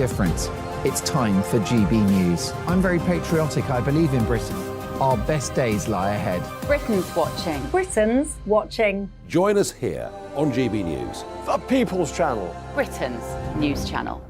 Difference. It's time for GB News. I'm very patriotic. I believe in Britain. Our best days lie ahead. Britain's watching. Britain's watching. Join us here on GB News. The People's Channel. Britain's news channel.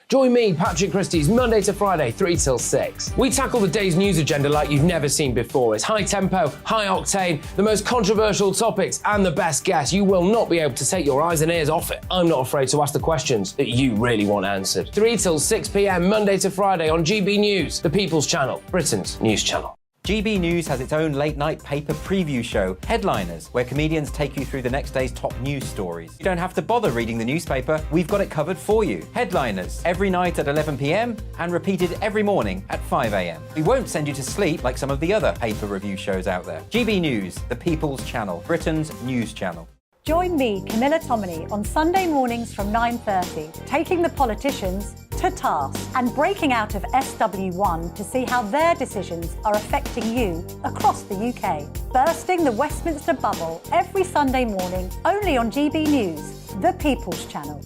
Join me, Patrick Christys, Monday to Friday, 3 till 6. We tackle the day's news agenda like you've never seen before. It's high tempo, high octane, the most controversial topics and the best guests. You will not be able to take your eyes and ears off it. I'm not afraid to ask the questions that you really want answered. 3 till 6 p.m, Monday to Friday on GB News, the People's Channel, Britain's news channel. GB News has its own late-night paper preview show, Headliners, where comedians take you through the next day's top news stories. You don't have to bother reading the newspaper, we've got it covered for you. Headliners, every night at 11 p.m, and repeated every morning at 5 a.m. We won't send you to sleep like some of the other paper review shows out there. GB News, the People's Channel, Britain's news channel. Join me, Camilla Tominey, on Sunday mornings from 9:30, taking the politicians to task and breaking out of SW1 to see how their decisions are affecting you across the UK. Bursting the Westminster bubble every Sunday morning, only on GB News, the People's Channel.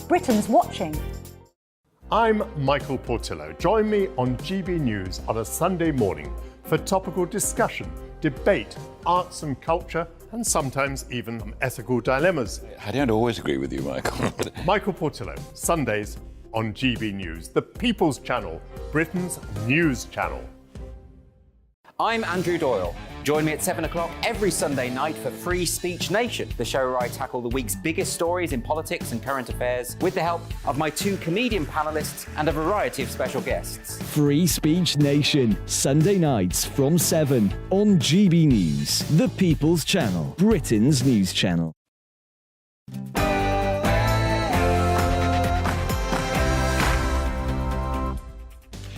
Britain's watching. I'm Michael Portillo. Join me on GB News on a Sunday morning for topical discussion, debate, arts and culture, and sometimes even some ethical dilemmas. I don't always agree with you, Michael. Michael Portillo, Sundays on GB News, the People's Channel, Britain's news channel. I'm Andrew Doyle. Join me at 7 o'clock every Sunday night for Free Speech Nation, the show where I tackle the week's biggest stories in politics and current affairs with the help of my 2 comedian panellists and a variety of special guests. Free Speech Nation, Sunday nights from 7 on GB News, the People's Channel, Britain's news channel.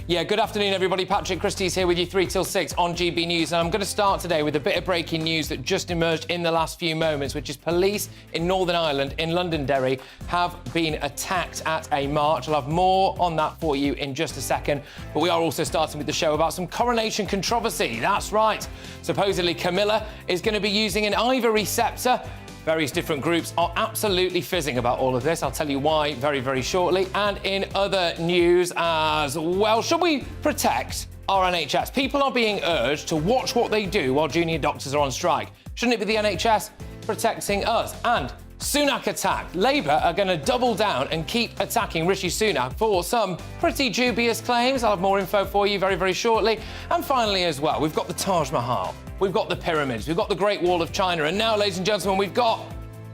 Yeah, good afternoon, everybody. Patrick Christys here with you 3 till 6 on GB News. And I'm going to start today with a bit of breaking news that just emerged in the last few moments, which is police in Northern Ireland, in Londonderry, have been attacked at a march. I'll have more on that for you in just a second. But we are also starting with the show about some Coronation controversy. That's right. Supposedly, Camilla is going to be using an ivory sceptre. Various different groups are absolutely fizzing about all of this. I'll tell you why very, very shortly. And in other news as well, should we protect our NHS? People are being urged to watch what they do while junior doctors are on strike. Shouldn't it be the NHS protecting us? And Sunak attack. Labour are going to double down and keep attacking Rishi Sunak for some pretty dubious claims. I'll have more info for you very, very shortly. And finally as well, we've got the Taj Mahal. We've got the pyramids, we've got the Great Wall of China, and now, ladies and gentlemen, we've got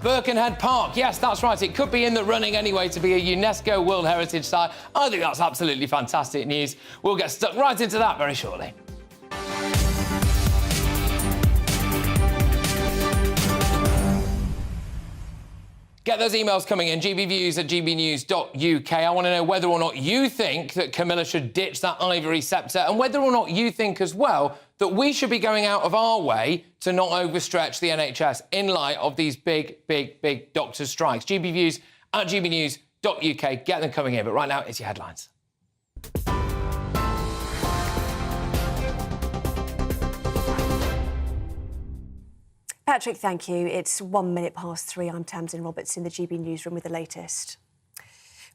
Birkenhead Park. Yes, that's right, it could be in the running anyway to be a UNESCO World Heritage Site. I think that's absolutely fantastic news. We'll get stuck right into that very shortly. Get those emails coming in, gbviews@gbnews.uk. I want to know whether or not you think that Camilla should ditch that ivory sceptre, and whether or not you think as well that we should be going out of our way to not overstretch the NHS in light of these big, big, big doctors' strikes. gbviews@gbnews.uk. Get them coming in. But right now, it's your headlines. Patrick, thank you. It's 1 minute past 3. I'm Tamsin Roberts in the GB newsroom with the latest.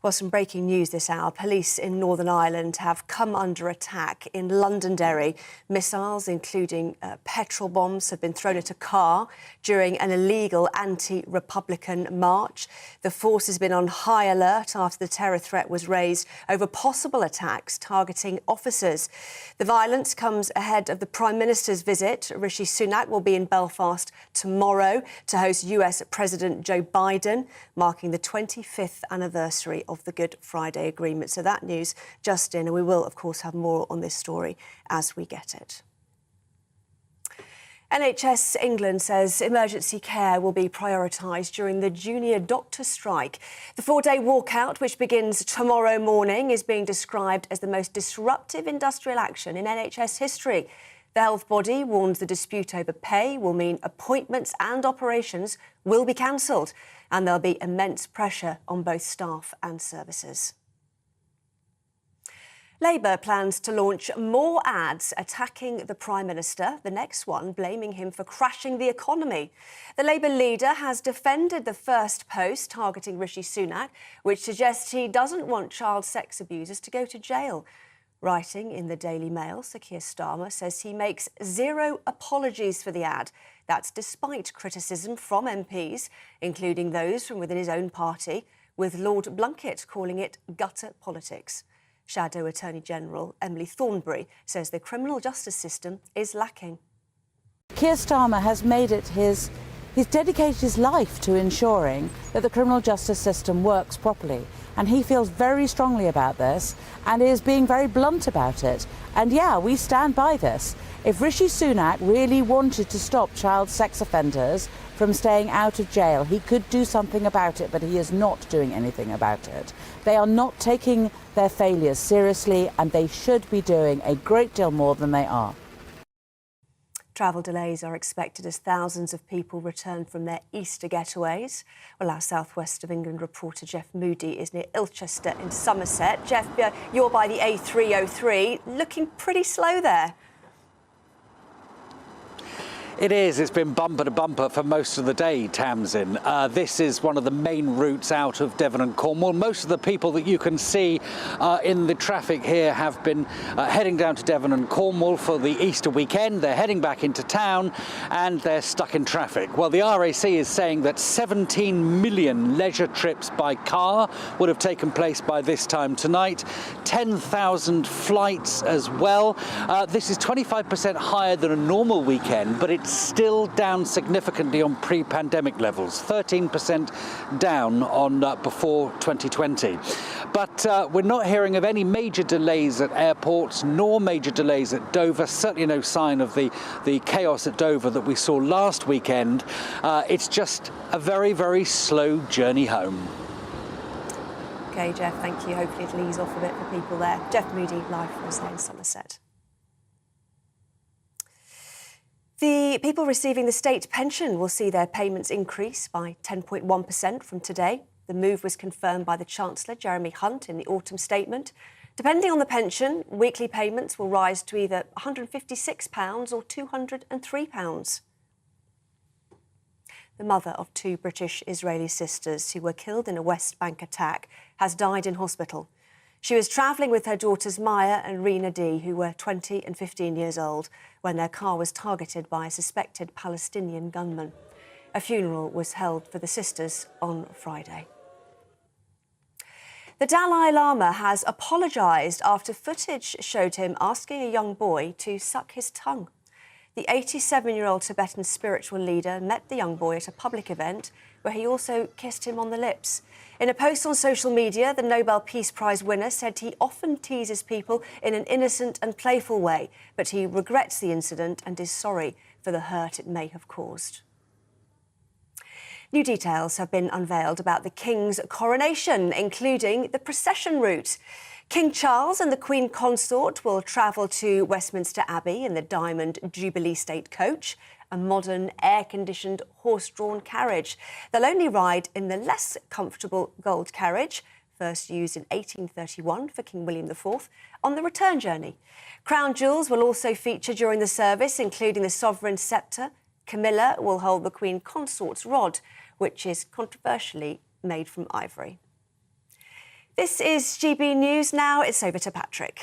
Well, some breaking news this hour. Police in Northern Ireland have come under attack in Londonderry. Missiles, including petrol bombs, have been thrown at a car during an illegal anti-Republican march. The force has been on high alert after the terror threat was raised over possible attacks targeting officers. The violence comes ahead of the Prime Minister's visit. Rishi Sunak will be in Belfast tomorrow to host US President Joe Biden, marking the 25th anniversary of the Good Friday Agreement. So that news just in, and we will, of course, have more on this story as we get it. NHS England says emergency care will be prioritised during the junior doctor strike. The 4-day walkout, which begins tomorrow morning, is being described as the most disruptive industrial action in NHS history. The health body warns the dispute over pay will mean appointments and operations will be cancelled, and there'll be immense pressure on both staff and services. Labour plans to launch more ads attacking the Prime Minister, the next one blaming him for crashing the economy. The Labour leader has defended the first post targeting Rishi Sunak, which suggests he doesn't want child sex abusers to go to jail. Writing in the Daily Mail, Sir Keir Starmer says he makes zero apologies for the ad. That's despite criticism from MPs, including those from within his own party, with Lord Blunkett calling it gutter politics. Shadow Attorney General Emily Thornberry says the criminal justice system is lacking. Keir Starmer has made it he's dedicated his life to ensuring that the criminal justice system works properly. And he feels very strongly about this and is being very blunt about it. And yeah, we stand by this. If Rishi Sunak really wanted to stop child sex offenders from staying out of jail, he could do something about it, but he is not doing anything about it. They are not taking their failures seriously, and they should be doing a great deal more than they are. Travel delays are expected as thousands of people return from their Easter getaways. Well, our South West of England reporter Jeff Moody is near Ilchester in Somerset. Jeff, you're by the A303, looking pretty slow there. It is. It's been bumper to bumper for most of the day, Tamsin. This is one of the main routes out of Devon and Cornwall. Most of the people that you can see in the traffic here have been heading down to Devon and Cornwall for the Easter weekend. They're heading back into town and they're stuck in traffic. Well, the RAC is saying that 17 million leisure trips by car would have taken place by this time tonight. 10,000 flights as well. This is 25% higher than a normal weekend, but it's still down significantly on pre-pandemic levels, 13% down on before 2020. But we're not hearing of any major delays at airports, nor major delays at Dover. Certainly no sign of the chaos at Dover that we saw last weekend. It's just a very, very slow journey home. OK, Jeff, thank you. Hopefully it'll ease off a bit for people there. Jeff Moody, live for us there in Somerset. The people receiving the state pension will see their payments increase by 10.1% from today. The move was confirmed by the Chancellor, Jeremy Hunt, in the autumn statement. Depending on the pension, weekly payments will rise to either £156 or £203. The mother of two British Israeli sisters who were killed in a West Bank attack has died in hospital. She was travelling with her daughters Maya and Rina D, who were 20 and 15 years old, when their car was targeted by a suspected Palestinian gunman. A funeral was held for the sisters on Friday. The Dalai Lama has apologised after footage showed him asking a young boy to suck his tongue. The 87-year-old Tibetan spiritual leader met the young boy at a public event where he also kissed him on the lips. In a post on social media, the Nobel Peace Prize winner said he often teases people in an innocent and playful way, but he regrets the incident and is sorry for the hurt it may have caused. New details have been unveiled about the King's coronation, including the procession route. King Charles and the Queen Consort will travel to Westminster Abbey in the Diamond Jubilee State Coach, a modern, air-conditioned, horse-drawn carriage. They'll only ride in the less comfortable gold carriage, first used in 1831 for King William IV, on the return journey. Crown jewels will also feature during the service, including the sovereign sceptre. Camilla will hold the Queen Consort's rod, which is controversially made from ivory. This is GB News. Now it's over to Patrick.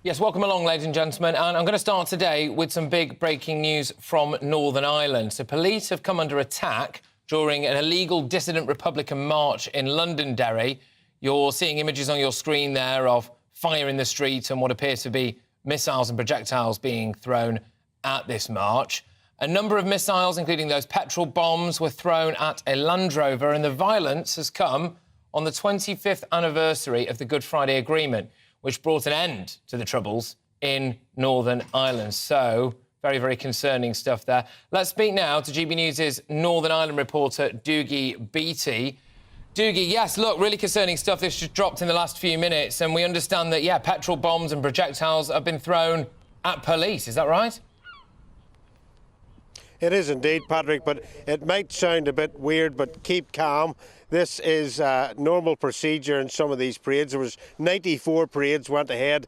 Yes, welcome along, ladies and gentlemen. And I'm going to start today with some big breaking news from Northern Ireland. So police have come under attack during an illegal dissident Republican march in Londonderry. You're seeing images on your screen there of fire in the street and what appears to be missiles and projectiles being thrown at this march. A number of missiles, including those petrol bombs, were thrown at a Land Rover, and the violence has come on the 25th anniversary of the Good Friday Agreement, which brought an end to the Troubles in Northern Ireland. So, very, very concerning stuff there. Let's speak now to GB News' Northern Ireland reporter, Doogie Beattie. Doogie, yes, look, really concerning stuff. This just dropped in the last few minutes, and we understand that, yeah, petrol bombs and projectiles have been thrown at police. Is that right? It is indeed, Patrick, but it might sound a bit weird, but keep calm. This is normal procedure in some of these parades. There was 94 parades went ahead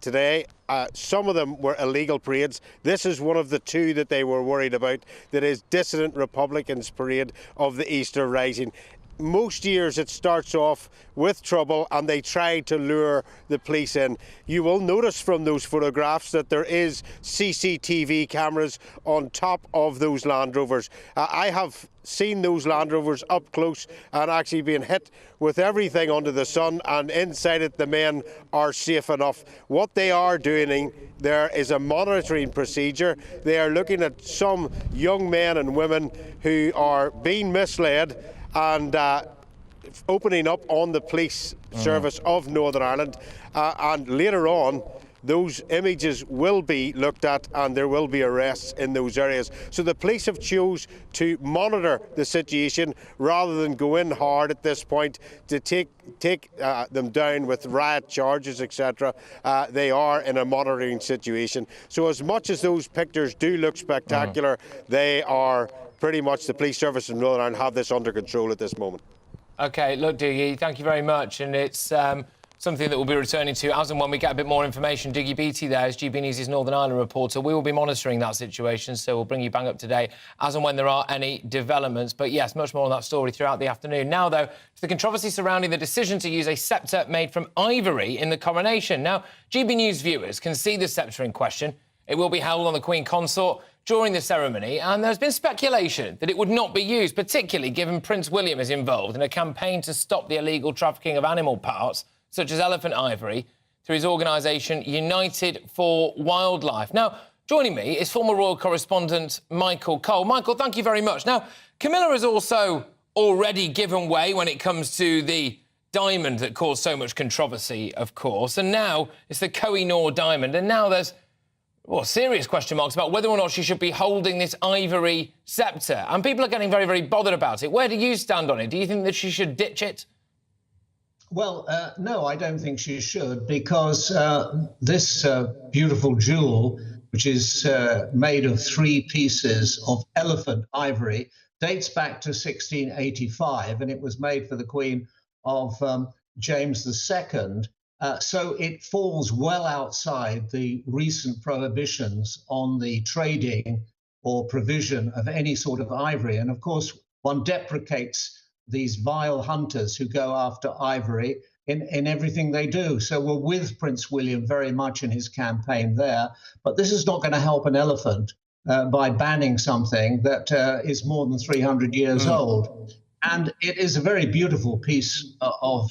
today. Some of them were illegal parades. This is one of the two that they were worried about, that is Dissident Republicans Parade of the Easter Rising. Most years it starts off with trouble and they try to lure the police in. You will notice from those photographs that there is CCTV cameras on top of those Land Rovers. I have seen those Land Rovers up close and actually being hit with everything under the sun, and inside it the men are safe enough. What they are doing there is a monitoring procedure. They are looking at some young men and women who are being misled and opening up on the police service of Northern Ireland, and later on those images will be looked at and there will be arrests in those areas. So the police have chose to monitor the situation rather than go in hard at this point to take them down with riot charges, etc. They are in a monitoring situation. So as much as those pictures do look spectacular, they are pretty much, the police service in Northern Ireland have this under control at this moment. OK, look, Dougie, thank you very much. And it's something that we'll be returning to as and when we get a bit more information. Dougie Beattie there is GB News' Northern Ireland reporter. We will be monitoring that situation, so we'll bring you bang up to date as and when there are any developments. But yes, much more on that story throughout the afternoon. Now, though, to the controversy surrounding the decision to use a sceptre made from ivory in the Coronation. Now, GB News viewers can see the sceptre in question. It will be held on the Queen Consort during the ceremony, and there's been speculation that it would not be used, particularly given Prince William is involved in a campaign to stop the illegal trafficking of animal parts, such as elephant ivory, through his organisation United for Wildlife. Now, joining me is former royal correspondent Michael Cole. Michael, thank you very much. Now, Camilla has also already given way when it comes to the diamond that caused so much controversy, of course, and now it's the Koh-i-Noor diamond, and now there's serious question marks about whether or not she should be holding this ivory sceptre. And people are getting very, very bothered about it. Where do you stand on it? Do you think that she should ditch it? Well, no, I don't think she should, because this beautiful jewel, which is made of 3 pieces of elephant ivory, dates back to 1685, and it was made for the Queen of James II. So it falls well outside the recent prohibitions on the trading or provision of any sort of ivory. And of course, one deprecates these vile hunters who go after ivory in everything they do. So we're with Prince William very much in his campaign there. But this is not going to help an elephant by banning something that is more than 300 years old. And it is a very beautiful piece of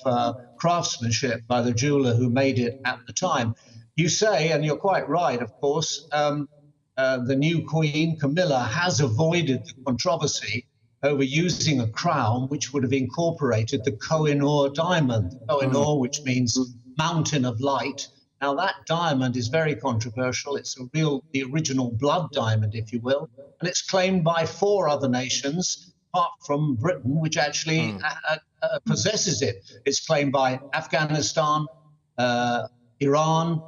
craftsmanship by the jeweller who made it at the time. You say, and you're quite right, of course, the new Queen, Camilla, has avoided the controversy over using a crown which would have incorporated the Koh-i-Noor diamond. Koh-i-Noor, which means mountain of light. Now, that diamond is very controversial. It's the original blood diamond, if you will, and it's claimed by 4 other nations, apart from Britain, which actually possesses it. It's claimed by Afghanistan, Iran,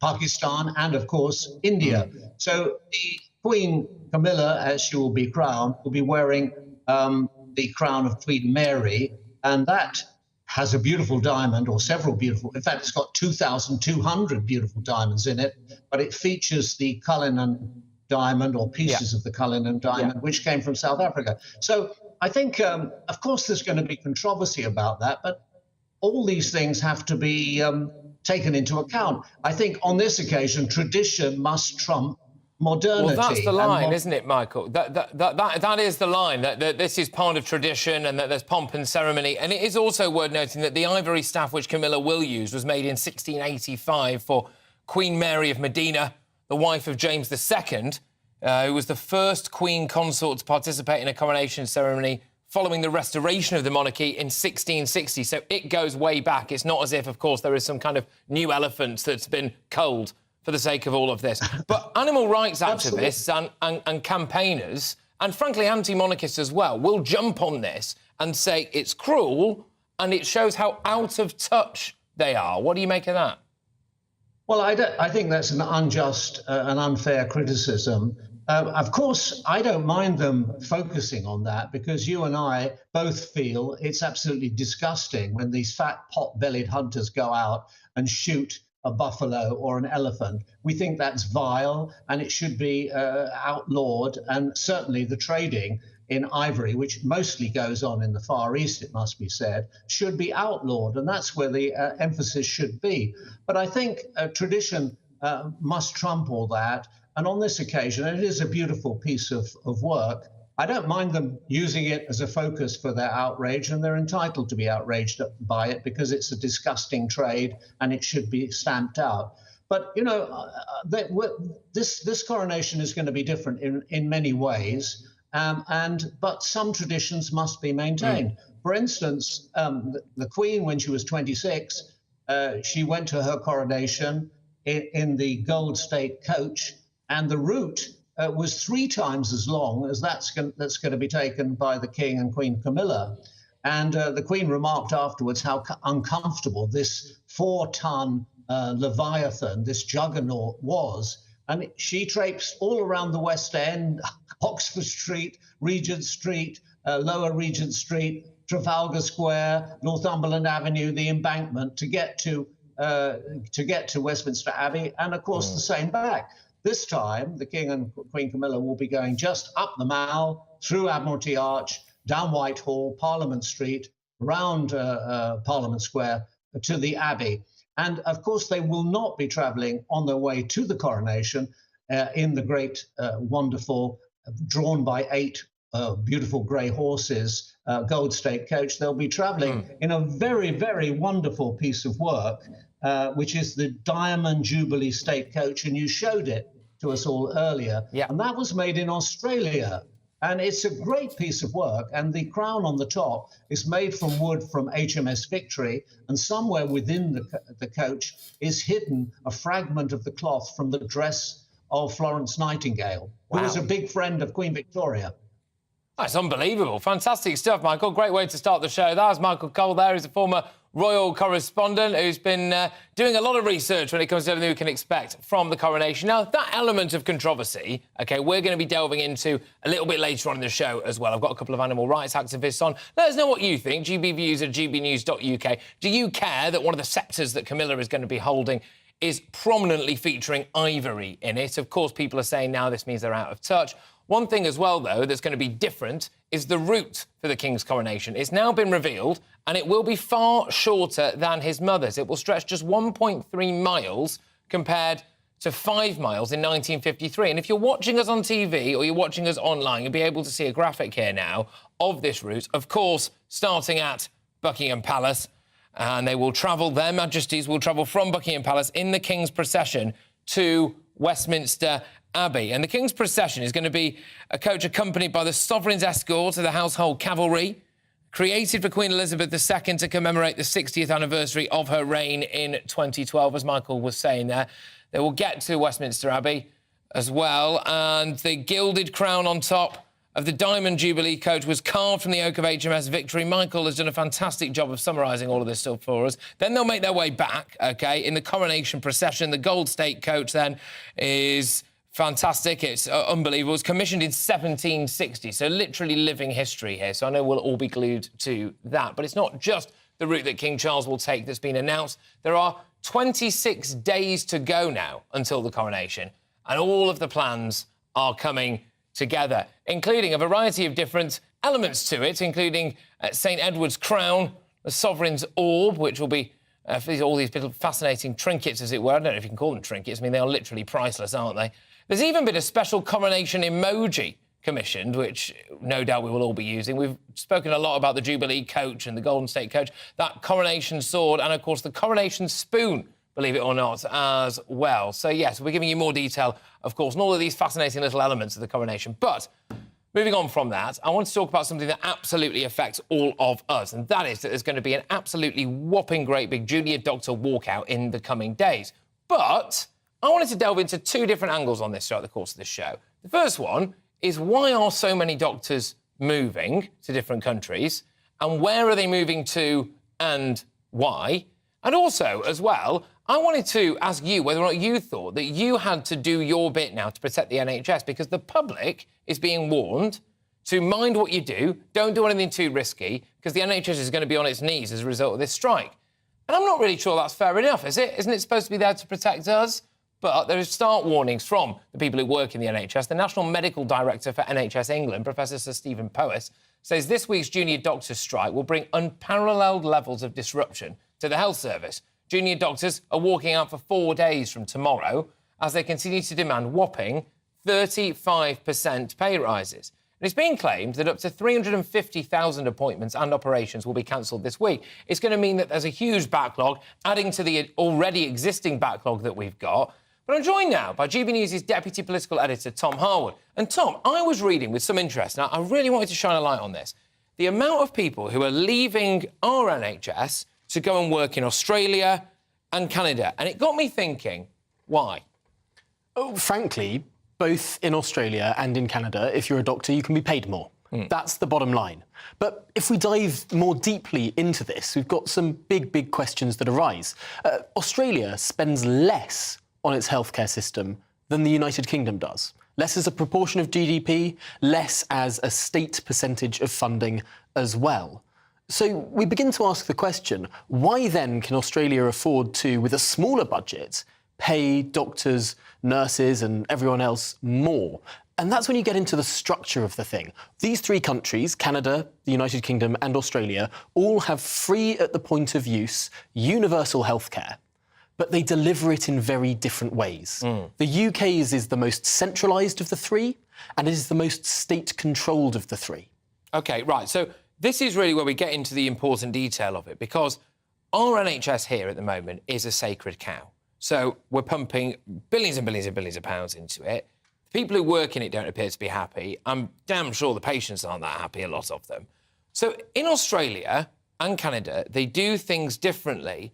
Pakistan, and of course, India. So the Queen Camilla, as she will be crowned, will be wearing the crown of Queen Mary, and that has a beautiful diamond, or several beautiful. In fact, it's got 2,200 beautiful diamonds in it, but it features the Cullinan diamond, or pieces of the Cullinan diamond, which came from South Africa. So I think, of course, there's going to be controversy about that, but all these things have to be taken into account. I think on this occasion, tradition must trump modernity. Well, that's the line, isn't it, Michael? That is the line, that this is part of tradition and that there's pomp and ceremony. And it is also worth noting that the ivory staff which Camilla will use was made in 1685 for Queen Mary of Medina, the wife of James II, who was the first Queen Consort to participate in a coronation ceremony following the restoration of the monarchy in 1660. So it goes way back. It's not as if, of course, there is some kind of new elephant that's been culled for the sake of all of this. But animal rights activists and campaigners, and frankly anti-monarchists as well, will jump on this and say it's cruel and it shows how out of touch they are. What do you make of that? Well, I think that's an unjust and unfair criticism. Of course, I don't mind them focusing on that because you and I both feel it's absolutely disgusting when these fat, pot-bellied hunters go out and shoot a buffalo or an elephant. We think that's vile and it should be outlawed. And certainly the trading in ivory, which mostly goes on in the Far East, it must be said, should be outlawed. And that's where the emphasis should be. But I think tradition must trump all that. And on this occasion, it is a beautiful piece of work. I don't mind them using it as a focus for their outrage, and they're entitled to be outraged by it because it's a disgusting trade and it should be stamped out. But, you know, this coronation is going to be different in many ways, but some traditions must be maintained. For instance, the Queen, when she was 26, she went to her coronation in the Gold State coach, and the route was 3 times as long as that's going to be taken by the King and Queen Camilla. And the Queen remarked afterwards how uncomfortable this 4-ton Leviathan, this juggernaut, was. And she traipsed all around the West End, Oxford Street, Regent Street, Lower Regent Street, Trafalgar Square, Northumberland Avenue, the Embankment, to get to Westminster Abbey, and of course the same back. This time, the King and Queen Camilla will be going just up the Mall, through Admiralty Arch, down Whitehall, Parliament Street, round Parliament Square to the Abbey. And of course, they will not be travelling on their way to the coronation in the great, wonderful, drawn by 8 beautiful grey horses, Gold State coach. They'll be travelling in a very, very wonderful piece of work, which is the Diamond Jubilee State Coach, and you showed it to us all earlier. Yeah. And that was made in Australia. And it's a great piece of work, and the crown on the top is made from wood from HMS Victory, and somewhere within the coach is hidden a fragment of the cloth from the dress of Florence Nightingale, who was a big friend of Queen Victoria. That's unbelievable. Fantastic stuff, Michael. Great way to start the show. That was Michael Cole there. He's a former royal correspondent who's been doing a lot of research when it comes to everything we can expect from the coronation. Now, that element of controversy, OK, we're going to be delving into a little bit later on in the show as well. I've got a couple of animal rights activists on. Let us know what you think. gbviews@gbnews.uk. Do you care that one of the sceptres that Camilla is going to be holding is prominently featuring ivory in it? Of course, people are saying now this means they're out of touch. One thing as well, though, that's going to be different is the route for the King's coronation. It's now been revealed, and it will be far shorter than his mother's. It will stretch just 1.3 miles compared to 5 miles in 1953. And if you're watching us on TV or you're watching us online, you'll be able to see a graphic here now of this route, of course, starting at Buckingham Palace. And they will travel, their Majesties will travel from Buckingham Palace in the King's procession to Westminster Abbey. And the King's procession is going to be a coach accompanied by the Sovereign's escort of the Household Cavalry, created for Queen Elizabeth II to commemorate the 60th anniversary of her reign in 2012, as Michael was saying there. They will get to Westminster Abbey as well, and the gilded crown on top of the Diamond Jubilee coach was carved from the oak of HMS Victory. Michael has done a fantastic job of summarising all of this stuff for us. Then they'll make their way back, OK, in the coronation procession. The Gold State coach then is fantastic. It's unbelievable. It was commissioned in 1760, so literally living history here. So I know we'll all be glued to that. But it's not just the route that King Charles will take that's been announced. There are 26 days to go now until the coronation, and all of the plans are coming together, including a variety of different elements to it, including St Edward's crown, the Sovereign's orb, which will be all these little fascinating trinkets, as it were. I don't know if you can call them trinkets. I mean, they are literally priceless, aren't they? There's even been a special coronation emoji commissioned, which no doubt we will all be using. We've spoken a lot about the Jubilee coach and the Golden State coach, that coronation sword, and, of course, the coronation spoon, believe it or not, as well. So, yes, we're giving you more detail, of course, and all of these fascinating little elements of the coronation. But moving on from that, I want to talk about something that absolutely affects all of us, and that is that there's going to be an absolutely whopping great big junior doctor walkout in the coming days. But I wanted to delve into 2 different angles on this throughout the course of this show. The first one is, why are so many doctors moving to different countries, and where are they moving to and why? And also, as well, I wanted to ask you whether or not you thought that you had to do your bit now to protect the NHS, because the public is being warned to mind what you do, don't do anything too risky, because the NHS is going to be on its knees as a result of this strike. And I'm not really sure that's fair enough, is it? Isn't it supposed to be there to protect us? But there are stark warnings from the people who work in the NHS. The National Medical Director for NHS England, Professor Sir Stephen Powis, says this week's junior doctors' strike will bring unparalleled levels of disruption to the health service. Junior doctors are walking out for 4 days from tomorrow as they continue to demand whopping 35% pay rises. And it's been claimed that up to 350,000 appointments and operations will be cancelled this week. It's going to mean that there's a huge backlog, adding to the already existing backlog that we've got. But I'm joined now by GB News' Deputy Political Editor, Tom Harwood. And Tom, I was reading with some interest, and I really wanted to shine a light on this. The amount of people who are leaving our NHS to go and work in Australia and Canada. And it got me thinking, why? Oh, frankly, both in Australia and in Canada, if you're a doctor, you can be paid more. That's the bottom line. But if we dive more deeply into this, we've got some big questions that arise. Australia spends less on its healthcare system than the United Kingdom does. Less as a proportion of GDP, less as a state percentage of funding as well. So we begin to ask the question, why then can Australia afford to, with a smaller budget, pay doctors, nurses and everyone else more? And that's when you get into the structure of the thing. These three countries, Canada, the United Kingdom and Australia, all have free at the point of use, universal healthcare, but they deliver it in very different ways. The UK's is the most centralised of the three, and it is the most state-controlled of the three. OK, right, so this is really where we get into the important detail of it, because our NHS here at the moment is a sacred cow. So we're pumping billions and billions and billions of pounds into it. The people who work in it don't appear to be happy. I'm damn sure the patients aren't that happy, a lot of them. So in Australia and Canada, they do things differently.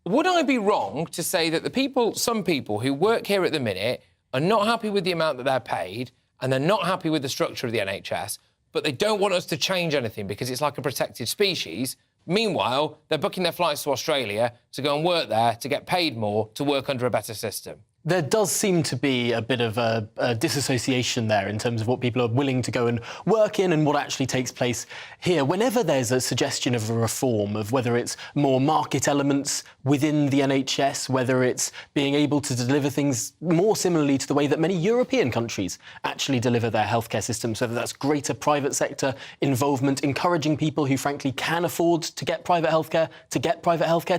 Would I be wrong to say that some people who work here at the minute are not happy with the amount that they're paid, and they're not happy with the structure of the NHS, but they don't want us to change anything because it's like a protected species? Meanwhile, they're booking their flights to Australia to go and work there, to get paid more, to work under a better system. There does seem to be a bit of a disassociation there in terms of what people are willing to go and work in and what actually takes place here. Whenever there's a suggestion of a reform, of whether it's more market elements within the NHS, whether it's being able to deliver things more similarly to the way that many European countries actually deliver their healthcare systems, whether that's greater private sector involvement, encouraging people who frankly can afford to get private healthcare,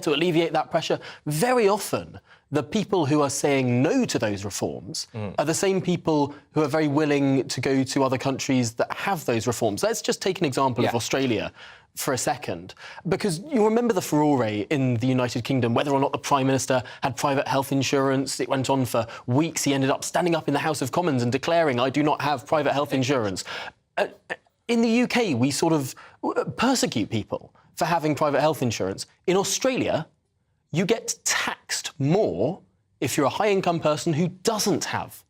to alleviate that pressure, very often the people who are saying no to those reforms are the same people who are very willing to go to other countries that have those reforms. Let's just take an example of Australia for a second, because you remember the furore in the United Kingdom, whether or not the Prime Minister had private health insurance. It went on for weeks. He ended up standing up in the House of Commons and declaring, I do not have private health insurance. In the UK, we sort of persecute people for having private health insurance. In Australia, you get taxed more if you're a high-income person who doesn't have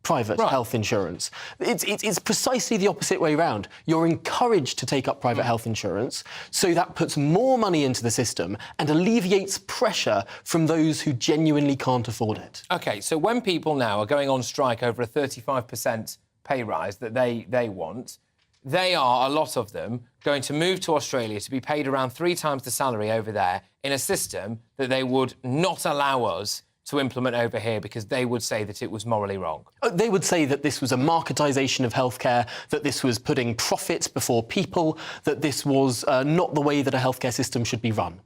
private health insurance. It's precisely the opposite way around. You're encouraged to take up private health insurance, so that puts more money into the system and alleviates pressure from those who genuinely can't afford it. OK, so when people now are going on strike over a 35% pay rise that they want, they are, a lot of them, going to move to Australia to be paid around 3 times the salary over there in a system that they would not allow us to implement over here because they would say that it was morally wrong. They would say that this was a marketisation of healthcare, that this was putting profit before people, that this was not the way that a healthcare system should be run.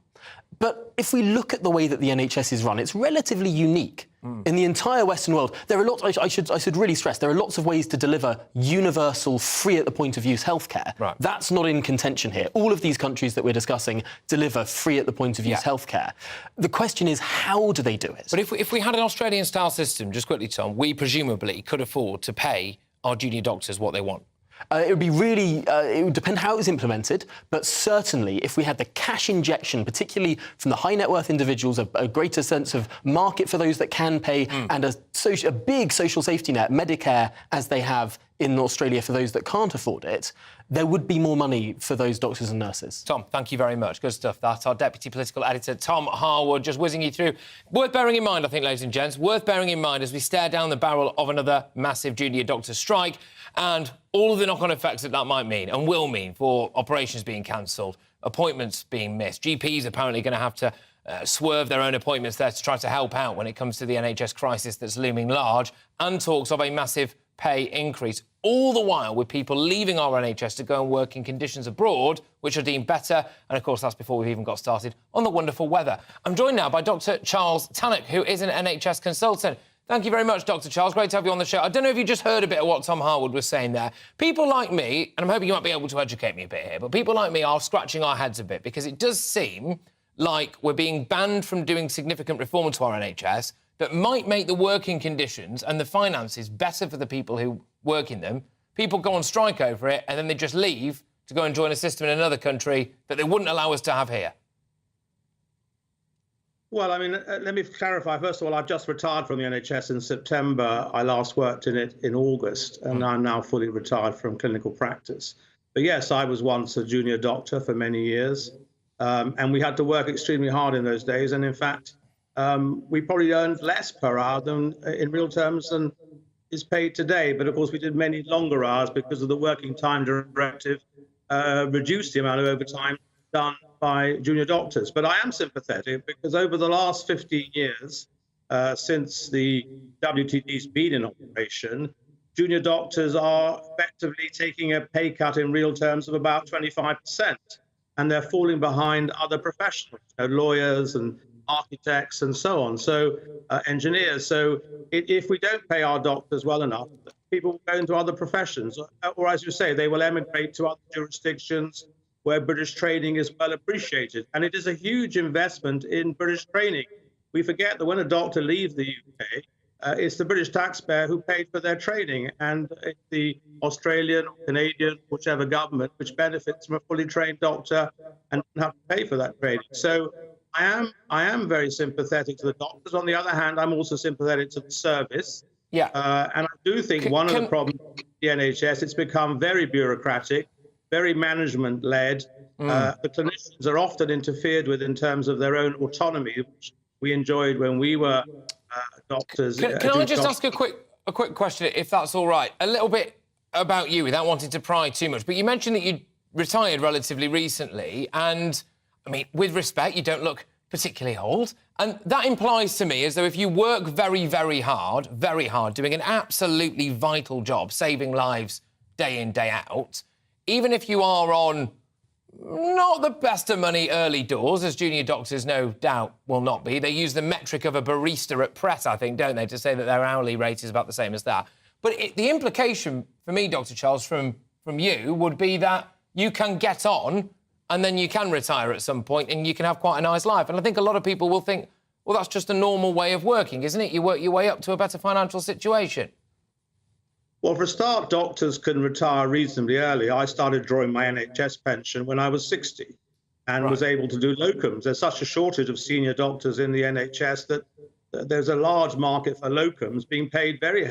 But if we look at the way that the NHS is run, it's relatively unique. In the entire Western world, there are lots, I should really stress, there are lots of ways to deliver universal, free at the point of use healthcare. That's not in contention here. All of these countries that we're discussing deliver free at the point of use healthcare. The question is, how do they do it? But if we had an Australian-style system, just quickly, Tom, we presumably could afford to pay our junior doctors what they want. It would be really, it would depend how it was implemented, but certainly if we had the cash injection, particularly from the high net worth individuals, a greater sense of market for those that can pay, and a big social safety net, Medicare, as they have in Australia for those that can't afford it, there would be more money for those doctors and nurses. Tom, thank you very much. Good stuff. That's our Deputy Political Editor, Tom Harwood, just whizzing you through. Worth bearing in mind, I think, ladies and gents, worth bearing in mind as we stare down the barrel of another massive junior doctor strike and all of the knock-on effects that might mean and will mean for operations being cancelled, appointments being missed. GPs apparently going to have to swerve their own appointments there to try to help out when it comes to the NHS crisis that's looming large, and talks of a massive pay increase, all the while with people leaving our NHS to go and work in conditions abroad, which are deemed better. And, of course, that's before we've even got started on the wonderful weather. I'm joined now by Dr Charles Tannock, who is an NHS consultant. Thank you very much, Dr Charles. Great to have you on the show. I don't know if you just heard a bit of what Tom Harwood was saying there. People like me, and I'm hoping you might be able to educate me a bit here, but people like me are scratching our heads a bit because it does seem like we're being banned from doing significant reform to our NHS that might make the working conditions and the finances better for the people who work in them. People go on strike over it and then they just leave to go and join a system in another country that they wouldn't allow us to have here. Well, I mean, let me clarify. First of all, I've just retired from the NHS in September. I last worked in it in August, and I'm now fully retired from clinical practice. But yes, I was once a junior doctor for many years, and we had to work extremely hard in those days. And in fact, we probably earned less per hour than, in real terms, than is paid today. But of course, we did many longer hours because of the working time directive, reduced the amount of overtime done by junior doctors. But I am sympathetic because over the last 15 years, since the WTD's been in operation, junior doctors are effectively taking a pay cut in real terms of about 25%. And they're falling behind other professionals, lawyers and architects and so on, so engineers. So if we don't pay our doctors well enough, people will go into other professions, or as you say, they will emigrate to other jurisdictions where British training is well appreciated. And it is a huge investment in British training. We forget that when a doctor leaves the UK, it's the British taxpayer who paid for their training, and it's the Australian, Canadian, whichever government, which benefits from a fully trained doctor and doesn't have to pay for that training. So I am very sympathetic to the doctors. On the other hand, I'm also sympathetic to the service. Yeah. And I do think one of the problems with the NHS, it's become very bureaucratic, very management-led. The clinicians are often interfered with in terms of their own autonomy, which we enjoyed when we were doctors. Can I just ask a quick question, if that's all right? A little bit about you, without wanting to pry too much. But you mentioned that you retired relatively recently, and I mean, with respect, you don't look particularly old. And that implies to me as though if you work very, very hard, doing an absolutely vital job, saving lives day in, day out, even if you are on not the best of money early doors, as junior doctors no doubt will not be. They use the metric of a barista at Pret, I think, don't they, to say that their hourly rate is about the same as that. But the implication for me, Dr Charles, from you would be that you can get on and then you can retire at some point and you can have quite a nice life. And I think a lot of people will think, well, that's just a normal way of working, isn't it? You work your way up to a better financial situation. Well, for a start, doctors can retire reasonably early. I started drawing my NHS pension when I was 60 and was able to do locums. There's such a shortage of senior doctors in the NHS that there's a large market for locums being paid very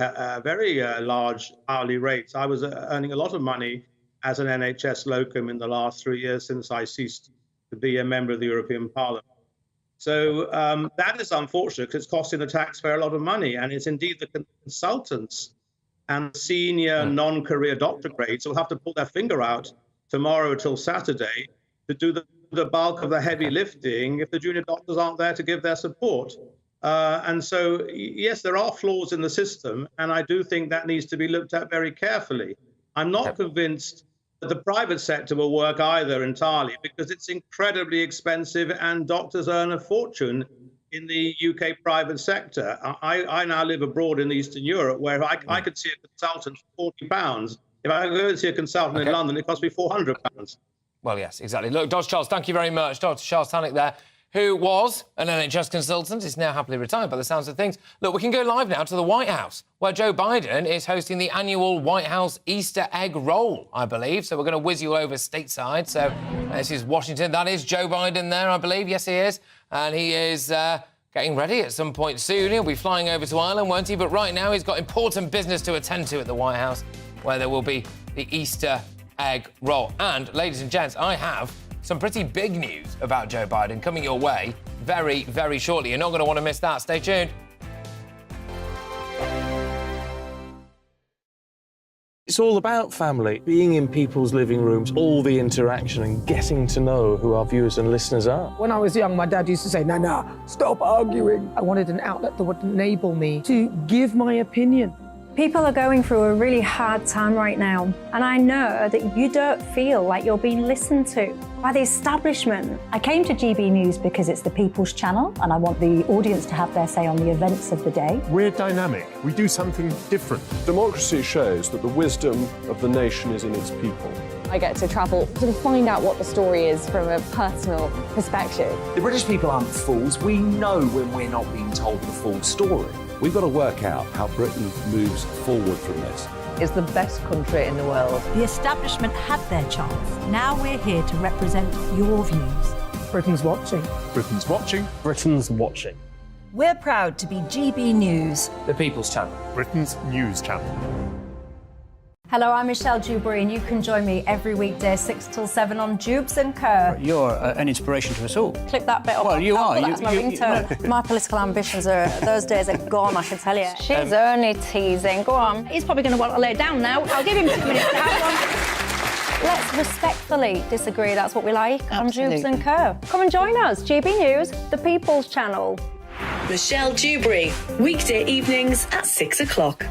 large hourly rates. I was earning a lot of money as an NHS locum in the last 3 years since I ceased to be a member of the European Parliament. So that is unfortunate because it's costing the taxpayer a lot of money, and it's indeed the consultants and senior non-career doctor grades will have to pull their finger out tomorrow till Saturday to do the bulk of the heavy lifting if the junior doctors aren't there to give their support. And so, yes, there are flaws in the system, and I do think that needs to be looked at very carefully. I'm not convinced that the private sector will work either entirely because it's incredibly expensive and doctors earn a fortune in the UK private sector. I now live abroad in Eastern Europe where I could see a consultant for £40. If I go and see a consultant in London, it costs me £400. Well, yes, exactly. Look, Dr Charles, thank you very much. Dr Charles Tannock there, who was an NHS consultant, is now happily retired by the sounds of things. Look, we can go live now to the White House, where Joe Biden is hosting the annual White House Easter egg roll, I believe. So we're going to whiz you over stateside. So this is Washington. That is Joe Biden there, I believe. Yes, he is. And he is getting ready at some point soon. He'll be flying over to Ireland, won't he? But right now he's got important business to attend to at the White House. where there will be the Easter egg roll. And, ladies and gents, I have some pretty big news about Joe Biden coming your way very, very shortly. You're not going to want to miss that. Stay tuned. It's all about family, being in people's living rooms, all the interaction and getting to know who our viewers and listeners are. When I was young, my dad used to say, "No, stop arguing." I wanted an outlet that would enable me to give my opinion. People are going through a really hard time right now, and I know that you don't feel like you're being listened to by the establishment. I came to GB News because it's the People's Channel, and I want the audience to have their say on the events of the day. We're dynamic. We do something different. Democracy shows that the wisdom of the nation is in its people. I get to travel to find out what the story is from a personal perspective. The British people aren't fools. We know when we're not being told the full story. We've got to work out how Britain moves forward from this. It's the best country in the world. The establishment had their chance. Now we're here to represent your views. Britain's watching. Britain's watching. Britain's watching. We're proud to be GB News. The People's Channel. Britain's news channel. Hello, I'm Michelle Dewberry, and you can join me every weekday 6 till 7 on Jubes and Kerr. You're an inspiration to us all. Clip that bit up. Well, you are. That's my ringtone. My political ambitions those days are gone, I can tell you. She's only teasing. Go on. He's probably going to want to lay down now. I'll give him 2 minutes to have one. Let's respectfully disagree. That's what we like on Jubes and Kerr. Come and join us. GB News, the People's Channel. Michelle Dewberry, weekday evenings at 6 o'clock.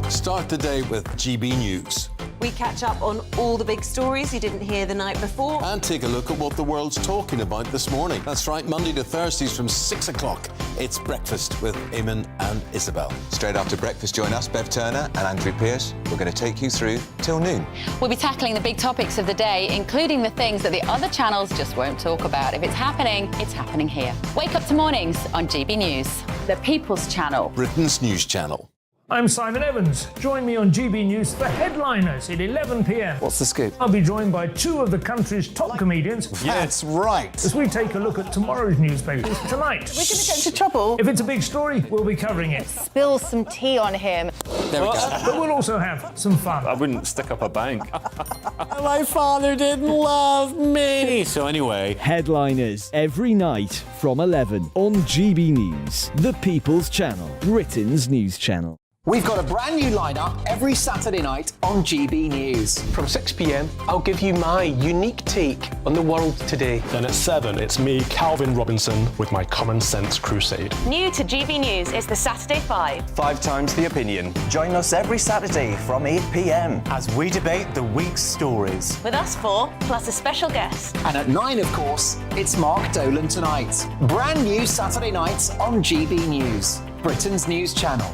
Start the day with GB News. We catch up on all the big stories you didn't hear the night before. And take a look at what the world's talking about this morning. That's right, Monday to Thursdays from 6 o'clock. It's Breakfast with Eamon and Isabel. Straight after breakfast, join us, Bev Turner and Andrew Pearce. We're going to take you through till noon. We'll be tackling the big topics of the day, including the things that the other channels just won't talk about. If it's happening here. Wake up to mornings on GB News. The People's Channel. Britain's news channel. I'm Simon Evans. Join me on GB News for Headliners at 11 p.m. What's the scoop? I'll be joined by two of the country's top comedians. That's right. As we take a look at tomorrow's newspapers tonight. We're going to get into trouble. If it's a big story, we'll be covering it. Spill some tea on him. There we go. But we'll also have some fun. I wouldn't stick up a bank. My father didn't love me. So anyway. Headliners every night from 11 on GB News, the People's Channel, Britain's news channel. We've got a brand new lineup every Saturday night on GB News. From 6 p.m, I'll give you my unique take on the world today. Then at 7, it's me, Calvin Robinson, with my Common Sense Crusade. New to GB News is the Saturday 5. 5 times the opinion. Join us every Saturday from 8 p.m. as we debate the week's stories. With us 4, plus a special guest. And at 9, of course, it's Mark Dolan Tonight. Brand new Saturday nights on GB News, Britain's news channel.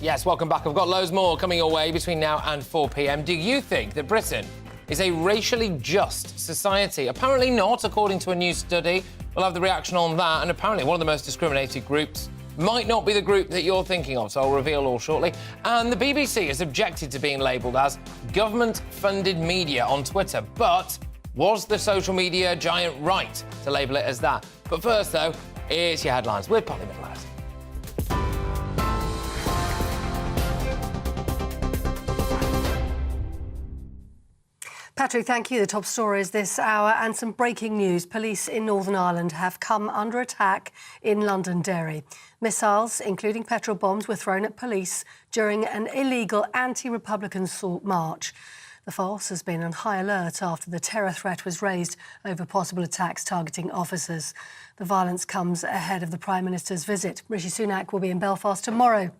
Yes, welcome back. I've got loads more coming your way between now and 4 p.m. Do you think that Britain is a racially just society? Apparently not, according to a new study. We'll have the reaction on that, and apparently one of the most discriminated groups might not be the group that you're thinking of, so I'll reveal all shortly. And the BBC has objected to being labelled as government-funded media on Twitter, but was the social media giant right to label it as that? But first, though, it's your headlines with Polly Middlehouse. Patrick, thank you. The top stories this hour and some breaking news. Police in Northern Ireland have come under attack in Londonderry. Missiles, including petrol bombs, were thrown at police during an illegal anti-Republican march. The force has been on high alert after the terror threat was raised over possible attacks targeting officers. The violence comes ahead of the Prime Minister's visit. Rishi Sunak will be in Belfast tomorrow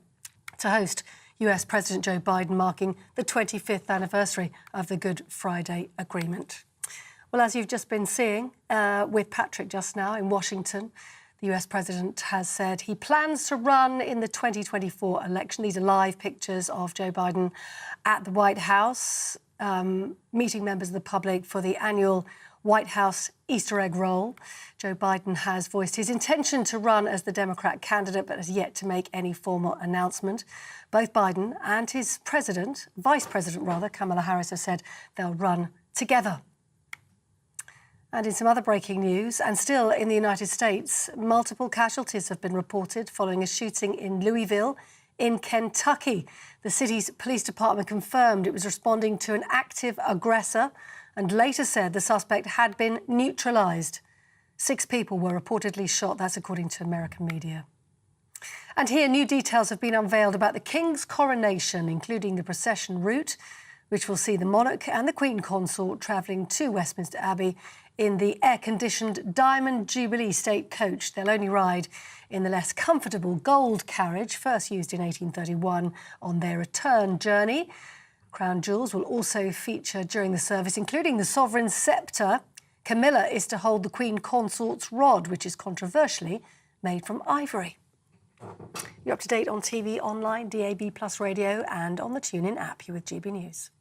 to host US President Joe Biden, marking the 25th anniversary of the Good Friday Agreement. Well, as you've just been seeing with Patrick just now in Washington, the US President has said he plans to run in the 2024 election. These are live pictures of Joe Biden at the White House, meeting members of the public for the annual White House Easter egg roll. Joe Biden has voiced his intention to run as the Democrat candidate, but has yet to make any formal announcement. Both Biden and his Vice President, Kamala Harris, have said they'll run together. And in some other breaking news, and still in the United States, multiple casualties have been reported following a shooting in Louisville in Kentucky. The city's police department confirmed it was responding to an active aggressor and later said the suspect had been neutralised. 6 people were reportedly shot, that's according to American media. And here, new details have been unveiled about the King's coronation, including the procession route, which will see the monarch and the Queen Consort travelling to Westminster Abbey in the air-conditioned Diamond Jubilee State coach. They'll only ride in the less comfortable gold carriage, first used in 1831 on their return journey. Crown jewels will also feature during the service, including the sovereign's sceptre. Camilla is to hold the Queen Consort's rod, which is controversially made from ivory. You're up to date on TV, online, DAB+ radio and on the TuneIn app. You're with GB News.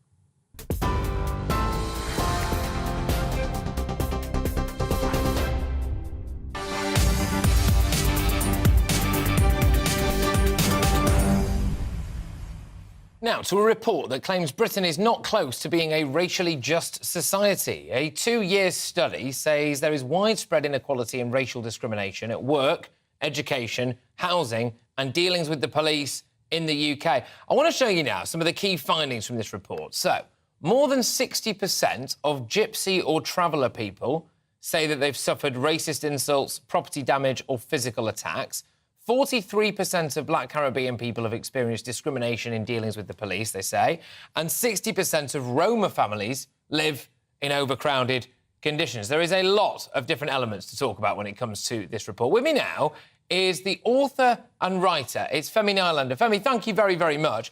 Now, to a report that claims Britain is not close to being a racially just society. A 2-year study says there is widespread inequality and racial discrimination at work, education, housing and dealings with the police in the UK. I want to show you now some of the key findings from this report. So, more than 60% of gypsy or traveller people say that they've suffered racist insults, property damage or physical attacks. 43% of Black Caribbean people have experienced discrimination in dealings with the police, they say, and 60% of Roma families live in overcrowded conditions. There is a lot of different elements to talk about when it comes to this report. With me now is the author and writer. It's Femi Nylander. Femi, thank you very, very much.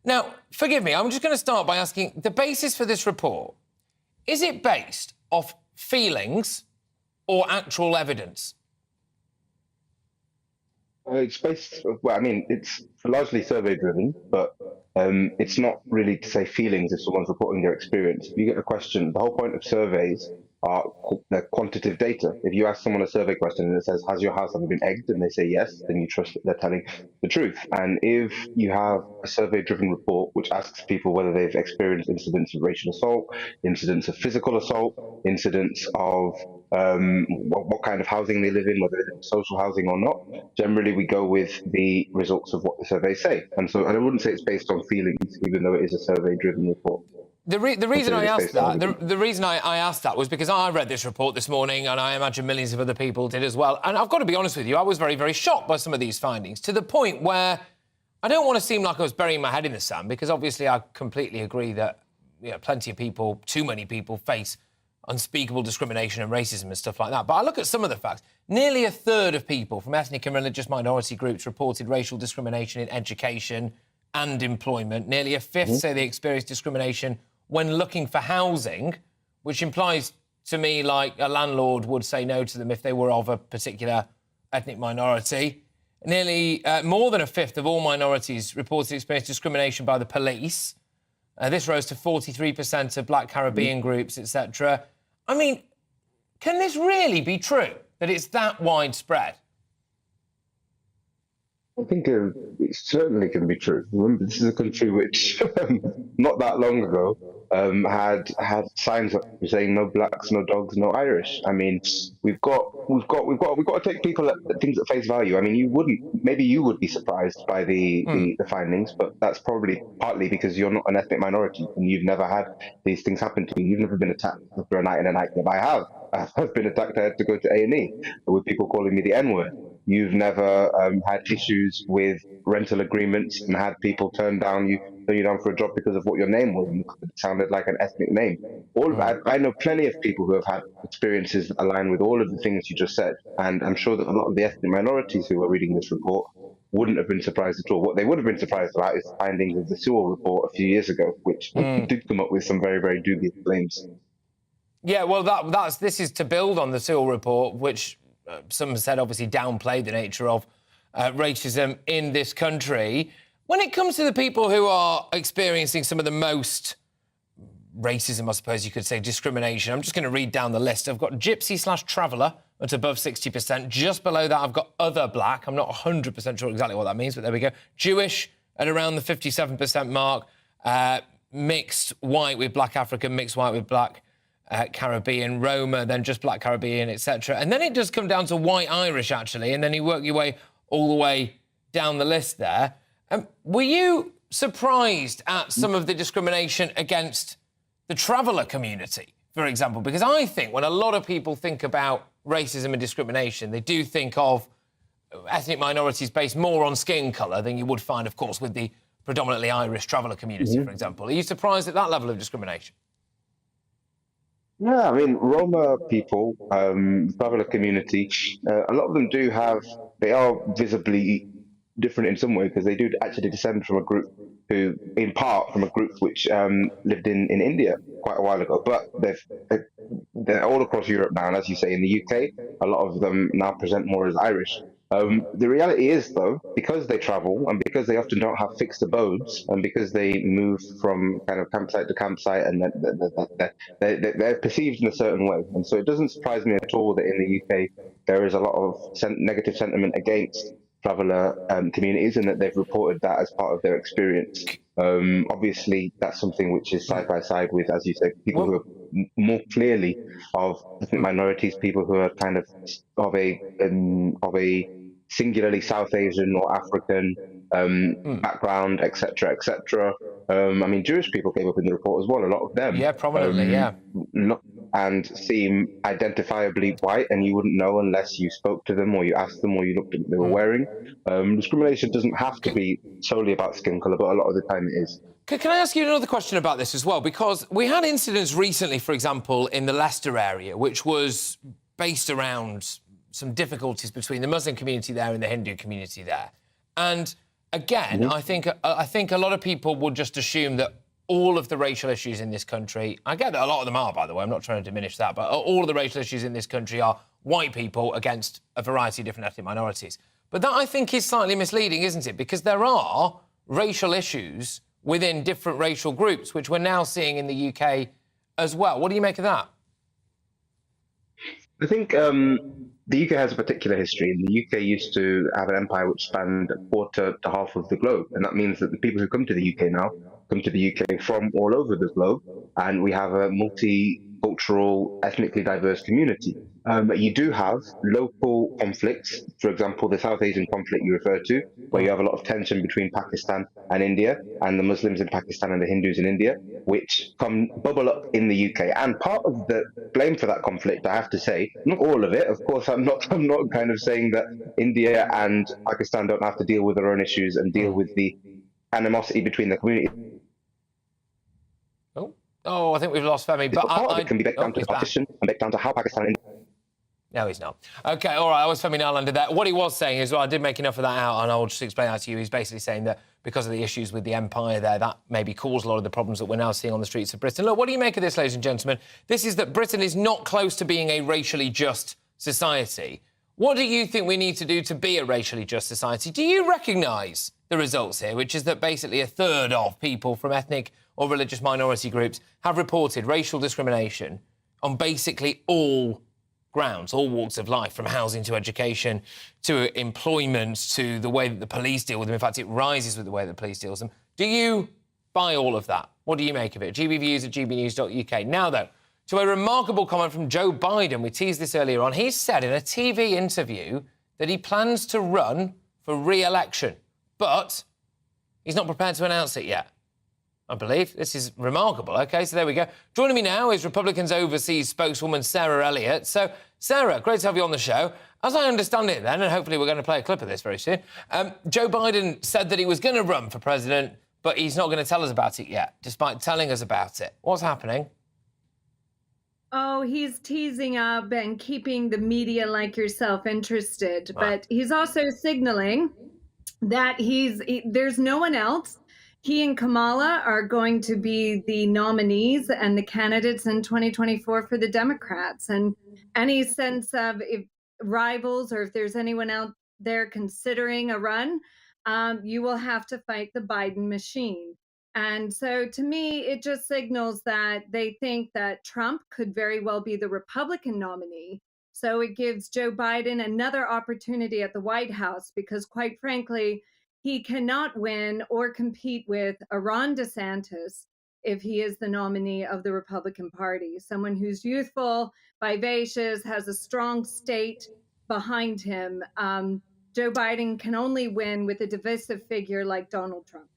Now, forgive me, I'm just going to start by asking, the basis for this report, is it based off feelings or actual evidence? It's based, well, I mean, it's largely survey-driven, but it's not really to say feelings if someone's reporting their experience. If you get a question, the whole point of surveys are they're quantitative data. If you ask someone a survey question and it says, has your house ever been egged? And they say yes, then you trust that they're telling the truth. And if you have a survey-driven report which asks people whether they've experienced incidents of racial assault, incidents of physical assault, incidents of what kind of housing they live in, whether they live in social housing or not, generally we go with the results of what the surveys say. And so I wouldn't say it's based on feelings, even though it is a survey-driven report. The reason I asked that, the reason I asked that was because I read this report this morning, and I imagine millions of other people did as well. And I've got to be honest with you, I was very, very shocked by some of these findings, to the point where I don't want to seem like I was burying my head in the sand, because obviously I completely agree that plenty of people, too many people, face unspeakable discrimination and racism and stuff like that. But I look at some of the facts. Nearly a third of people from ethnic and religious minority groups reported racial discrimination in education and employment. Nearly a fifth say they experienced discrimination when looking for housing, which implies to me like a landlord would say no to them if they were of a particular ethnic minority. Nearly more than a fifth of all minorities reported experienced discrimination by the police. This rose to 43% of Black Caribbean groups, etc. I mean, can this really be true, that it's that widespread? I think it certainly can be true. Remember, this is a country which, not that long ago, had signs up saying no blacks, no dogs, no Irish. I mean, we've got to take people at things at face value. I mean, maybe you would be surprised by the findings, but that's probably partly because you're not an ethnic minority and you've never had these things happen to you. You've never been attacked after a night in a nightclub. I have. I've been attacked. I had to go to A&E with people calling me the N-word. You've never had issues with rental agreements and had people turn you down for a job because of what your name was. It sounded like an ethnic name. I know plenty of people who have had experiences that align with all of the things you just said. And I'm sure that a lot of the ethnic minorities who are reading this report wouldn't have been surprised at all. What they would have been surprised about is the findings of the Sewell report a few years ago, which did come up with some very, very dubious claims. Yeah, well, this is to build on the Sewell report, which some said obviously downplayed the nature of racism in this country. When it comes to the people who are experiencing some of the most racism, I suppose you could say, discrimination, I'm just going to read down the list. I've got gypsy/traveller at above 60%. Just below that, I've got other black. I'm not 100% sure exactly what that means, but there we go. Jewish at around the 57% mark. Mixed white with black African, mixed white with black Caribbean, Roma, then just Black Caribbean, etc. And then it does come down to white Irish, actually, and then you work your way all the way down the list there. Were you surprised at some of the discrimination against the traveller community, for example? Because I think when a lot of people think about racism and discrimination, they do think of ethnic minorities based more on skin colour than you would find, of course, with the predominantly Irish traveller community, for example. Are you surprised at that level of discrimination? Yeah, I mean, Roma people, traveller community, a lot of them they are visibly different in some way because they do actually descend from a group which lived in India quite a while ago. But they're all across Europe now, and as you say, in the UK, a lot of them now present more as Irish. The reality is, though, because they travel and because they often don't have fixed abodes and because they move from kind of campsite to campsite and they're perceived in a certain way. And so it doesn't surprise me at all that in the UK there is a lot of negative sentiment against traveller communities and that they've reported that as part of their experience. Obviously, that's something which is side by side with, as you said, people who are more clearly of ethnic minorities, people who are kind of a singularly South Asian or African background, etc., etc. I mean, Jewish people came up in the report as well. A lot of them, prominently, and seem identifiably white, and you wouldn't know unless you spoke to them or you asked them or you looked at what they were wearing. Discrimination doesn't have to be solely about skin colour, but a lot of the time it is. Can I ask you another question about this as well? Because we had incidents recently, for example, in the Leicester area, which was based around some difficulties between the Muslim community there and the Hindu community there. And again, I think a lot of people would just assume that all of the racial issues in this country, I get that a lot of them are, by the way, I'm not trying to diminish that, but all of the racial issues in this country are white people against a variety of different ethnic minorities. But that, I think, is slightly misleading, isn't it? Because there are racial issues within different racial groups, which we're now seeing in the UK as well. What do you make of that? I think the UK has a particular history. The UK used to have an empire which spanned a quarter to half of the globe, and that means that the people who come to the UK now come to the UK from all over the globe, and we have a multicultural, ethnically diverse community. You do have local conflicts, for example, the South Asian conflict you refer to, where you have a lot of tension between Pakistan and India, and the Muslims in Pakistan and the Hindus in India, which bubble up in the UK. And part of the blame for that conflict, I have to say, not all of it, of course, I'm not kind of saying that India and Pakistan don't have to deal with their own issues and deal with the animosity between the communities. Oh, I think we've lost Femi. But part of it can be back down to partition and back down to how Pakistan... No, he's not. OK, all right, I was Femi Nalander there. What he was saying is, well, I did make enough of that out, and I'll just explain that to you. He's basically saying that because of the issues with the empire there, that maybe caused a lot of the problems that we're now seeing on the streets of Britain. Look, what do you make of this, ladies and gentlemen? This is that Britain is not close to being a racially just society. What do you think we need to do to be a racially just society? Do you recognise the results here, which is that basically a third of people from ethnic or religious minority groups have reported racial discrimination on basically all grounds, all walks of life, from housing to education to employment to the way that the police deal with them. In fact, it rises with the way that the police deal with them. Do you buy all of that? What do you make of it? GBViews at gbnews.uk. Now, though, to a remarkable comment from Joe Biden. We teased this earlier on. He said in a TV interview that he plans to run for re-election, but he's not prepared to announce it yet. I believe. This is remarkable. OK, so there we go. Joining me now is Republicans Overseas spokeswoman Sarah Elliott. So, Sarah, great to have you on the show. As I understand it then, and hopefully we're going to play a clip of this very soon, Joe Biden said that he was going to run for president, but he's not going to tell us about it yet, despite telling us about it. What's happening? Oh, he's teasing up and keeping the media like yourself interested. But he's also signaling that there's no one else. He and Kamala are going to be the nominees and the candidates in 2024 for the Democrats. And any sense of if rivals or if there's anyone out there considering a run, you will have to fight the Biden machine. And so to me, it just signals that they think that Trump could very well be the Republican nominee. So it gives Joe Biden another opportunity at the White House because, quite frankly, he cannot win or compete with Ron DeSantis, if he is the nominee of the Republican Party. Someone who's youthful, vivacious, has a strong state behind him. Joe Biden can only win with a divisive figure like Donald Trump.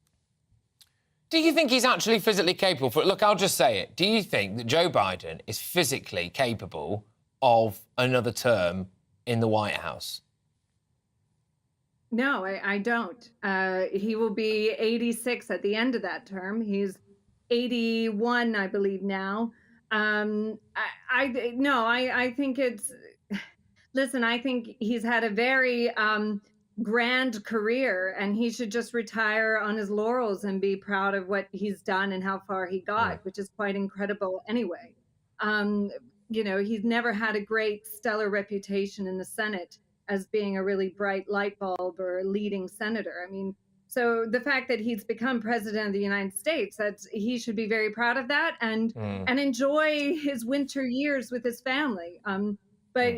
Do you think he's actually physically capable for it? Look, I'll just say it. Do you think that Joe Biden is physically capable of another term in the White House? No, I don't. He will be 86 at the end of that term. He's 81, I believe, now. I think it's... Listen, I think he's had a very grand career, and he should just retire on his laurels and be proud of what he's done and how far he got, which is quite incredible anyway. He's never had a great stellar reputation in the Senate as being a really bright light bulb or a leading senator. I mean, so the fact that he's become president of the United States, he should be very proud of that and enjoy his winter years with his family. But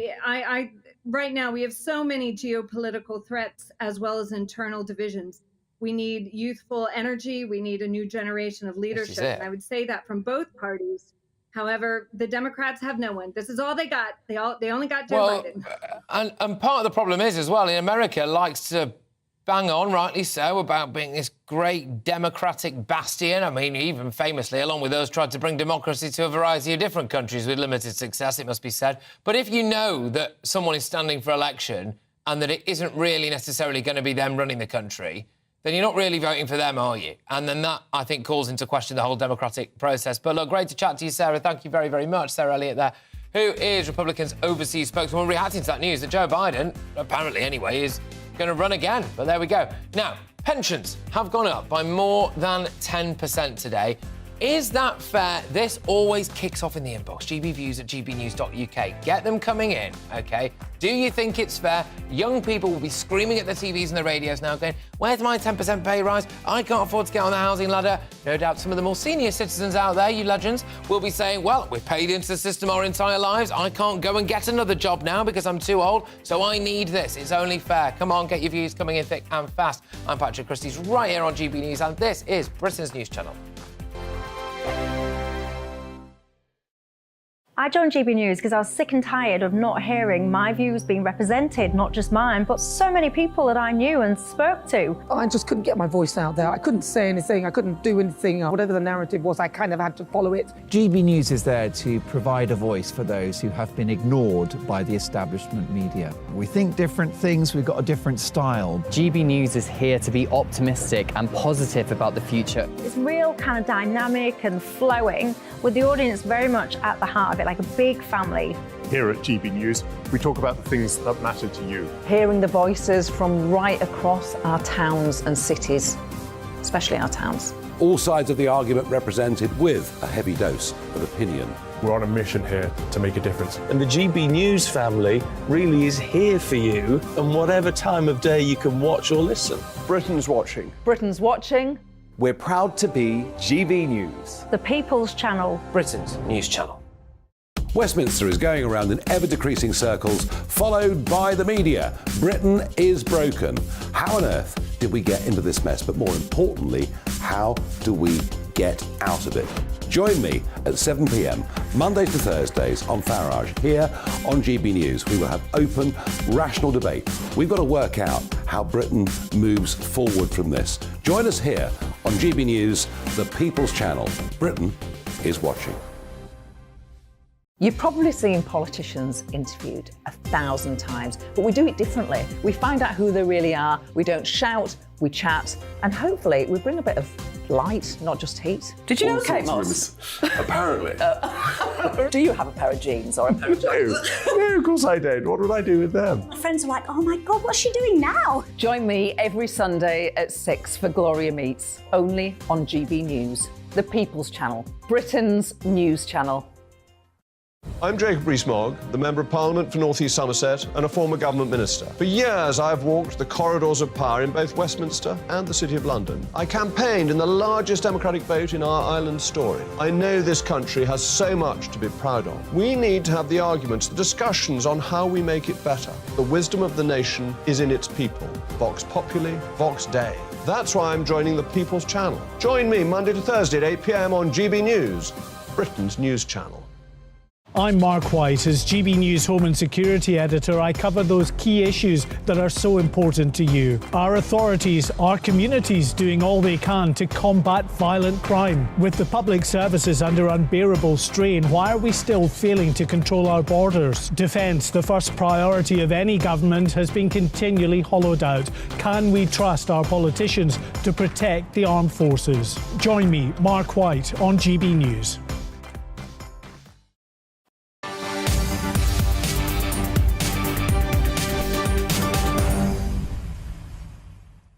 right now we have so many geopolitical threats as well as internal divisions. We need youthful energy. We need a new generation of leadership. And I would say that from both parties. However, the Democrats have no one. This is all they got. They only got Joe Biden. And part of the problem is, as well, in America likes to bang on, rightly so, about being this great democratic bastion. I mean, even famously, along with us, tried to bring democracy to a variety of different countries with limited success, it must be said. But if you know that someone is standing for election and that it isn't really necessarily going to be them running the country, then you're not really voting for them, are you? And then that, I think, calls into question the whole democratic process. But look, great to chat to you, Sarah. Thank you very, very much. Sarah Elliott there, who is Republicans' overseas spokeswoman, reacting to that news that Joe Biden, apparently anyway, is going to run again. But there we go. Now, pensions have gone up by more than 10% today. Is that fair? This always kicks off in the inbox. GBviews at gbnews.uk. Get them coming in, OK? Do you think it's fair? Young people will be screaming at the TVs and the radios now going, where's my 10% pay rise? I can't afford to get on the housing ladder. No doubt some of the more senior citizens out there, you legends, will be saying, well, we've paid into the system our entire lives. I can't go and get another job now because I'm too old, so I need this. It's only fair. Come on, get your views coming in thick and fast. I'm Patrick Christys, right here on GB News, and this is Britain's news channel. I joined GB News because I was sick and tired of not hearing my views being represented, not just mine, but so many people that I knew and spoke to. I just couldn't get my voice out there. I couldn't say anything. I couldn't do anything. Whatever the narrative was, I kind of had to follow it. GB News is there to provide a voice for those who have been ignored by the establishment media. We think different things. We've got a different style. GB News is here to be optimistic and positive about the future. It's real kind of dynamic and flowing, with the audience very much at the heart of it, like a big family. Here at GB News, we talk about the things that matter to you. Hearing the voices from right across our towns and cities, especially our towns. All sides of the argument represented with a heavy dose of opinion. We're on a mission here to make a difference. And the GB News family really is here for you, and whatever time of day you can watch or listen. Britain's watching. Britain's watching. We're proud to be GB News. The People's Channel. Britain's news channel. Westminster is going around in ever-decreasing circles, followed by the media. Britain is broken. How on earth did we get into this mess? But more importantly, how do we get out of it? Join me at 7 p.m, Mondays to Thursdays on Farage, here on GB News. We will have open, rational debate. We've got to work out how Britain moves forward from this. Join us here on GB News, the People's Channel. Britain is watching. You've probably seen politicians interviewed 1,000 times, but we do it differently. We find out who they really are, we don't shout, we chat, and hopefully we bring a bit of light, not just heat. Did you know Kate Moss? Apparently. Do you have a pair of jeans or a pair of jeans? No, of course I don't. What would I do with them? My friends are like, oh my God, what's she doing now? Join me every Sunday at 6 for Gloria Meets, only on GB News, the People's Channel, Britain's news channel. I'm Jacob Rees-Mogg, the Member of Parliament for North East Somerset and a former government minister. For years, I've walked the corridors of power in both Westminster and the City of London. I campaigned in the largest democratic vote in our island story. I know this country has so much to be proud of. We need to have the arguments, the discussions on how we make it better. The wisdom of the nation is in its people. Vox Populi, Vox Dei. That's why I'm joining the People's Channel. Join me Monday to Thursday at 8 p.m. on GB News, Britain's news channel. I'm Mark White. As GB News Home and Security Editor, I cover those key issues that are so important to you. Our authorities, our communities doing all they can to combat violent crime. With the public services under unbearable strain, why are we still failing to control our borders? Defence, the first priority of any government, has been continually hollowed out. Can we trust our politicians to protect the armed forces? Join me, Mark White, on GB News.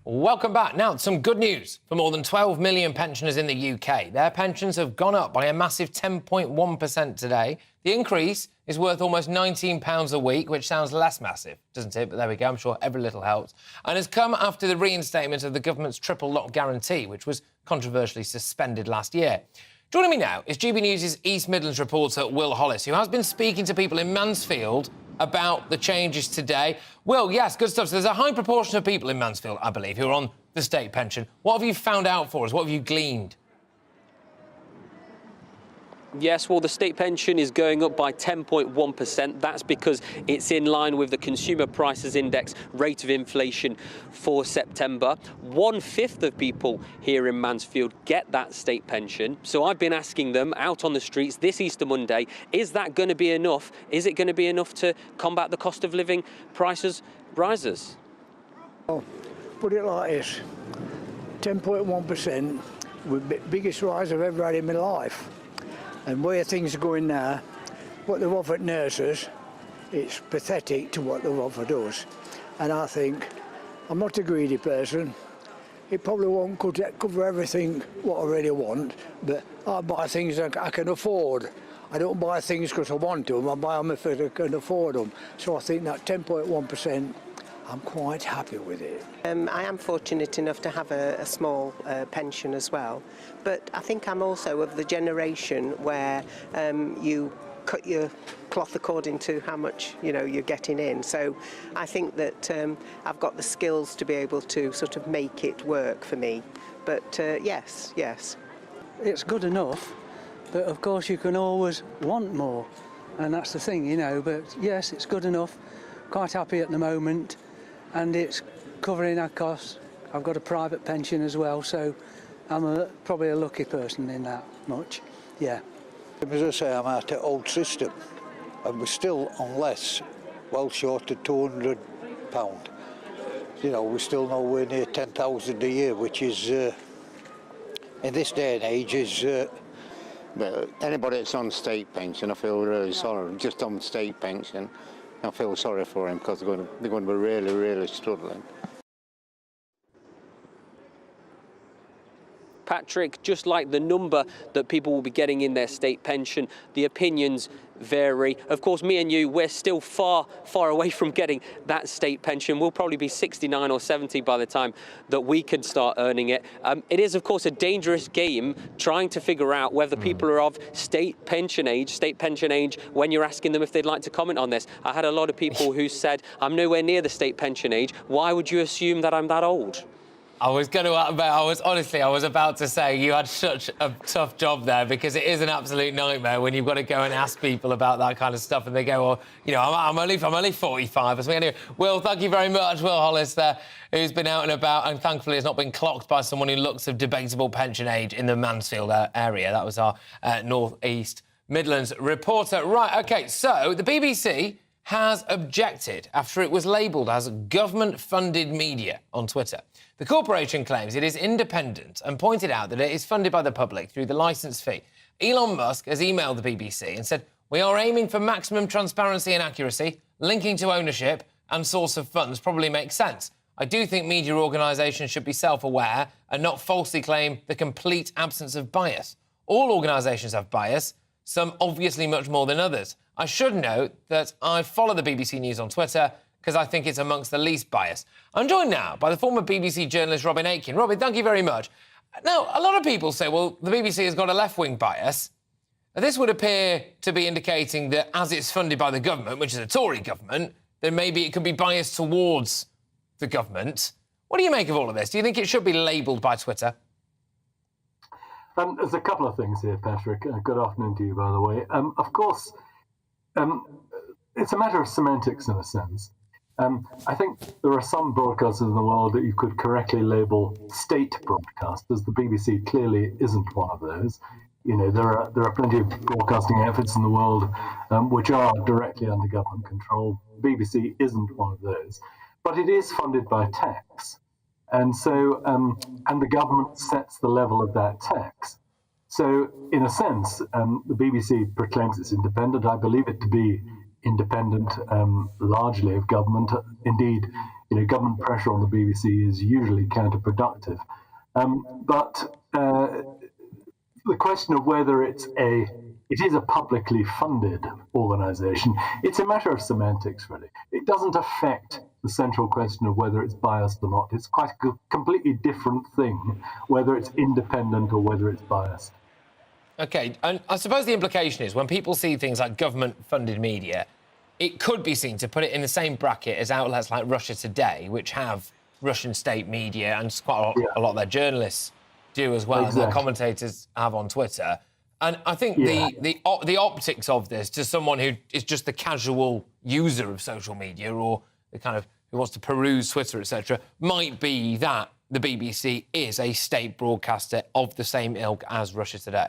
Welcome back. Now, some good news for more than 12 million pensioners in the UK. Their pensions have gone up by a massive 10.1% today. The increase is worth almost £19 a week, which sounds less massive, doesn't it? But there we go. I'm sure every little helps. And has come after the reinstatement of the government's triple lock guarantee, which was controversially suspended last year. Joining me now is GB News' East Midlands reporter Will Hollis, who has been speaking to people in Mansfield about the changes today. Will, yes, good stuff. So there's a high proportion of people in Mansfield, I believe, who are on the state pension. What have you found out for us? What have you gleaned? Yes, well, the state pension is going up by 10.1%. That's because it's in line with the Consumer Prices Index rate of inflation for September. 1/5 of people here in Mansfield get that state pension. So I've been asking them out on the streets this Easter Monday, is that going to be enough? Is it going to be enough to combat the cost of living prices rises? Oh, put it like this, 10.1% was the biggest rise I've ever had in my life. And where things are going now, what they've offered nurses, it's pathetic to what they've offered us. And I think, I'm not a greedy person, it probably won't cover everything what I really want, but I buy things I can afford. I don't buy things because I want them, I buy them if I can afford them. So I think that 10.1%, I'm quite happy with it. I am fortunate enough to have a small pension as well, but I think I'm also of the generation where you cut your cloth according to how much you're getting in. So I think that I've got the skills to be able to sort of make it work for me. But yes. It's good enough, but of course you can always want more, and that's the thing, but yes, it's good enough. Quite happy at the moment. And it's covering our costs. I've got a private pension as well, so I'm probably a lucky person in that much, yeah. As I say, I'm at an old system, and we're still on less, well short of £200. We're still nowhere near 10,000 a year, which is, in this day and age, is... But anybody that's on state pension, I feel really sorry. Just on state pension, I feel sorry for him because they're going to be really, really struggling. Patrick, just like the number that people will be getting in their state pension, the opinions vary. Of course, me and you, we're still far away from getting that state pension. We'll probably be 69 or 70 by the time that we can start earning it. It is, of course, a dangerous game trying to figure out whether people are of state pension age when you're asking them if they'd like to comment on this. I had a lot of people who said, I'm nowhere near the state pension age. Why would you assume that I'm that old? I was about to say you had such a tough job there, because it is an absolute nightmare when you've got to go and ask people about that kind of stuff and they go, well, I'm only 45 or something. Anyway, Will, thank you very much. Will Hollis there, who's been out and about and thankfully has not been clocked by someone who looks of debatable pension age in the Mansfield area. That was our North East Midlands reporter. Right, OK, so the BBC has objected after it was labelled as government-funded media on Twitter. The corporation claims it is independent and pointed out that it is funded by the public through the licence fee. Elon Musk has emailed the BBC and said, we are aiming for maximum transparency and accuracy. Linking to ownership and source of funds probably makes sense. I do think media organisations should be self-aware and not falsely claim the complete absence of bias. All organisations have bias, some obviously much more than others. I should note that I follow the BBC News on Twitter because I think it's amongst the least biased. I'm joined now by the former BBC journalist Robin Aitken. Robin, thank you very much. Now, a lot of people say, well, the BBC has got a left-wing bias. This would appear to be indicating that as it's funded by the government, which is a Tory government, then maybe it could be biased towards the government. What do you make of all of this? Do you think it should be labelled by Twitter? There's a couple of things here, Patrick. Good afternoon to you, by the way. Of course, it's a matter of semantics in a sense. I think there are some broadcasters in the world that you could correctly label state broadcasters. The BBC clearly isn't one of those. You know, there are plenty of broadcasting outfits in the world which are directly under government control. The BBC isn't one of those, but it is funded by tax, and so and the government sets the level of that tax. So, in a sense, the BBC proclaims it's independent. I believe it to be independent largely of government. Indeed, you know, government pressure on the BBC is usually counterproductive. But the question of whether it is a publicly funded organisation, it's a matter of semantics, really. It doesn't affect the central question of whether it's biased or not. It's quite a completely different thing, whether it's independent or whether it's biased. OK, and I suppose the implication is when people see things like government-funded media, it could be seen to put it in the same bracket as outlets like Russia Today, which have Russian state media, and quite a lot of their journalists do as well, Exactly. and their commentators have on Twitter. And I think the optics of this to someone who is just the casual user of social media or the kind of who wants to peruse Twitter, etc., might be that the BBC is a state broadcaster of the same ilk as Russia Today.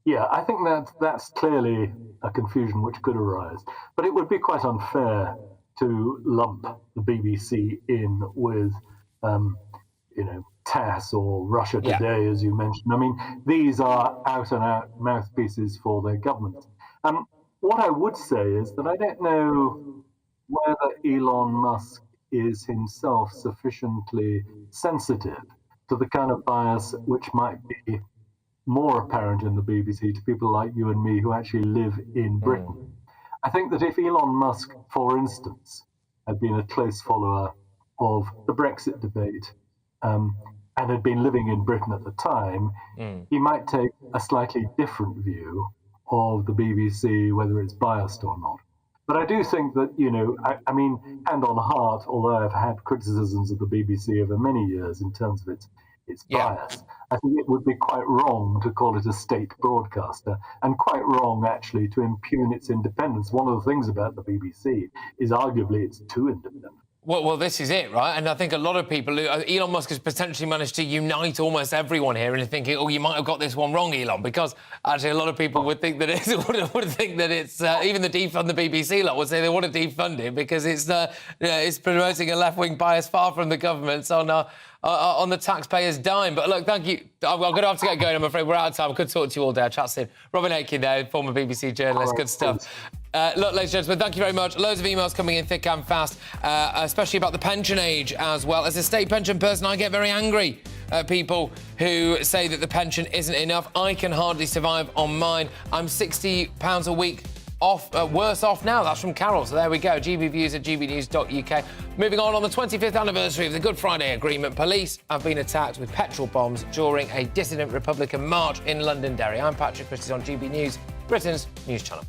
Yeah, I think that's clearly a confusion which could arise. But it would be quite unfair to lump the BBC in with, you know, TASS or Russia Today, as you mentioned. I mean, these are out-and-out mouthpieces for their government. What I would say is that I don't know whether Elon Musk is himself sufficiently sensitive to the kind of bias which might be more apparent in the BBC to people like you and me who actually live in Britain. I think that if Elon Musk, for instance, had been a close follower of the Brexit debate and had been living in Britain at the time, he might take a slightly different view of the BBC, whether it's biased or not. But I do think that, you know, I mean, hand on heart, although I've had criticisms of the BBC over many years in terms of its bias, I think it would be quite wrong to call it a state broadcaster, and quite wrong, actually, to impugn its independence. One of the things about the BBC is arguably it's too independent. Well, this is it, right? And I think a lot of people, Elon Musk has potentially managed to unite almost everyone here into thinking, oh, you might have got this one wrong, Elon, because actually a lot of people would think that it's, even the defund the BBC lot would say they want to defund it because it's promoting a left-wing bias far from the government's on the taxpayers' dime. But look, thank you. I'm going to have to get going, I'm afraid. We're out of time. I could talk to you all day. I'll chat soon. Robin Aitken there, former BBC journalist. Good stuff. Look, ladies and gentlemen, thank you very much. Loads of emails coming in thick and fast, especially about the pension age as well. As a state pension person, I get very angry at people who say that the pension isn't enough. I can hardly survive on mine. I'm £60 a week worse off now. That's from Carol. So there we go. GBViews at gbnews.uk. Moving on the 25th anniversary of the Good Friday Agreement, police have been attacked with petrol bombs during a dissident Republican march in Londonderry. I'm Patrick Christys on GB News, Britain's news channel.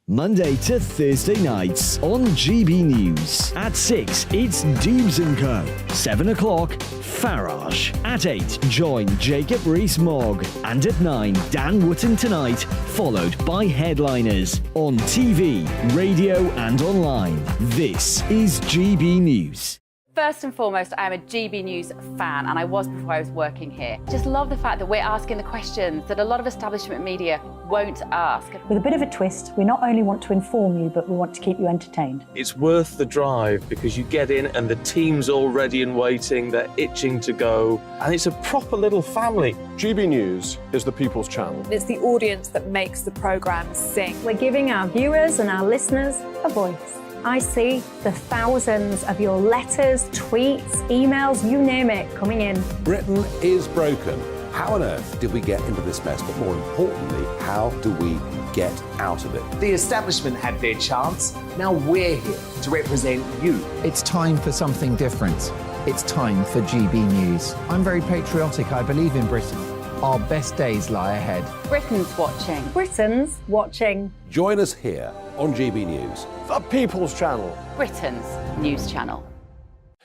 Monday to Thursday nights on GB News. At 6, it's Dubes & Co. 7 o'clock, Farage. At 8, join Jacob Rees-Mogg. And at 9, Dan Wootton Tonight, followed by Headliners. On TV, radio and online. This is GB News. First and foremost, I'm a GB News fan, and I was before I was working here. Just love the fact that we're asking the questions that a lot of establishment media won't ask. With a bit of a twist, we not only want to inform you, but we want to keep you entertained. It's worth the drive because you get in and the team's all ready and waiting, they're itching to go, and it's a proper little family. GB News is the people's channel. It's the audience that makes the programme sing. We're giving our viewers and our listeners a voice. I see the thousands of your letters, tweets, emails, you name it, coming in. Britain is broken. How on earth did we get into this mess? But more importantly, how do we get out of it? The establishment had their chance. Now we're here to represent you. It's time for something different. It's time for GB News. I'm very patriotic. I believe in Britain. Our best days lie ahead. Britain's watching. Britain's watching. Join us here on GB News. The People's Channel. Britain's news channel.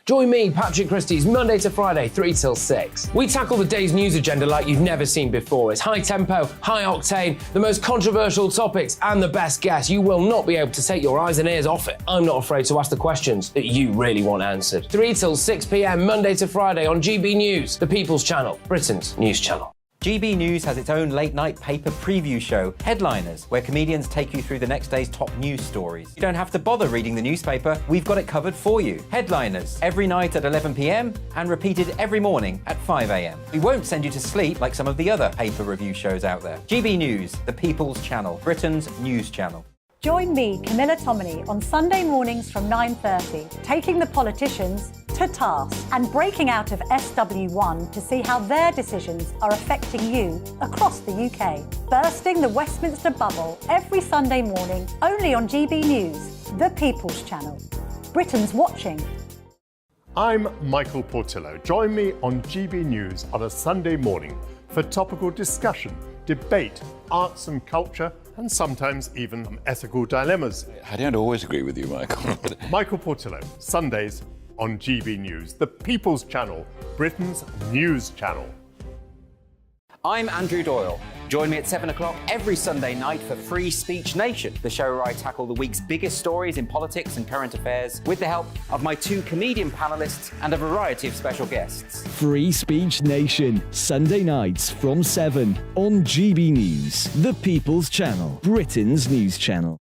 Join me, Patrick Christys, Monday to Friday, 3 till 6. We tackle the day's news agenda like you've never seen before. It's high tempo, high octane, the most controversial topics, and the best guests. You will not be able to take your eyes and ears off it. I'm not afraid to ask the questions that you really want answered. 3 till 6 p.m, Monday to Friday on GB News, the People's Channel, Britain's news channel. GB News has its own late-night paper preview show, Headliners, where comedians take you through the next day's top news stories. You don't have to bother reading the newspaper, we've got it covered for you. Headliners, every night at 11 p.m, and repeated every morning at 5 a.m. We won't send you to sleep like some of the other paper review shows out there. GB News, the People's Channel, Britain's news channel. Join me, Camilla Tominey, on Sunday mornings from 9:30, taking the politicians to task and breaking out of SW1 to see how their decisions are affecting you across the UK. Bursting the Westminster bubble every Sunday morning, only on GB News, the People's Channel. Britain's watching. I'm Michael Portillo. Join me on GB News on a Sunday morning for topical discussion, debate, arts and culture, and sometimes even ethical dilemmas. I don't always agree with you, Michael. Michael Portillo, Sundays on GB News, the People's Channel, Britain's news channel. I'm Andrew Doyle. Join me at 7 o'clock every Sunday night for Free Speech Nation, the show where I tackle the week's biggest stories in politics and current affairs with the help of my 2 comedian panellists and a variety of special guests. Free Speech Nation, Sunday nights from 7 on GB News, the People's Channel, Britain's news channel.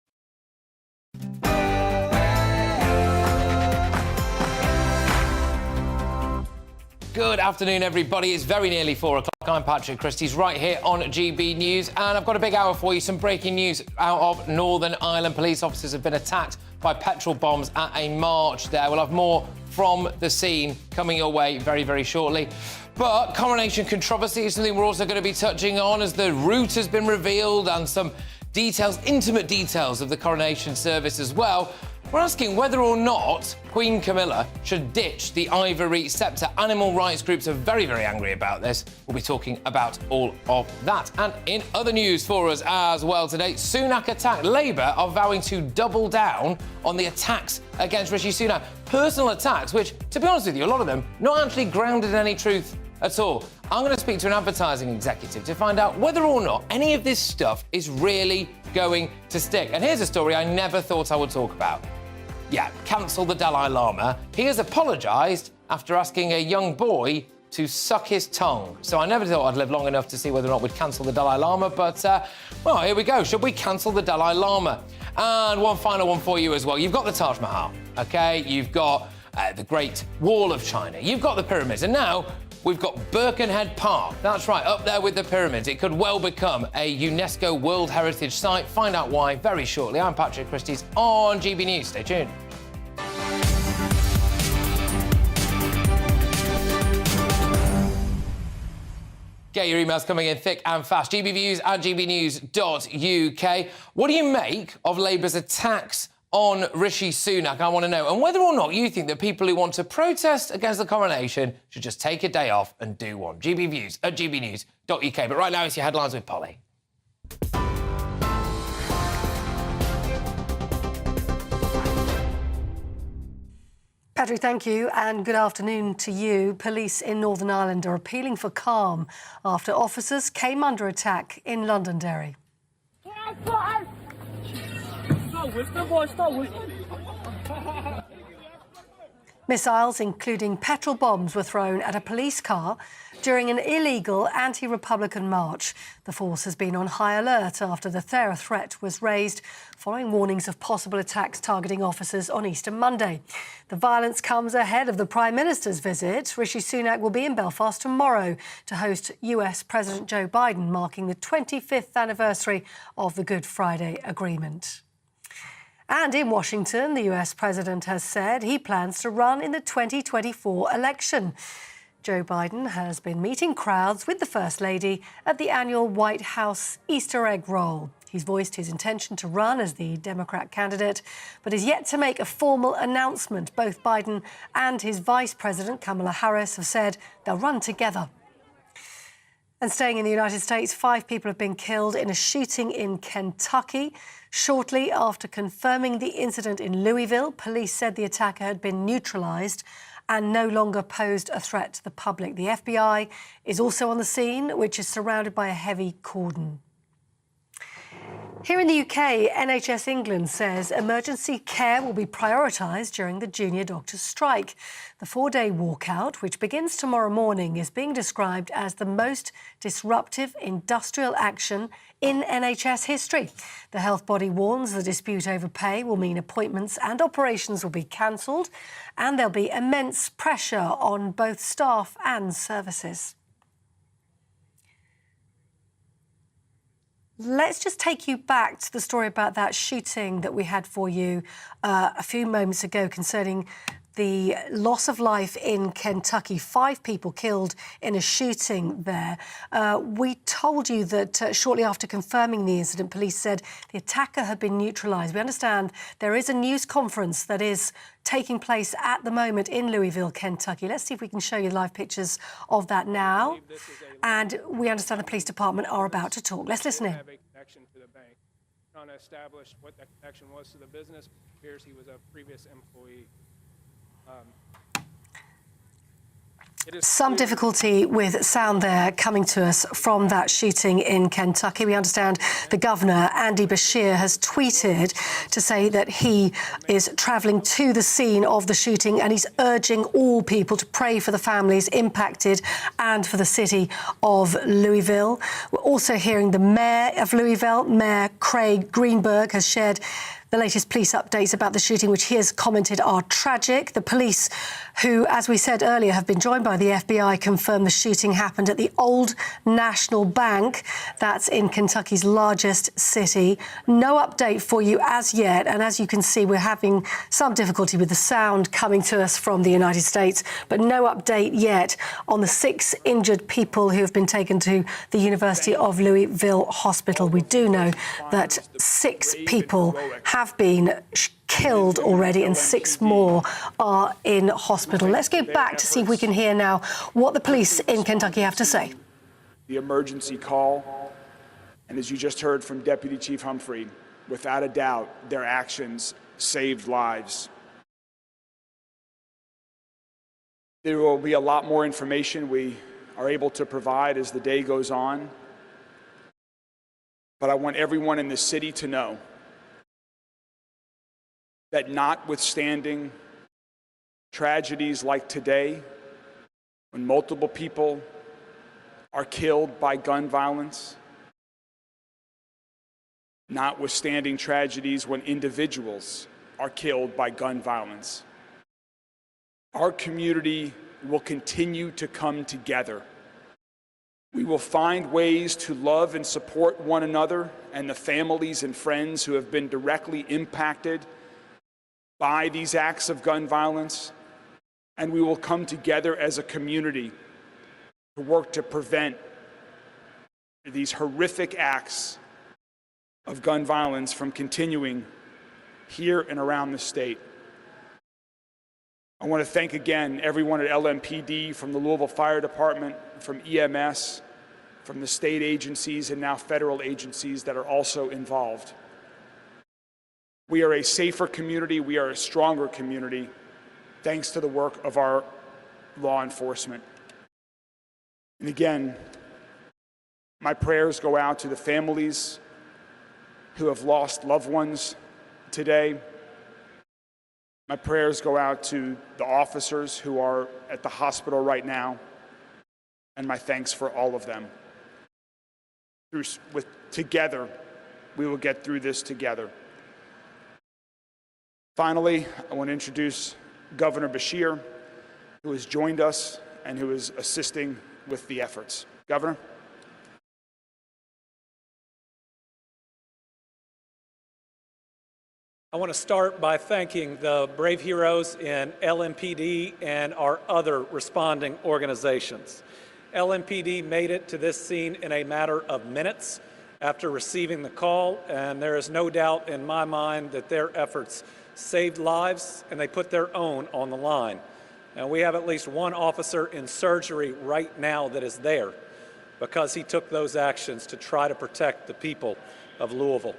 Good afternoon, everybody. It's very nearly 4 o'clock. I'm Patrick Christys, right here on GB News, and I've got a big hour for you. Some breaking news out of Northern Ireland. Police officers have been attacked by petrol bombs at a march there. We'll have more from the scene coming your way very, very shortly. But Coronation controversy is something we're also going to be touching on as the route has been revealed and some details, intimate details of the coronation service as well. We're asking whether or not Queen Camilla should ditch the ivory sceptre. Animal rights groups are very, very angry about this. We'll be talking about all of that. And in other news for us as well today, Sunak attack. Labour are vowing to double down on the attacks against Rishi Sunak. Personal attacks, which, to be honest with you, a lot of them not actually grounded in any truth at all. I'm going to speak to an advertising executive to find out whether or not any of this stuff is really going to stick. And here's a story I never thought I would talk about. Yeah, cancel the Dalai Lama. He has apologised after asking a young boy to suck his tongue. So I never thought I'd live long enough to see whether or not we'd cancel the Dalai Lama, but, well, here we go. Should we cancel the Dalai Lama? And one final one for you as well. You've got the Taj Mahal, OK? You've got the Great Wall of China. You've got the pyramids. And now we've got Birkenhead Park. That's right, up there with the pyramids. It could well become a UNESCO World Heritage Site. Find out why very shortly. I'm Patrick Christys on GB News. Stay tuned. Get your emails coming in thick and fast. GBViews at gbnews.uk. What do you make of Labour's attacks on Rishi Sunak? I want to know. And whether or not you think that people who want to protest against the coronation should just take a day off and do one. GBViews at gbnews.uk. But right now, it's your headlines with Polly. Patrick, thank you, and good afternoon to you. Police in Northern Ireland are appealing for calm after officers came under attack in Londonderry. Missiles, including petrol bombs, were thrown at a police car during an illegal anti-Republican march. The force has been on high alert after the terror threat was raised following warnings of possible attacks targeting officers on Easter Monday. The violence comes ahead of the Prime Minister's visit. Rishi Sunak will be in Belfast tomorrow to host US President Joe Biden, marking the 25th anniversary of the Good Friday Agreement. And in Washington, the US president has said he plans to run in the 2024 election. Joe Biden has been meeting crowds with the First Lady at the annual White House Easter egg roll. He's voiced his intention to run as the Democrat candidate, but is yet to make a formal announcement. Both Biden and his Vice President, Kamala Harris, have said they'll run together. And staying in the United States, 5 people have been killed in a shooting in Kentucky. Shortly after confirming the incident in Louisville, police said the attacker had been neutralised and no longer posed a threat to the public. The FBI is also on the scene, which is surrounded by a heavy cordon. Here in the UK, NHS England says emergency care will be prioritised during the junior doctors' strike. The 4-day walkout, which begins tomorrow morning, is being described as the most disruptive industrial action in NHS history. The health body warns the dispute over pay will mean appointments and operations will be cancelled, and there'll be immense pressure on both staff and services. Let's just take you back to the story about that shooting that we had for you a few moments ago concerning the loss of life in Kentucky. 5 people killed in a shooting there. We told you that shortly after confirming the incident, police said the attacker had been neutralised. We understand there is a news conference that is taking place at the moment in Louisville, Kentucky. Let's see if we can show you live pictures of that now. And we understand the police department are about to talk. Let's listen in. Trying to establish what that connection was to the business. It appears he was a previous employee. Some difficulty with sound there coming to us from that shooting in Kentucky. We understand the governor, Andy Beshear, has tweeted to say that he is travelling to the scene of the shooting and he's urging all people to pray for the families impacted and for the city of Louisville. We're also hearing the mayor of Louisville, Mayor Craig Greenberg, has shared the latest police updates about the shooting, which he has commented are tragic. The police, who, as we said earlier, have been joined by the FBI, confirmed the shooting happened at the Old National Bank. That's in Kentucky's largest city. No update for you as yet. And as you can see, we're having some difficulty with the sound coming to us from the United States, but no update yet on the 6 injured people who have been taken to the University of Louisville Hospital. We do know that 6 people have been killed already and 6 more are in hospital. Let's go back to see if we can hear now what the police in Kentucky have to say. The emergency call, and as you just heard from Deputy Chief Humphrey, without a doubt, their actions saved lives. There will be a lot more information we are able to provide as the day goes on, but I want everyone in this city to know that notwithstanding tragedies like today, when multiple people are killed by gun violence, notwithstanding tragedies when individuals are killed by gun violence, our community will continue to come together. We will find ways to love and support one another and the families and friends who have been directly impacted by these acts of gun violence, and we will come together as a community to work to prevent these horrific acts of gun violence from continuing here and around the state. I want to thank again everyone at LMPD, from the Louisville Fire Department, from EMS, from the state agencies and now federal agencies that are also involved. We are a safer community, we are a stronger community, thanks to the work of our law enforcement. And again, my prayers go out to the families who have lost loved ones today. My prayers go out to the officers who are at the hospital right now, and my thanks for all of them. Together, we will get through this together. Finally, I want to introduce Governor Beshear, who has joined us and who is assisting with the efforts. Governor. I want to start by thanking the brave heroes in LMPD and our other responding organizations. LMPD made it to this scene in a matter of minutes after receiving the call, and there is no doubt in my mind that their efforts saved lives and they put their own on the line. And we have at least one officer in surgery right now that is there. because he took those actions to try to protect the people of Louisville.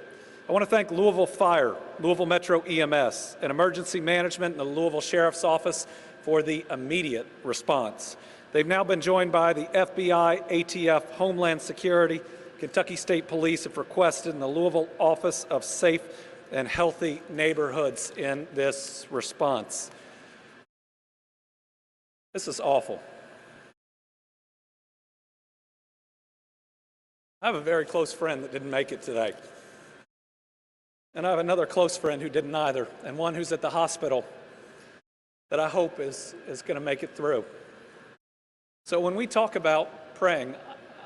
I want to thank Louisville Fire, Louisville Metro EMS, and Emergency Management and the Louisville Sheriff's Office for the immediate response. They've now been joined by the FBI, ATF, Homeland Security, Kentucky State Police have requested in the Louisville Office of Safe and Healthy Neighborhoods in this response. This is awful. I have a very close friend that didn't make it today. And I have another close friend who didn't either, and one who's at the hospital that I hope is going to make it through. So when we talk about praying,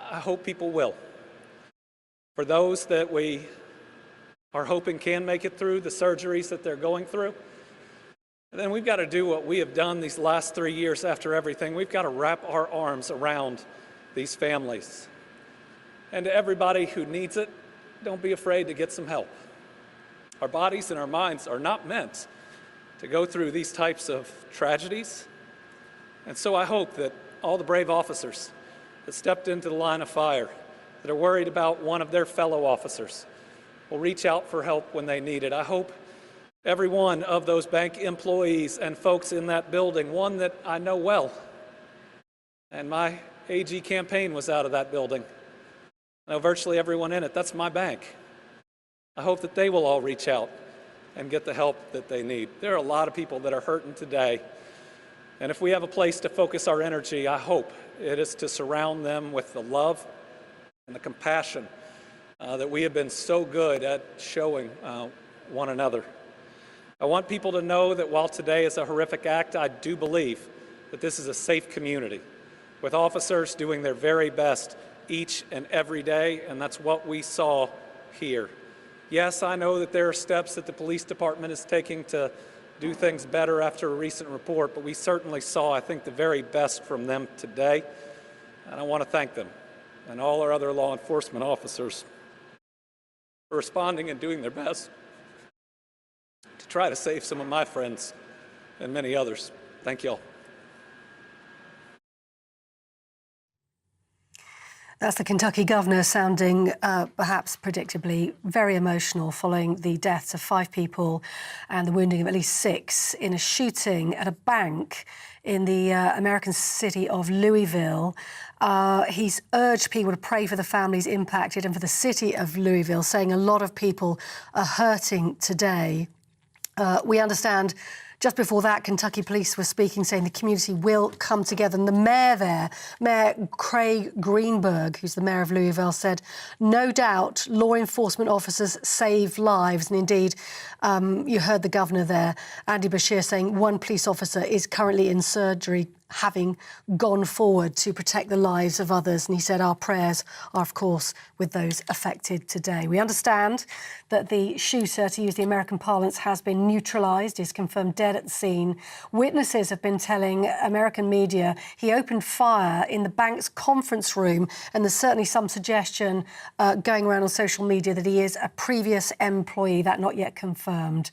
I hope people will. For those that we are hoping can make it through the surgeries that they're going through, and then we've got to do what we have done these last 3 years after everything. We've got to wrap our arms around these families. And to everybody who needs it, don't be afraid to get some help. Our bodies and our minds are not meant to go through these types of tragedies. And so I hope that all the brave officers that stepped into the line of fire, that are worried about one of their fellow officers, will reach out for help when they need it. I hope every one of those bank employees and folks in that building, one that I know well, and my AG campaign was out of that building. I know virtually everyone in it. That's my bank. I hope that they will all reach out and get the help that they need. There are a lot of people that are hurting today. And if we have a place to focus our energy, I hope it is to surround them with the love and the compassion that we have been so good at showing one another. I want people to know that while today is a horrific act, I do believe that this is a safe community with officers doing their very best each and every day, and that's what we saw here. Yes, I know that there are steps that the police department is taking to do things better after a recent report, but we certainly saw, I think, the very best from them today, and I want to thank them and all our other law enforcement officers for responding and doing their best to try to save some of my friends and many others. Thank you all. That's the Kentucky governor sounding, perhaps predictably, very emotional following the deaths of 5 people and the wounding of at least 6 in a shooting at a bank in the American city of Louisville. He's urged people to pray for the families impacted and for the city of Louisville, saying a lot of people are hurting today. We understand just before that, Kentucky police were speaking, saying the community will come together. And the mayor there, Mayor Craig Greenberg, who's the mayor of Louisville, said, no doubt law enforcement officers save lives. And indeed, you heard the governor there, Andy Beshear, saying one police officer is currently in surgery, having gone forward to protect the lives of others. And he said our prayers are, of course, with those affected today. We understand that the shooter, to use the American parlance, has been neutralised, is confirmed dead at the scene. Witnesses have been telling American media he opened fire in the bank's conference room, and there's certainly some suggestion going around on social media that he is a previous employee. That not yet confirmed.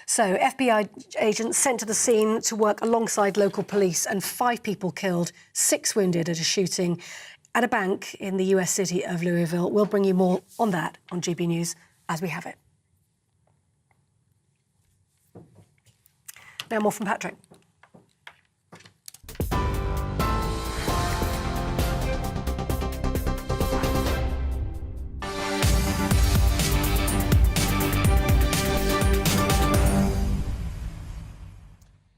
So FBI agents sent to the scene to work alongside local police, and 5 people killed, 6 wounded at a shooting at a bank in the US city of Louisville. We'll bring you more on that on GB News as we have it. Now more from Patrick.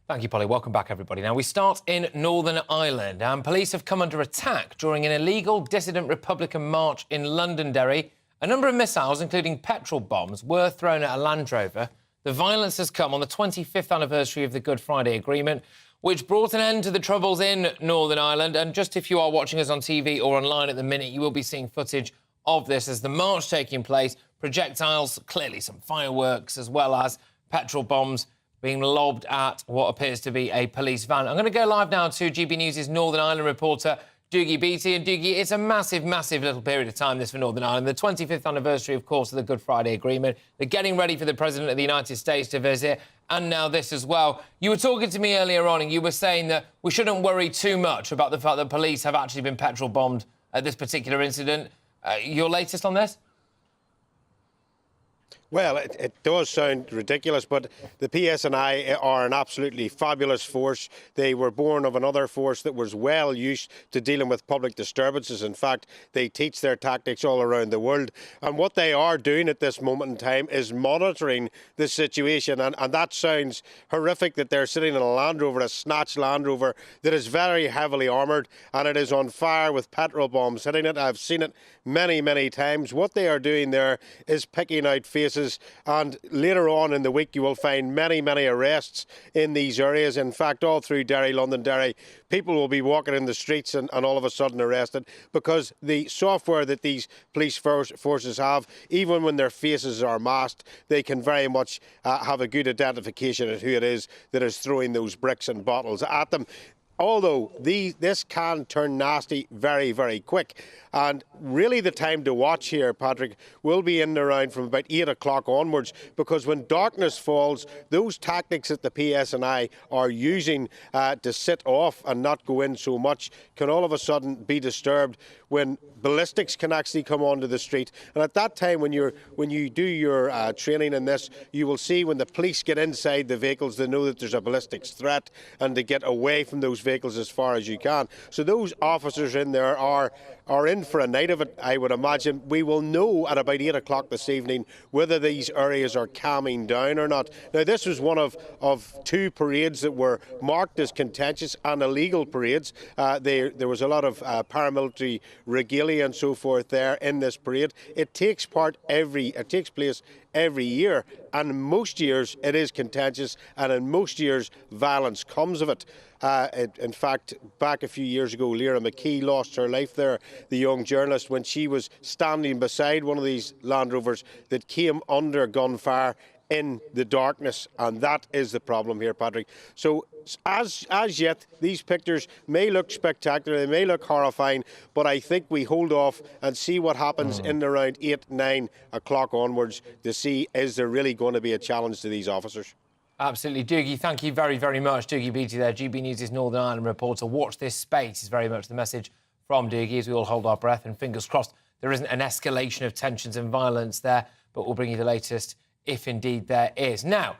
Thank you, Polly. Welcome back, everybody. Now, we start in Northern Ireland, and police have come under attack during an illegal dissident Republican march in Londonderry. A number of missiles, including petrol bombs, were thrown at a Land Rover. The violence has come on the 25th anniversary of the Good Friday Agreement, which brought an end to the troubles in Northern Ireland. And just if you are watching us on TV or online at the minute, you will be seeing footage of this as the march taking place. Projectiles, clearly some fireworks, as well as petrol bombs being lobbed at what appears to be a police van. I'm going to go live now to GB News' Northern Ireland reporter, Doogie Beattie. And Doogie, it's a massive, massive little period of time, this, for Northern Ireland. The 25th anniversary, of course, of the Good Friday Agreement. They're getting ready for the President of the United States to visit, and now this as well. You were talking to me earlier on, and you were saying that we shouldn't worry too much about the fact that police have actually been petrol bombed at this particular incident. Your latest on this? Well, it does sound ridiculous, but the PSNI are an absolutely fabulous force. They were born of another force that was well used to dealing with public disturbances. In fact, they teach their tactics all around the world. And what they are doing at this moment in time is monitoring the situation. And that sounds horrific, that they're sitting in a Land Rover, a snatched Land Rover, that is very heavily armoured, and it is on fire with petrol bombs hitting it. I've seen it many, many times. What they are doing there is picking out faces. And later on in the week, you will find many, many arrests in these areas. In fact, all through Derry, Londonderry, people will be walking in the streets and all of a sudden arrested because the software that these police forces have, even when their faces are masked, they can very much have a good identification of who it is that is throwing those bricks and bottles at them. Although this can turn nasty very, very quick. And really the time to watch here, Patrick, will be in and around from about 8 o'clock onwards, because when darkness falls, those tactics that the PSNI are using to sit off and not go in so much can all of a sudden be disturbed when ballistics can actually come onto the street. And at that time, when you do your training in this, you will see when the police get inside the vehicles, they know that there's a ballistics threat and to get away from those vehicles as far as you can. So those officers in there are in for a night of it, I would imagine. We will know at about 8 o'clock this evening whether these areas are calming down or not. Now, this was one of two parades that were marked as contentious and illegal parades. There was a lot of paramilitary regalia and so forth there in this parade. It takes place every year, and most years it is contentious, and in most years violence comes of it. In fact, back a few years ago, Lyra McKee lost her life there, the young journalist, when she was standing beside one of these Land Rovers that came under gunfire in the darkness, and that is the problem here, Patrick. So as yet, these pictures may look spectacular, they may look horrifying, but I think we hold off and see what happens in around 8, 9 o'clock onwards to see, is there really going to be a challenge to these officers? Absolutely. Doogie, thank you very, very much. Doogie Beattie there, GB News' Northern Ireland reporter. Watch this space is very much the message from Doogie as we all hold our breath, and fingers crossed there isn't an escalation of tensions and violence there, but we'll bring you the latest if indeed there is. Now,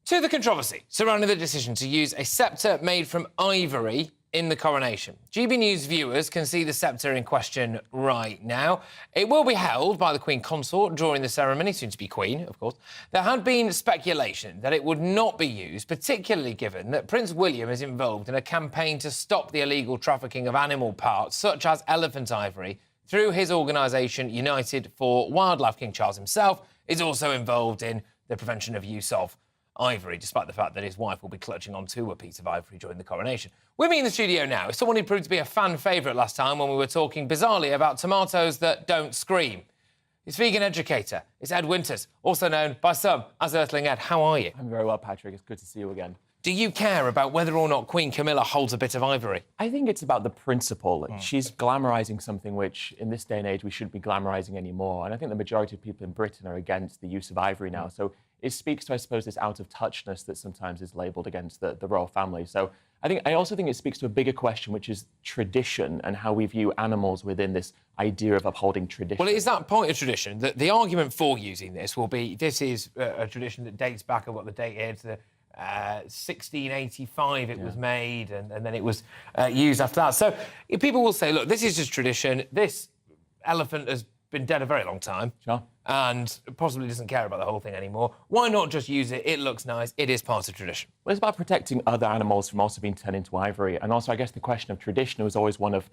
to the controversy surrounding the decision to use a sceptre made from ivory in the coronation. GB News viewers can see the sceptre in question right now. It will be held by the Queen Consort during the ceremony, soon to be Queen, of course. There had been speculation that it would not be used, particularly given that Prince William is involved in a campaign to stop the illegal trafficking of animal parts, such as elephant ivory, through his organisation United for Wildlife. King Charles himself is also involved in the prevention of use of ivory, despite the fact that his wife will be clutching onto a piece of ivory during the coronation. With me in the studio now is someone who proved to be a fan favourite last time when we were talking bizarrely about tomatoes that don't scream. He's vegan educator. It's Ed Winters, also known by some as Earthling Ed. How are you? I'm very well, Patrick. It's good to see you again. Do you care about whether or not Queen Camilla holds a bit of ivory? I think it's about the principle. She's glamorising something which, in this day and age, we shouldn't be glamorising anymore. And I think the majority of people in Britain are against the use of ivory now. So it speaks to, I suppose, this out-of-touchness that sometimes is labelled against the royal family. So I also think it speaks to a bigger question, which is tradition and how we view animals within this idea of upholding tradition. Well, it is that point of tradition that the argument for using this will be, this is a tradition that dates back, of what the date is, to 1685 it was made, and then it was used after that. So people will say, look, this is just tradition. This elephant has been dead a very long time. Sure. And possibly doesn't care about the whole thing anymore. Why not just use it? It looks nice. It is part of tradition. Well, it's about protecting other animals from also being turned into ivory. And also, I guess the question of tradition was always one of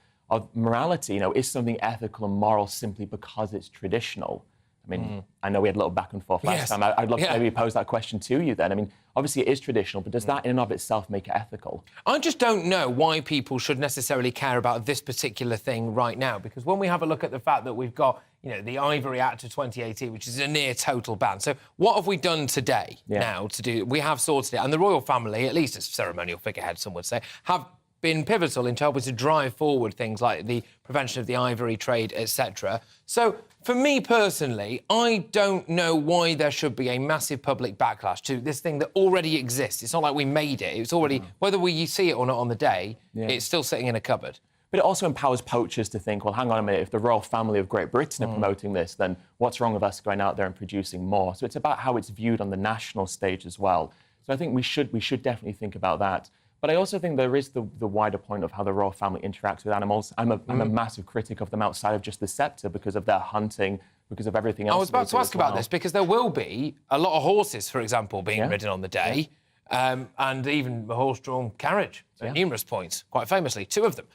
morality. You know, is something ethical and moral simply because it's traditional? I mean, I know we had a little back and forth last time. I'd love to maybe pose that question to you then. I mean, obviously it is traditional, but does that in and of itself make it ethical? I just don't know why people should necessarily care about this particular thing right now, because when we have a look at the fact that we've got, you know, the Ivory Act of 2018, which is a near total ban. So what have we done today now to do? We have sorted it, and the royal family, at least as ceremonial figureheads, some would say, have been pivotal in helping to drive forward things like the prevention of the ivory trade, etc. So, for me personally, I don't know why there should be a massive public backlash to this thing that already exists. It's not like we made it. It's already, whether we see it or not on the day, it's still sitting in a cupboard. But it also empowers poachers to think, well, hang on a minute, if the royal family of Great Britain are promoting this, then what's wrong with us going out there and producing more? So it's about how it's viewed on the national stage as well. So I think we should definitely think about that. But I also think there is the wider point of how the royal family interacts with animals. I'm a massive critic of them outside of just the sceptre because of their hunting, because of everything else. I was about to ask about this, because there will be a lot of horses, for example, being ridden on the day, and even a horse-drawn carriage at numerous points, quite famously, 2 of them.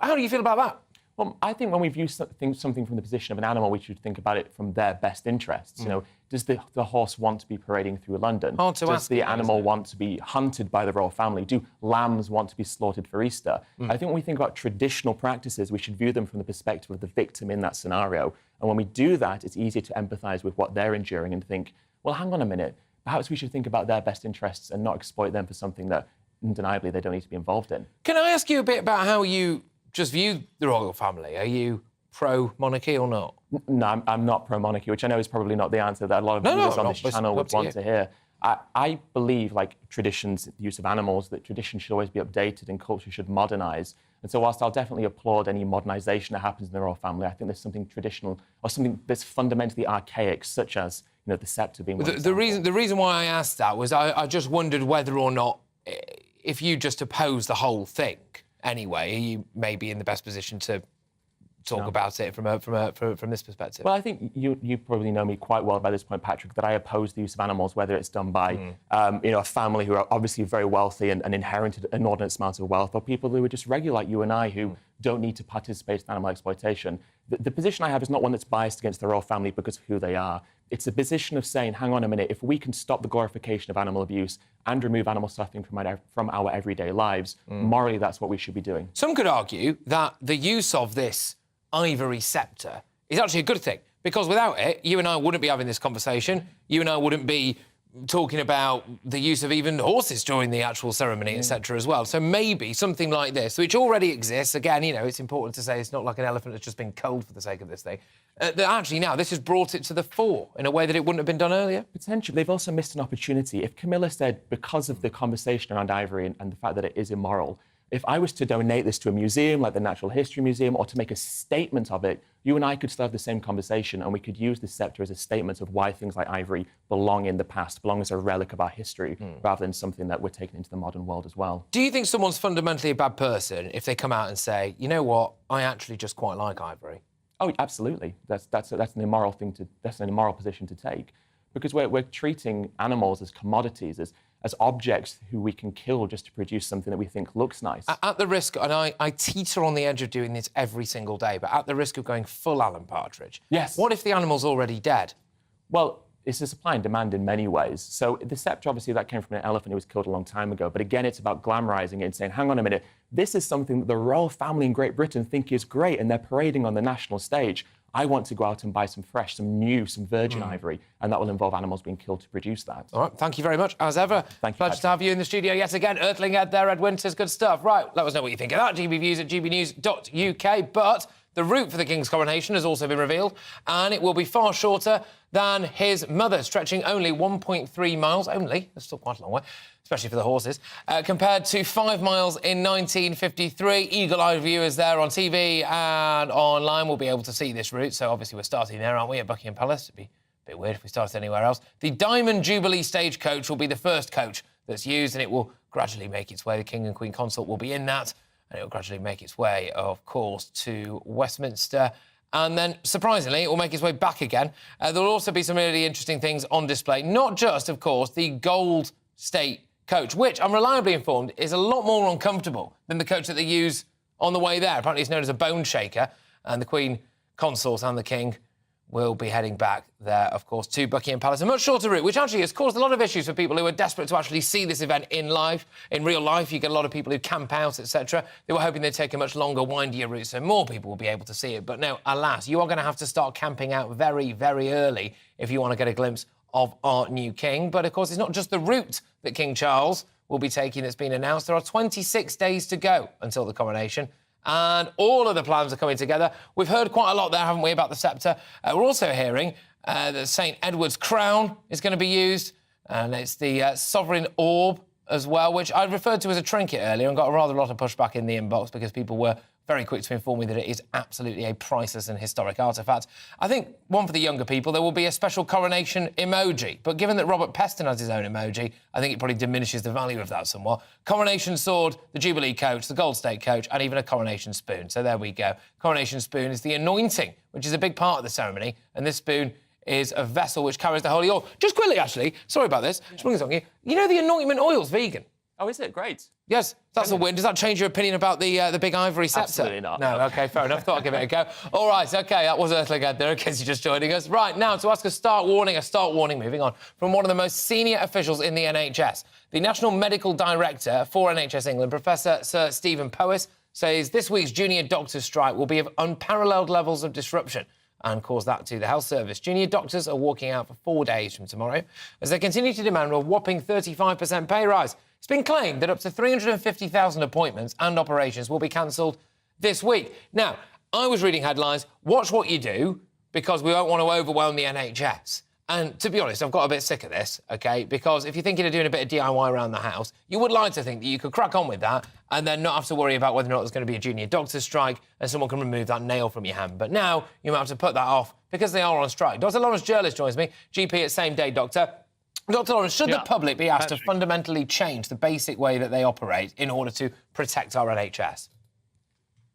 How do you feel about that? Well, I think when we view something from the position of an animal, we should think about it from their best interests. You know, does the horse want to be parading through London? Does the animal want to be hunted by the royal family? Do lambs want to be slaughtered for Easter? I think when we think about traditional practices, we should view them from the perspective of the victim in that scenario. And when we do that, it's easier to empathise with what they're enduring and think, well, hang on a minute, perhaps we should think about their best interests and not exploit them for something that undeniably they don't need to be involved in. Can I ask you a bit about how you just view the royal family? Are you pro-monarchy or not? No, I'm not pro-monarchy, which I know is probably not the answer that a lot of viewers on this channel would want to hear. I believe, like traditions, the use of animals, that tradition should always be updated and culture should modernise. And so whilst I'll definitely applaud any modernisation that happens in the royal family, I think there's something traditional or something that's fundamentally archaic, such as, you know, the sceptre being one the reason why I asked that was I just wondered whether or not, if you just oppose the whole thing anyway, are you maybe in the best position to talk about it from this perspective? Well, I think you probably know me quite well by this point, Patrick, that I oppose the use of animals, whether it's done by you know, a family who are obviously very wealthy and inherited inordinate amounts of wealth, or people who are just regular like you and I who don't need to participate in animal exploitation. The position I have is not one that's biased against the royal family because of who they are. It's a position of saying, hang on a minute, if we can stop the glorification of animal abuse and remove animal suffering from our everyday lives, morally that's what we should be doing. Some could argue that the use of this ivory sceptre is actually a good thing, because without it, you and I wouldn't be having this conversation. You and I wouldn't be talking about the use of even horses during the actual ceremony, etc. as well. So maybe something like this, which already exists, again, you know, it's important to say it's not like an elephant that's just been culled for the sake of this thing, that actually now this has brought it to the fore in a way that it wouldn't have been done earlier. Potentially. They've also missed an opportunity. If Camilla said, because of the conversation around ivory and the fact that it is immoral, if I was to donate this to a museum like the Natural History Museum, or to make a statement of it, you and I could still have the same conversation, and we could use the sceptre as a statement of why things like ivory belong in the past, belong as a relic of our history, rather than something that we're taking into the modern world as well. Do you think someone's fundamentally a bad person if they come out and say, you know what, I actually just quite like ivory? Oh, absolutely. That's an immoral thing that's an immoral position to take, because we're treating animals as commodities, as objects who we can kill just to produce something that we think looks nice. At the risk, and I teeter on the edge of doing this every single day, but at the risk of going full Alan Partridge. Yes. What if the animal's already dead? Well, it's a supply and demand in many ways. So the sceptre, obviously, that came from an elephant who was killed a long time ago. But again, it's about glamorising it and saying, hang on a minute, this is something that the royal family in Great Britain think is great, and they're parading on the national stage. I want to go out and buy some fresh, some new, some virgin ivory, and that will involve animals being killed to produce that. All right, thank you very much, as ever. Thank you, Pleasure to have you in the studio yet again. Earthling Ed there, Ed Winters, good stuff. Right, let us know what you think of that. GBViews at gbnews.uk. But the route for the King's coronation has also been revealed, and it will be far shorter than his mother, stretching only 1.3 miles, only, that's still quite a long way, especially for the horses, compared to 5 miles in 1953. Eagle-eyed viewers there on TV and online will be able to see this route, so obviously we're starting there, aren't we, at Buckingham Palace? It'd be a bit weird if we started anywhere else. The Diamond Jubilee stagecoach will be the first coach that's used, and it will gradually make its way. The King and Queen Consort will be in that, and it will gradually make its way, of course, to Westminster. And then, surprisingly, it will make its way back again. There will also be some really interesting things on display. Not just, of course, the gold state coach, which, I'm reliably informed, is a lot more uncomfortable than the coach that they use on the way there. Apparently, it's known as a bone shaker. And the Queen Consort and the King will be heading back there, of course, to Buckingham Palace. A much shorter route, which actually has caused a lot of issues for people who are desperate to actually see this event in real life. You get a lot of people who camp out, etc. They were hoping they'd take a much longer, windier route, so more people will be able to see it. But no, alas, you are going to have to start camping out very, very early if you want to get a glimpse of our new king. But, of course, it's not just the route that King Charles will be taking that's been announced. There are 26 days to go until the coronation, and all of the plans are coming together. We've heard quite a lot there, haven't we, about the sceptre. We're also hearing that St Edward's crown is going to be used, and it's the sovereign orb as well, which I referred to as a trinket earlier and got a rather lot of pushback in the inbox because people were very quick to inform me that it is absolutely a priceless and historic artefact. I think one for the younger people, there will be a special coronation emoji. But given that Robert Peston has his own emoji, I think it probably diminishes the value of that somewhat. Coronation sword, the Jubilee coach, the Gold State coach, and even a coronation spoon. So there we go. Coronation spoon is the anointing, which is a big part of the ceremony. And this spoon is a vessel which carries the holy oil. Just quickly, actually, sorry about this, just bring this on here. You know the anointment oil's vegan? Oh, is it? Great. Yes, that's a win. Does that change your opinion about the big ivory sceptre? Absolutely not. No, OK, fair enough. Thought I'd give it a go. All right, OK, that was Earthling Ed there, in case you're just joining us. Right, now, to ask a start warning, moving on, from one of the most senior officials in the NHS. The National Medical Director for NHS England, Professor Sir Stephen Powis, says this week's junior doctors' strike will be of unparalleled levels of disruption and cause that to the health service. Junior doctors are walking out for 4 days from tomorrow as they continue to demand a whopping 35% pay rise. It's been claimed that up to 350,000 appointments and operations will be cancelled this week. Now, I was reading headlines, watch what you do, because we don't want to overwhelm the NHS. And to be honest, I've got a bit sick of this, OK? Because if you're thinking of doing a bit of DIY around the house, you would like to think that you could crack on with that and then not have to worry about whether or not there's going to be a junior doctor's strike and someone can remove that nail from your hand. But now you might have to put that off because they are on strike. Dr Lawrence Jerlis joins me, GP at Same Day Doctor. Dr Lawrence, should the public be asked to fundamentally change the basic way that they operate in order to protect our NHS?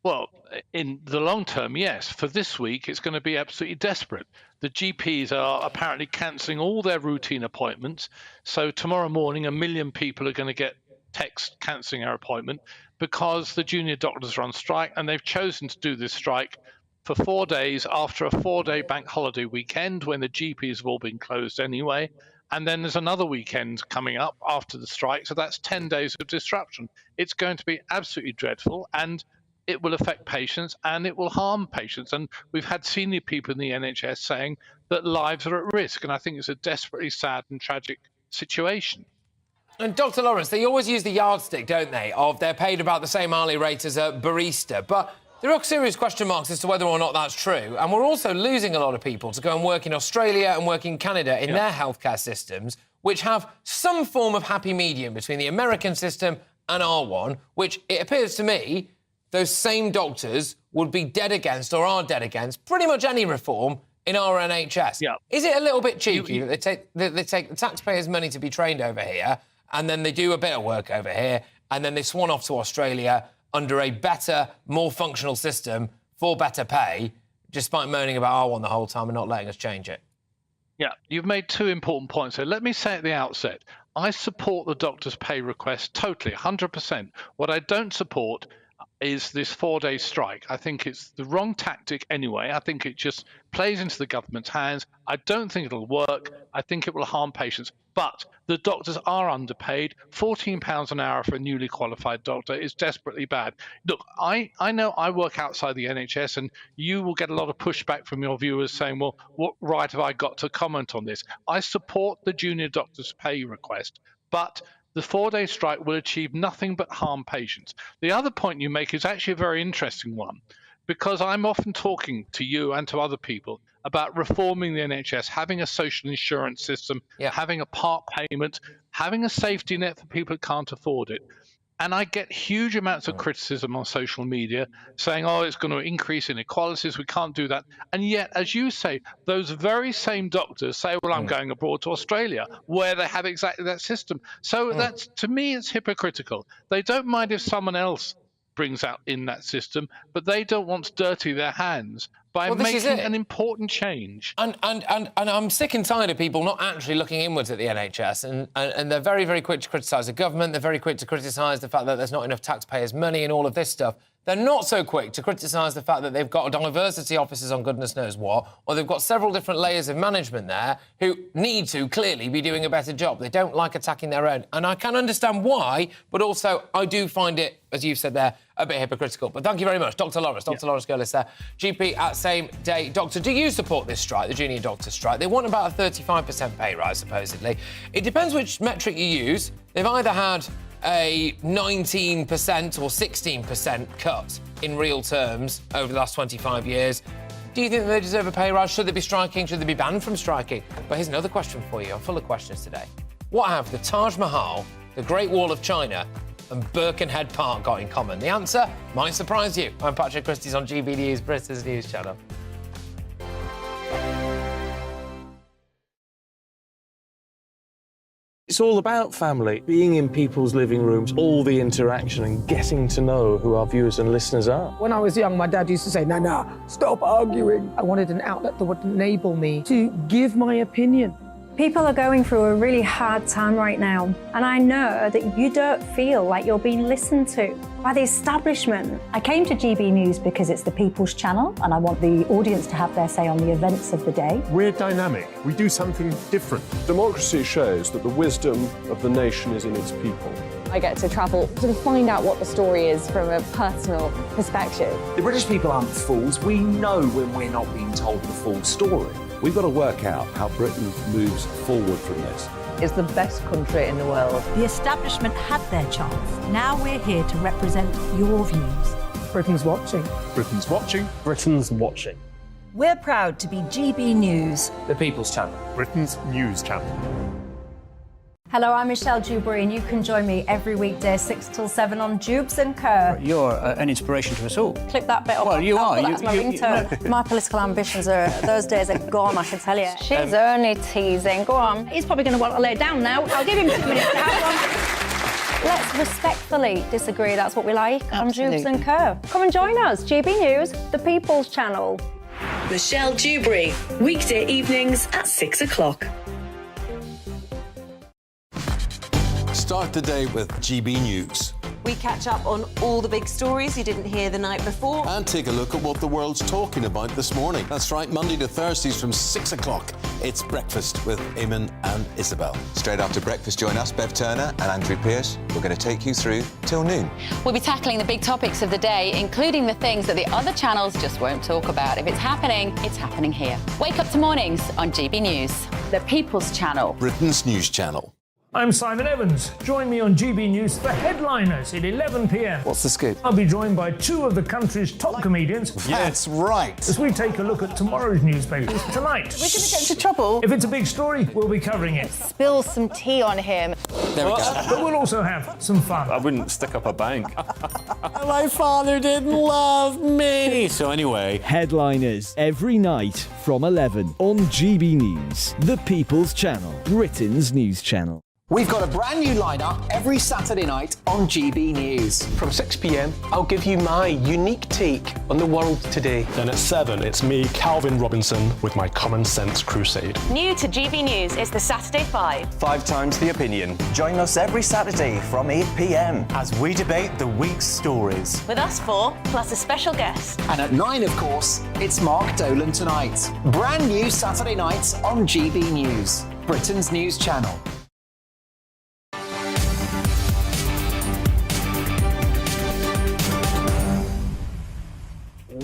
Well, in the long term, yes. For this week, it's going to be absolutely desperate. The GPs are apparently cancelling all their routine appointments. So tomorrow morning, 1 million people are going to get text cancelling our appointment because the junior doctors are on strike, and they've chosen to do this strike for 4 days after a 4-day bank holiday weekend when the GPs have all been closed anyway. And then there's another weekend coming up after the strike. So that's 10 days of disruption. It's going to be absolutely dreadful, and it will affect patients and it will harm patients. And we've had senior people in the NHS saying that lives are at risk. And I think it's a desperately sad and tragic situation. And Dr Lawrence, they always use the yardstick, don't they, of they're paid about the same hourly rate as a barista. But there are serious question marks as to whether or not that's true. And we're also losing a lot of people to go and work in Australia and work in Canada in their healthcare systems, which have some form of happy medium between the American system and our one, which it appears to me those same doctors would be dead against or are dead against pretty much any reform in our NHS. Yeah. Is it a little bit cheeky that they take the taxpayers' money to be trained over here and then they do a bit of work over here and then they swan off to Australia under a better, more functional system for better pay, despite moaning about our one the whole time and not letting us change it? Yeah, you've made 2 important points here. Let me say at the outset, I support the doctor's pay request totally, 100%. What I don't support is this 4-day strike. I think it's the wrong tactic anyway. I think it just plays into the government's hands. I don't think it'll work. I think it will harm patients. But the doctors are underpaid. £14 an hour for a newly qualified doctor is desperately bad. Look, I know I work outside the NHS, and you will get a lot of pushback from your viewers saying, well, what right have I got to comment on this? I support the junior doctor's pay request, but the 4-day strike will achieve nothing but harm patients. The other point you make is actually a very interesting one, because I'm often talking to you and to other people about reforming the NHS, having a social insurance system, having a part payment, having a safety net for people who can't afford it. And I get huge amounts of criticism on social media saying, oh, it's going to increase inequalities, we can't do that. And yet, as you say, those very same doctors say, well, I'm going abroad to Australia, where they have exactly that system. So that's, to me, it's hypocritical. They don't mind if someone else brings out in that system, but they don't want to dirty their hands by making an important change. And I'm sick and tired of people not actually looking inwards at the NHS, and they're very, very quick to criticise the government, they're very quick to criticise the fact that there's not enough taxpayers' money and all of this stuff. They're not so quick to criticise the fact that they've got diversity officers on goodness knows what, or they've got several different layers of management there who need to clearly be doing a better job. They don't like attacking their own. And I can understand why, but also I do find it, as you've said there, a bit hypocritical. But thank you very much, Dr Lawrence. Dr Lawrence Jerlis there, GP at Same Day Doctor. Do you support this strike, the junior doctor strike? They want about a 35% pay rise, supposedly. It depends which metric you use. They've either had a 19% or 16% cut in real terms over the last 25 years. Do you think they deserve a pay rise? Should they be striking? Should they be banned from striking? But here's another question for you. I'm full of questions today. What have the Taj Mahal, the Great Wall of China, and Birkenhead Park got in common? The answer might surprise you. I'm Patrick Christys on GB News, Britain's news channel. It's all about family, being in people's living rooms, all the interaction and getting to know who our viewers and listeners are. When I was young, my dad used to say, no, stop arguing. I wanted an outlet that would enable me to give my opinion. People are going through a really hard time right now, and I know that you don't feel like you're being listened to by the establishment. I came to GB News because it's the People's Channel, and I want the audience to have their say on the events of the day. We're dynamic. We do something different. Democracy shows that the wisdom of the nation is in its people. I get to travel to find out what the story is from a personal perspective. The British people aren't fools. We know when we're not being told the full story. We've got to work out how Britain moves forward from this. It's the best country in the world. The establishment had their chance. Now we're here to represent your views. Britain's watching. Britain's watching. Britain's watching. We're proud to be GB News. The People's Channel. Britain's news channel. Hello, I'm Michelle Dewberry, and you can join me every weekday 6 till 7 on Dubes & Co. You're an inspiration to us all. Clip that bit up. Well, you are. That's my ringtone. My political ambitions those days are gone, I can tell you. She's only teasing. Go on. He's probably going to want to lay down now. I'll give him 2 minutes to have one. Let's respectfully disagree. That's what we like on Dubes & Co. Come and join us. GB News, the People's Channel. Michelle Dewberry, weekday evenings at 6 o'clock. Start the day with GB News. We catch up on all the big stories you didn't hear the night before. And take a look at what the world's talking about this morning. That's right, Monday to Thursdays from 6 o'clock. It's Breakfast with Eamon and Isabel. Straight after breakfast, join us, Bev Turner and Andrew Pearce. We're going to take you through till noon. We'll be tackling the big topics of the day, including the things that the other channels just won't talk about. If it's happening here. Wake up to mornings on GB News, the People's Channel. Britain's news channel. I'm Simon Evans. Join me on GB News for Headliners at 11 p.m. What's the scoop? I'll be joined by 2 of the country's top comedians. That's right. As we take a look at tomorrow's newspapers tonight. We're going to get into trouble. If it's a big story, we'll be covering it. Spill some tea on him. There we go. But we'll also have some fun. I wouldn't stick up a bank. My father didn't love me. So anyway. Headliners every night from 11 on GB News, the People's Channel, Britain's news channel. We've got a brand new lineup every Saturday night on GB News. From 6 p.m, I'll give you my unique take on the world today. Then at 7, it's me, Calvin Robinson, with my Common Sense Crusade. New to GB News is the Saturday 5. 5 times the opinion. Join us every Saturday from 8 p.m. as we debate the week's stories. With us 4, plus a special guest. And at 9, of course, it's Mark Dolan Tonight. Brand new Saturday nights on GB News, Britain's news channel.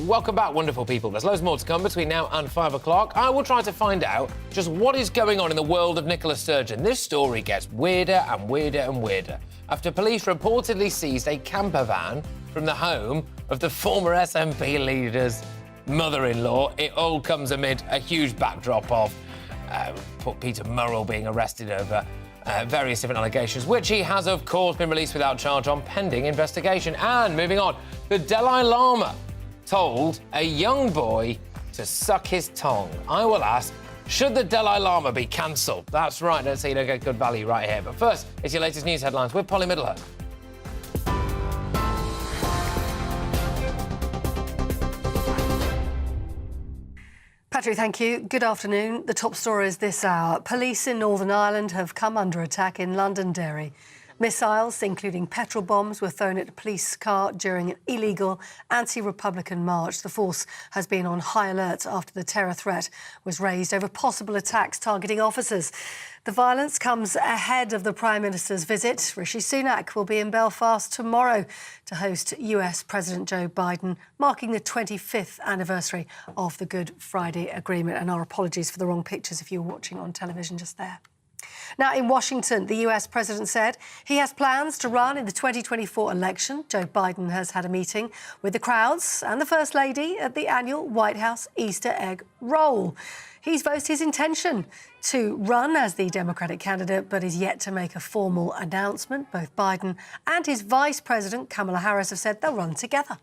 Welcome back, wonderful people. There's loads more to come between now and 5 o'clock. I will try to find out just what is going on in the world of Nicola Sturgeon. This story gets weirder and weirder and weirder after police reportedly seized a camper van from the home of the former SNP leader's mother-in-law. It all comes amid a huge backdrop of Peter Murrell being arrested over various different allegations, which he has, of course, been released without charge on pending investigation. And moving on, the Dalai Lama told a young boy to suck his tongue. I will ask, should the Dalai Lama be cancelled? That's right, let's say you don't get good value right here. But first, it's your latest news headlines with Polly Middlehead. Patrick, thank you. Good afternoon. The top stories this hour. Police in Northern Ireland have come under attack in Londonderry. Missiles, including petrol bombs, were thrown at a police car during an illegal anti-Republican march. The force has been on high alert after the terror threat was raised over possible attacks targeting officers. The violence comes ahead of the Prime Minister's visit. Rishi Sunak will be in Belfast tomorrow to host US President Joe Biden, marking the 25th anniversary of the Good Friday Agreement. And our apologies for the wrong pictures if you were watching on television just there. Now, in Washington, the US president said he has plans to run in the 2024 election. Joe Biden has had a meeting with the crowds and the First Lady at the annual White House Easter egg roll. He's voiced his intention to run as the Democratic candidate, but is yet to make a formal announcement. Both Biden and his Vice President, Kamala Harris, have said they'll run together.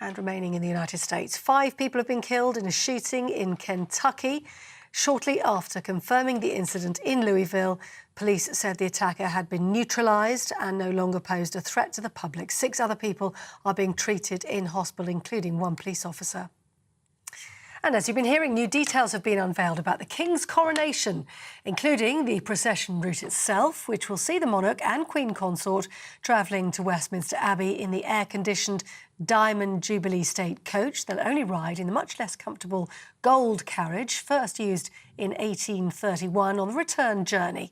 And remaining in the United States, 5 people have been killed in a shooting in Kentucky. Shortly after confirming the incident in Louisville, police said the attacker had been neutralised and no longer posed a threat to the public. 6 other people are being treated in hospital, including 1 police officer. And as you've been hearing, new details have been unveiled about the King's coronation, including the procession route itself, which will see the monarch and Queen Consort travelling to Westminster Abbey in the air-conditioned Diamond Jubilee State coach. They'll only ride in the much less comfortable gold carriage, first used in 1831 on the return journey.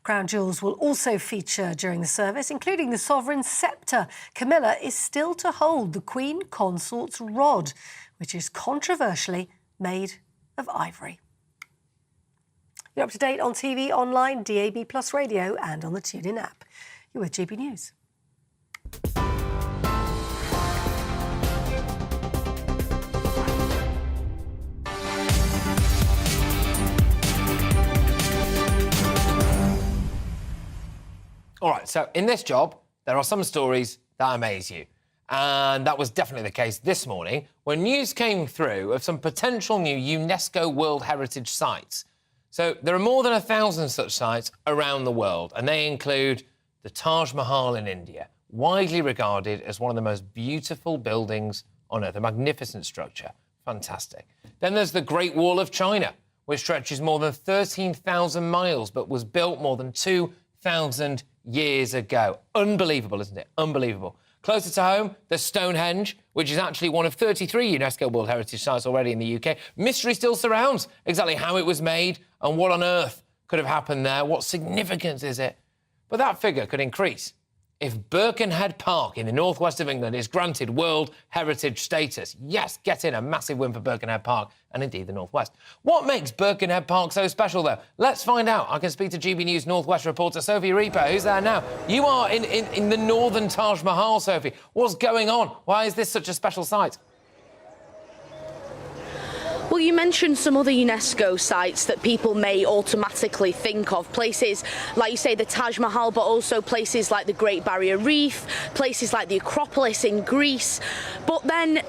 Crown jewels will also feature during the service, including the sovereign sceptre. Camilla is still to hold the Queen Consort's rod, which is controversially made of ivory. You're up to date on TV, online, DAB+ radio and on the TuneIn app. You're with GB News. All right, so in this job, there are some stories that amaze you. And that was definitely the case this morning when news came through of some potential new UNESCO World Heritage sites. So there are more than 1,000 such sites around the world, and they include the Taj Mahal in India, widely regarded as one of the most beautiful buildings on Earth, a magnificent structure. Fantastic. Then there's the Great Wall of China, which stretches more than 13,000 miles but was built more than 2,000 years ago. Unbelievable, isn't it? Unbelievable. Closer to home, there's Stonehenge, which is actually one of 33 UNESCO World Heritage sites already in the UK. Mystery still surrounds exactly how it was made and what on earth could have happened there. What significance is it? But that figure could increase if Birkenhead Park in the northwest of England is granted World Heritage status. Yes, get in, a massive win for Birkenhead Park and indeed the northwest. What makes Birkenhead Park so special, though? Let's find out. I can speak to GB News Northwest reporter Sophie Reaper, who's there now. You are in the northern Taj Mahal, Sophie. What's going on? Why is this such a special site? Well, you mentioned some other UNESCO sites that people may automatically think of. Places like, you say, the Taj Mahal, but also places like the Great Barrier Reef, places like the Acropolis in Greece. But then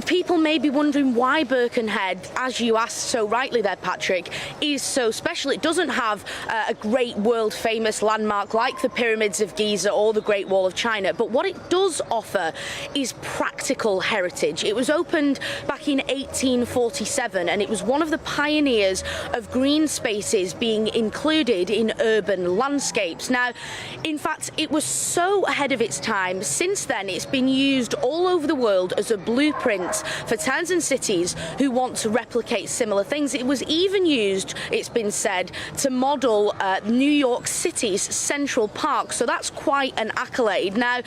people may be wondering why Birkenhead, as you asked so rightly there, Patrick, is so special. It doesn't have a great world-famous landmark like the Pyramids of Giza or the Great Wall of China, but what it does offer is practical heritage. It was opened back in 1847, and it was one of the pioneers of green spaces being included in urban landscapes. Now, in fact, it was so ahead of its time. Since then, it's been used all over the world as a blueprint for towns and cities who want to replicate similar things. It was even used, it's been said, to model New York City's Central Park, so that's quite an accolade. Now,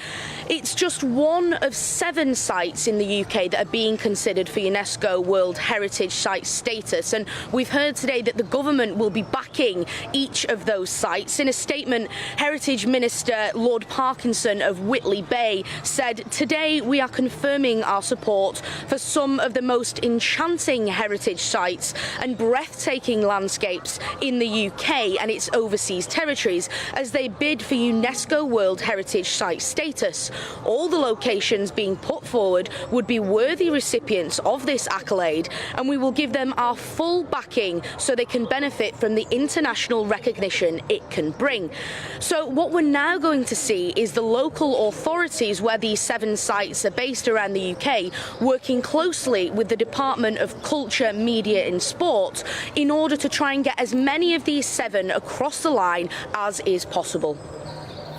it's just one of 7 sites in the UK that are being considered for UNESCO World Heritage Site status, and we've heard today that the government will be backing each of those sites. In a statement, Heritage Minister Lord Parkinson of Whitley Bay said, "Today we are confirming our support for some of the most enchanting heritage sites and breathtaking landscapes in the UK and its overseas territories as they bid for UNESCO World Heritage Site status. All the locations being put forward would be worthy recipients of this accolade, and we will give them our full backing so they can benefit from the international recognition it can bring." So what we're now going to see is the local authorities where these 7 sites are based around the UK working closely with the Department of Culture, Media and Sport in order to try and get as many of these 7 across the line as is possible.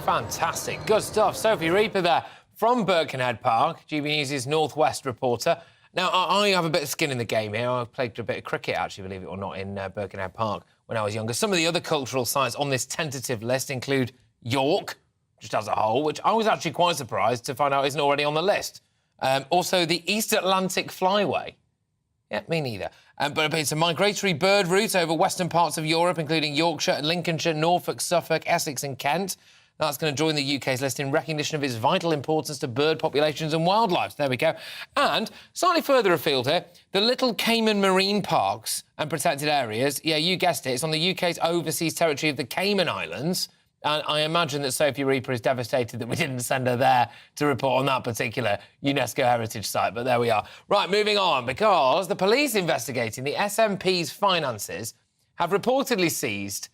Fantastic. Good stuff. Sophie Reaper there from Birkenhead Park, GB News' Northwest reporter. Now, I have a bit of skin in the game here. I played a bit of cricket, actually, believe it or not, in Birkenhead Park when I was younger. Some of the other cultural sites on this tentative list include York, just as a whole, which I was actually quite surprised to find out isn't already on the list. Also, the East Atlantic Flyway. Yeah, me neither. But it's a migratory bird route over western parts of Europe, including Yorkshire, Lincolnshire, Norfolk, Suffolk, Essex and Kent. That's going to join the UK's list in recognition of its vital importance to bird populations and wildlife. There we go. And slightly further afield here, the Little Cayman Marine Parks and Protected Areas. Yeah, you guessed it. It's on the UK's overseas territory of the Cayman Islands. And I imagine that Sophie Reaper is devastated that we didn't send her there to report on that particular UNESCO heritage site. But there we are. Right, moving on, because the police investigating the SNP's finances have reportedly seized,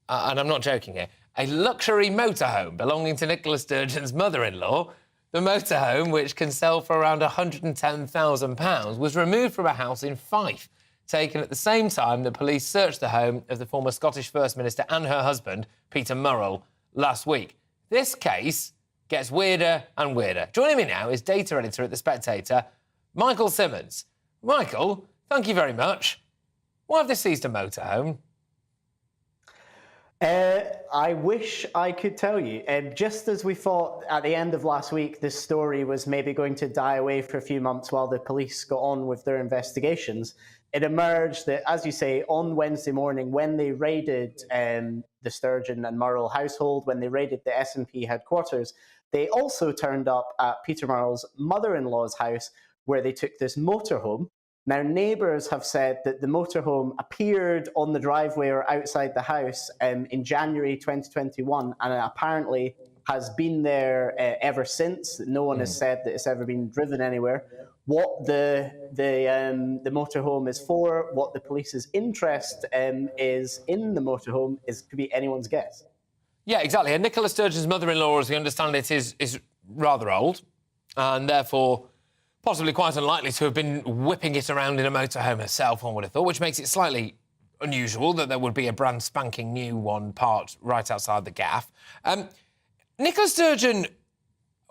and I'm not joking here, a luxury motorhome belonging to Nicola Sturgeon's mother-in-law. The motorhome, which can sell for around £110,000, was removed from a house in Fife, taken at the same time that police searched the home of the former Scottish First Minister and her husband, Peter Murrell, last week. This case gets weirder and weirder. Joining me now is data editor at The Spectator, Michael Simmons. Michael, thank you very much. Why have they seized a motorhome? I wish I could tell you. Just as we thought at the end of last week, this story was maybe going to die away for a few months while the police got on with their investigations, it emerged that, as you say, on Wednesday morning, when they raided the Sturgeon and Murrell household, when they raided the SNP headquarters, they also turned up at Peter Murrell's mother-in-law's house, where they took this motorhome. Now, neighbours have said that the motorhome appeared on the driveway or outside the house in January 2021 and apparently has been there ever since. No one has said that it's ever been driven anywhere. What the motorhome is for, what the police's interest is in the motorhome could be anyone's guess. Yeah, exactly. And Nicola Sturgeon's mother-in-law, as we understand it, is rather old and therefore possibly quite unlikely to have been whipping it around in a motorhome herself, one would have thought, which makes it slightly unusual that there would be a brand spanking new one parked right outside the gaff. Nicola Sturgeon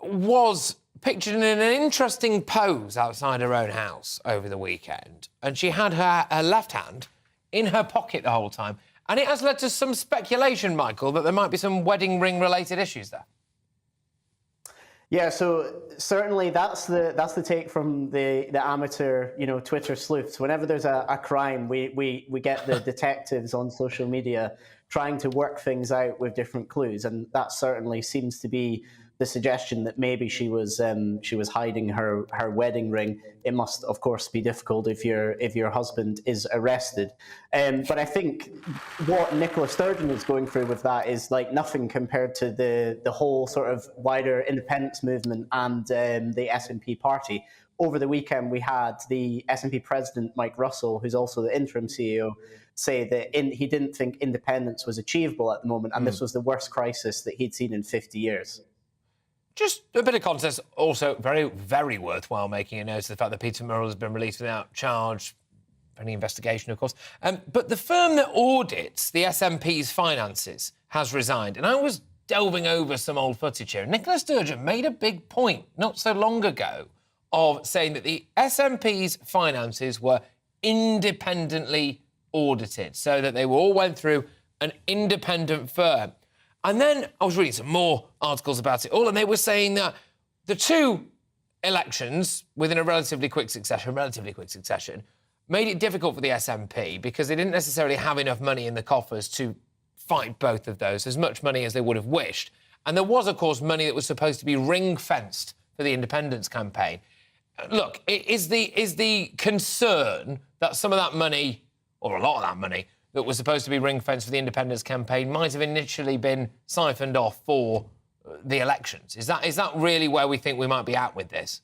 was pictured in an interesting pose outside her own house over the weekend, and she had her left hand in her pocket the whole time, and it has led to some speculation, Michael, that there might be some wedding ring-related issues there. Yeah, so certainly that's the take from the amateur, Twitter sleuths. Whenever there's a crime, we get the detectives on social media trying to work things out with different clues, and that certainly seems to be the suggestion that maybe she was hiding her wedding ring. It must, of course, be difficult if your husband is arrested. But I think what Nicola Sturgeon is going through with that is like nothing compared to the whole sort of wider independence movement and the SNP party. Over the weekend, we had the SNP president, Mike Russell, who's also the interim CEO, say that he didn't think independence was achievable at the moment, and this was the worst crisis that he'd seen in 50 years. Just a bit of context, also very, very worthwhile making a note of the fact that Peter Murrell has been released without charge for any investigation, of course. But the firm that audits the SNP's finances has resigned. And I was delving over some old footage here. Nicola Sturgeon made a big point not so long ago of saying that the SNP's finances were independently audited, so that they all went through an independent firm. And then I was reading some more articles about it all, and they were saying that the two elections within a relatively quick succession, made it difficult for the SNP because they didn't necessarily have enough money in the coffers to fight both of those, as much money as they would have wished. And there was, of course, money that was supposed to be ring-fenced for the independence campaign. Look, is the concern that some of that money, or a lot of that money, that was supposed to be ring-fenced for the independence campaign might have initially been siphoned off for the elections? Is that really where we think we might be at with this?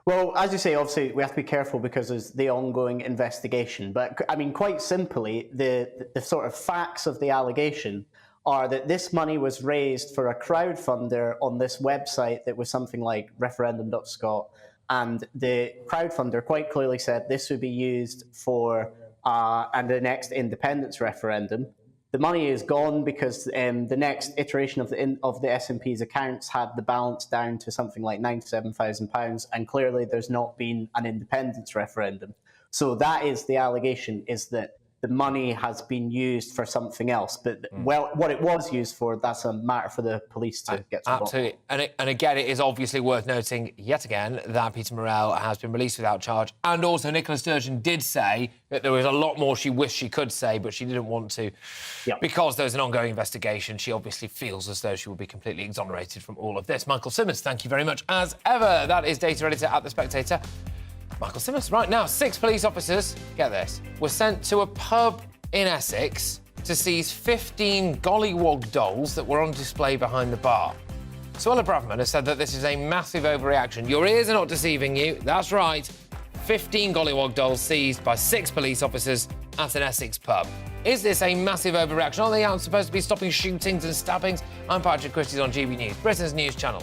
Well, as you say, obviously, we have to be careful because there's the ongoing investigation. But, I mean, quite simply, the sort of facts of the allegation are that this money was raised for a crowdfunder on this website that was something like referendum.scot, and the crowdfunder quite clearly said this would be used for and the next independence referendum. The money is gone because the next iteration of the SNP's accounts had the balance down to something like £97,000, and clearly there's not been an independence referendum. So that is the allegation, is that the money has been used for something else. But what it was used for, that's a matter for the police to get to the bottom. Absolutely. And again, it is obviously worth noting, yet again, that Peter Morrell has been released without charge. And also, Nicola Sturgeon did say that there was a lot more she wished she could say, but she didn't want to. Because there's an ongoing investigation, she obviously feels as though she will be completely exonerated from all of this. Michael Simmons, thank you very much, as ever. That is data editor at The Spectator, Michael Simmons. Right now, 6 police officers, get this, were sent to a pub in Essex to seize 15 gollywog dolls that were on display behind the bar. Suella Braverman has said that this is a massive overreaction. Your ears are not deceiving you. That's right. 15 gollywog dolls seized by 6 police officers at an Essex pub. Is this a massive overreaction? Are they out supposed to be stopping shootings and stabbings? I'm Patrick Christys on GB News, Britain's news channel.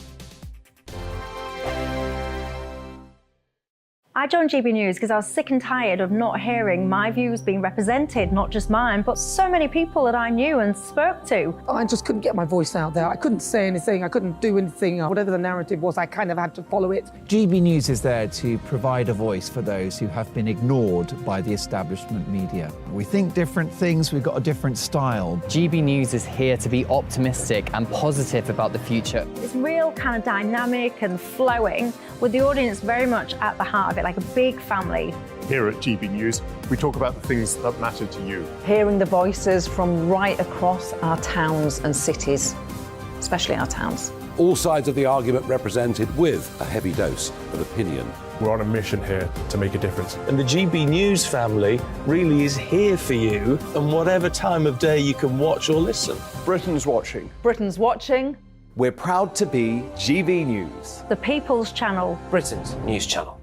I joined GB News because I was sick and tired of not hearing my views being represented, not just mine, but so many people that I knew and spoke to. I just couldn't get my voice out there. I couldn't say anything. I couldn't do anything. Whatever the narrative was, I kind of had to follow it. GB News is there to provide a voice for those who have been ignored by the establishment media. We think different things. We've got a different style. GB News is here to be optimistic and positive about the future. It's real kind of dynamic and flowing, with the audience very much at the heart of it, like a big family. Here at GB News, we talk about the things that matter to you. Hearing the voices from right across our towns and cities, especially our towns. All sides of the argument represented with a heavy dose of opinion. We're on a mission here to make a difference. And the GB News family really is here for you, and whatever time of day you can watch or listen. Britain's watching. Britain's watching. We're proud to be GB News. The People's Channel. Britain's news channel.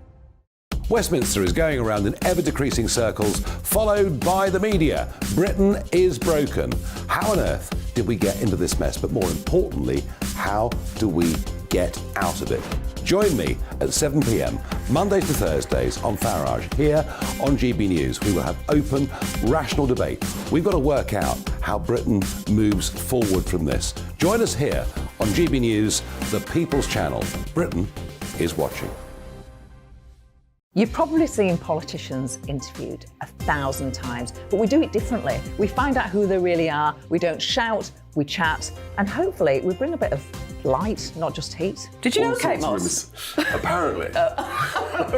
Westminster is going around in ever-decreasing circles, followed by the media. Britain is broken. How on earth did we get into this mess? But more importantly, how do we get out of it? Join me at 7 p.m, Mondays to Thursdays on Farage, here on GB News. We will have open, rational debate. We've got to work out how Britain moves forward from this. Join us here on GB News, the People's Channel. Britain is watching. You've probably seen politicians interviewed 1,000 times, but we do it differently. We find out who they really are, we don't shout, we chat, and hopefully we bring a bit of light, not just heat. Did you know Kate Moss? Apparently.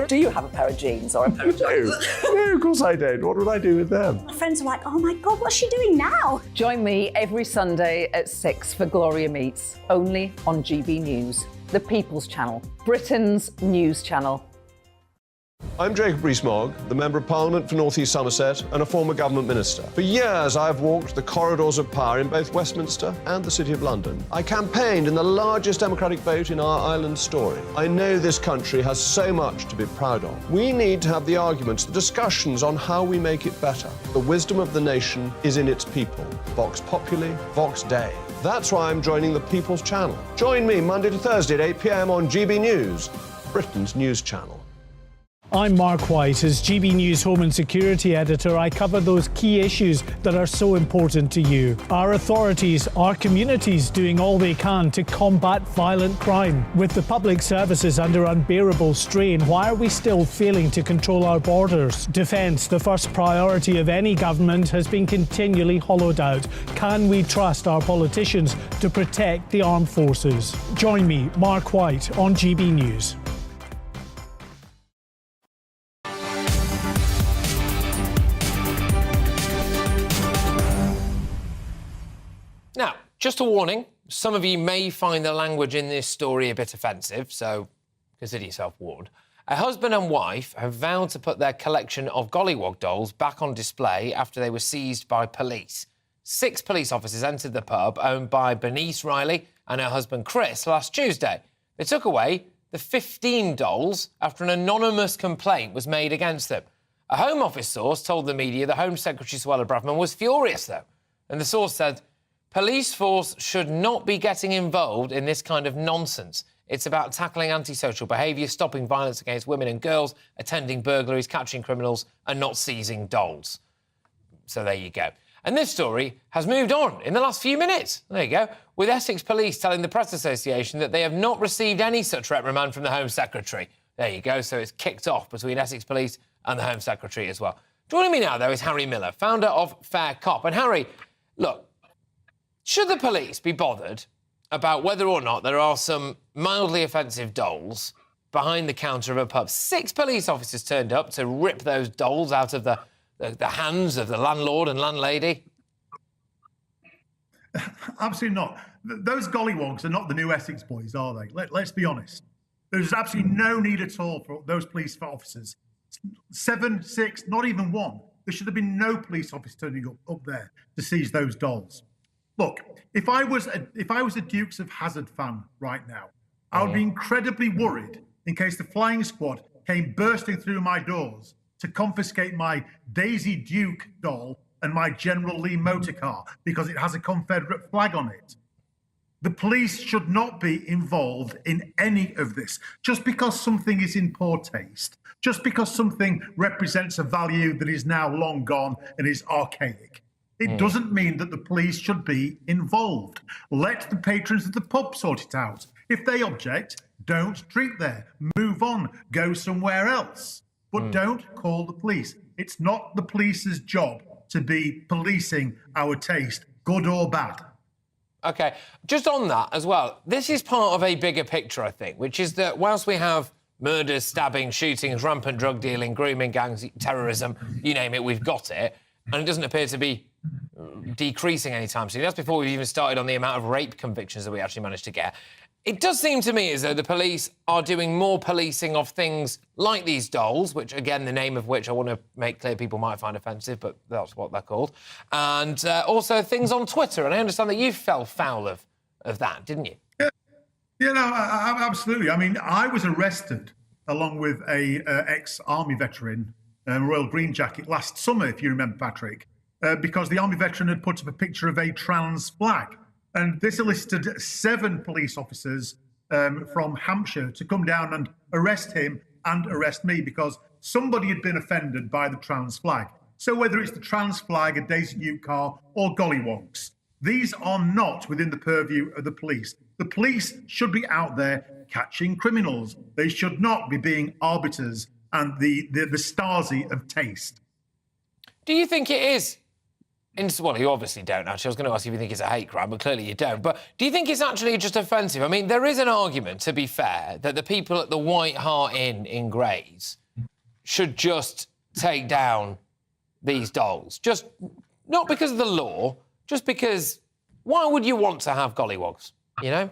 Do you have a pair of jeans or a pair of jeans? No, of course I don't. What would I do with them? My friends are like, oh my God, what's she doing now? Join me every Sunday at 6 for Gloria Meets, only on GB News, the People's Channel, Britain's news channel. I'm Jacob Rees-Mogg, the Member of Parliament for North East Somerset and a former government minister. For years, I've walked the corridors of power in both Westminster and the City of London. I campaigned in the largest democratic vote in our island story. I know this country has so much to be proud of. We need to have the arguments, the discussions on how we make it better. The wisdom of the nation is in its people. Vox Populi, Vox Dei. That's why I'm joining the People's Channel. Join me Monday to Thursday at 8 p.m. on GB News, Britain's news channel. I'm Mark White. As GB News Home and Security Editor, I cover those key issues that are so important to you. Our authorities, our communities doing all they can to combat violent crime. With the public services under unbearable strain, why are we still failing to control our borders? Defence, the first priority of any government, has been continually hollowed out. Can we trust our politicians to protect the armed forces? Join me, Mark White, on GB News. Now, just a warning, some of you may find the language in this story a bit offensive, so consider yourself warned. A husband and wife have vowed to put their collection of gollywog dolls back on display after they were seized by police. 6 police officers entered the pub owned by Bernice Riley and her husband Chris last Tuesday. They took away the 15 dolls after an anonymous complaint was made against them. A Home Office source told the media the Home Secretary Suella Braverman was furious, though, and the source said, "Police force should not be getting involved in this kind of nonsense. It's about tackling antisocial behaviour, stopping violence against women and girls, attending burglaries, catching criminals and not seizing dolls." So there you go. And this story has moved on in the last few minutes. There you go. With Essex Police telling the Press Association that they have not received any such reprimand from the Home Secretary. There you go. So it's kicked off between Essex Police and the Home Secretary as well. Joining me now, though, is Harry Miller, founder of Fair Cop. And Harry, look, should the police be bothered about whether or not there are some mildly offensive dolls behind the counter of a pub? 6 police officers turned up to rip those dolls out of the hands of the landlord and landlady. Absolutely not. Those gollywogs are not the new Essex boys, are they? Let's be honest. There's absolutely no need at all for those police officers. 7, 6, not even 1. There should have been no police officer turning up there to seize those dolls. Look, if I was a Dukes of Hazzard fan right now, I would be incredibly worried in case the flying squad came bursting through my doors to confiscate my Daisy Duke doll and my General Lee motor car because it has a Confederate flag on it. The police should not be involved in any of this. Just because something is in poor taste, just because something represents a value that is now long gone and is archaic, it doesn't mean that the police should be involved. Let the patrons of the pub sort it out. If they object, don't drink there. Move on. Go somewhere else. But don't call the police. It's not the police's job to be policing our taste, good or bad. OK, just on that as well, this is part of a bigger picture, I think, which is that whilst we have murders, stabbings, shootings, rampant drug dealing, grooming gangs, terrorism, you name it, we've got it, and it doesn't appear to be decreasing anytime soon. That's before we've even started on the amount of rape convictions that we actually managed to get. It does seem to me as though the police are doing more policing of things like these dolls, which, again, the name of which I want to make clear people might find offensive, but that's what they're called, and also things on Twitter. And I understand that you fell foul of that, didn't you? Yeah, no, absolutely. I mean, I was arrested along with a ex-army veteran, Royal Green Jacket, last summer, if you remember, Patrick, because the army veteran had put up a picture of a trans flag. And this elicited 7 police officers from Hampshire to come down and arrest him and arrest me because somebody had been offended by the trans flag. So whether it's the trans flag, a Daisy Duke car, or gollywogs, these are not within the purview of the police. The police should be out there catching criminals. They should not be being arbiters and the Stasi of taste. Do you think it is? Well, you obviously don't, actually. I was going to ask you if you think it's a hate crime, but clearly you don't. But do you think it's actually just offensive? I mean, there is an argument, to be fair, that the people at the White Hart Inn in Grays should just take down these dolls. Just not because of the law, just because why would you want to have gollywogs, you know?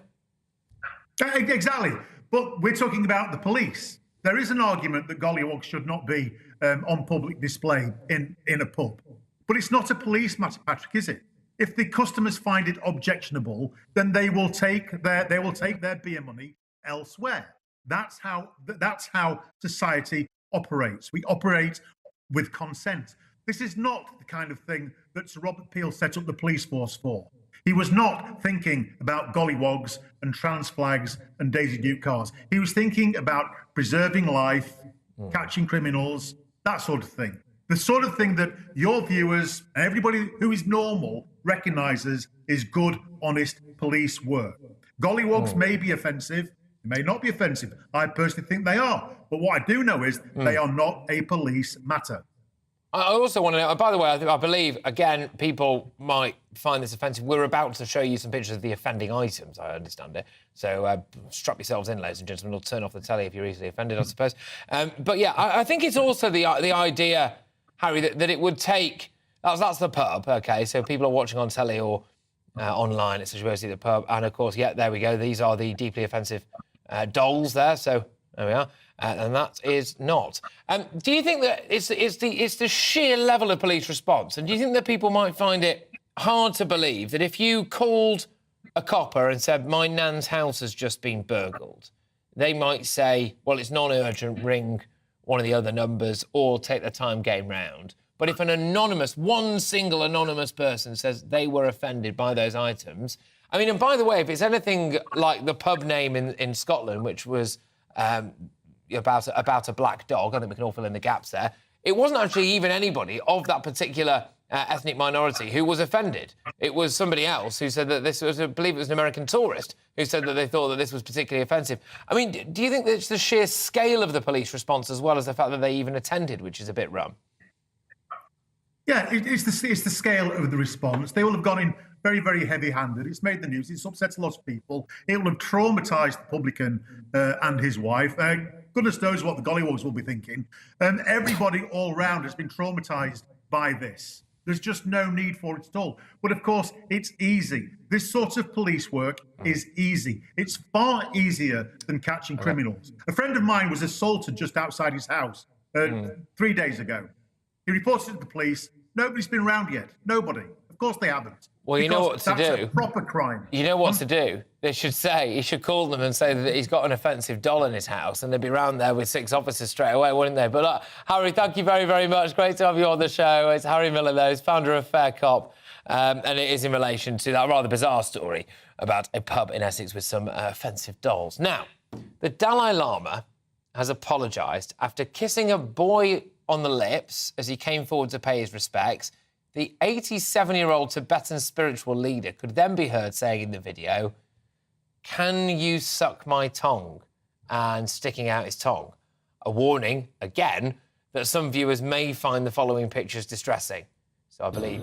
Exactly. But we're talking about the police. There is an argument that gollywogs should not be on public display in a pub. But it's not a police matter, Patrick, is it? If the customers find it objectionable, then they will take their beer money elsewhere. That's how society operates. We operate with consent. This is not the kind of thing that Sir Robert Peel set up the police force for. He was not thinking about gollywogs and trans flags and Daisy Duke cars. He was thinking about preserving life, catching criminals, that sort of thing. The sort of thing that your viewers and everybody who is normal recognises is good, honest police work. Gollywogs may be offensive, they may not be offensive. I personally think they are. But what I do know is they are not a police matter. I also want to know, by the way, I believe, again, people might find this offensive. We're about to show you some pictures of the offending items, I understand it. So strap yourselves in, ladies and gentlemen, or turn off the telly if you're easily offended, I suppose. But yeah, I think it's also the idea, Harry, that it would take... That's the pub, OK, so people are watching on telly or online, it's supposed to be the pub. And, of course, yeah, there we go. These are the deeply offensive dolls there, so there we are. And that is not. Do you think that it's the sheer level of police response? And do you think that people might find it hard to believe that if you called a copper and said, my nan's house has just been burgled, they might say, well, it's non-urgent, ring one of the other numbers or take the time getting round. But if one single anonymous person says they were offended by those items... I mean, and by the way, if it's anything like the pub name in Scotland, which was... about a black dog, I think we can all fill in the gaps there, it wasn't actually even anybody of that particular ethnic minority who was offended. It was somebody else who said that this was, I believe it was an American tourist, who said that they thought that this was particularly offensive. I mean, do you think that it's the sheer scale of the police response as well as the fact that they even attended, which is a bit rum? Yeah, it's the scale of the response. They will have gone in very, very heavy-handed. It's made the news. It's upset a lot of people. It will have traumatised the publican and his wife. Goodness knows what the gollywogs will be thinking. Everybody all round has been traumatised by this. There's just no need for it at all. But of course, it's easy. This sort of police work is easy. It's far easier than catching criminals. A friend of mine was assaulted just outside his house 3 days ago. He reported it to the police. Nobody's been around yet. Nobody. Of course they haven't. Well, you know what to do. That's a proper crime. You know what to do? He should call them and say that he's got an offensive doll in his house, and they'd be round there with 6 officers straight away, wouldn't they? But look, Harry, thank you very, very much. Great to have you on the show. It's Harry Miller, though. He's founder of Fair Cop, and it is in relation to that rather bizarre story about a pub in Essex with some offensive dolls. Now, the Dalai Lama has apologised after kissing a boy on the lips as he came forward to pay his respects. The 87-year-old Tibetan spiritual leader could then be heard saying in the video, "Can you suck my tongue?" and sticking out his tongue. A warning, again, that some viewers may find the following pictures distressing. So I believe.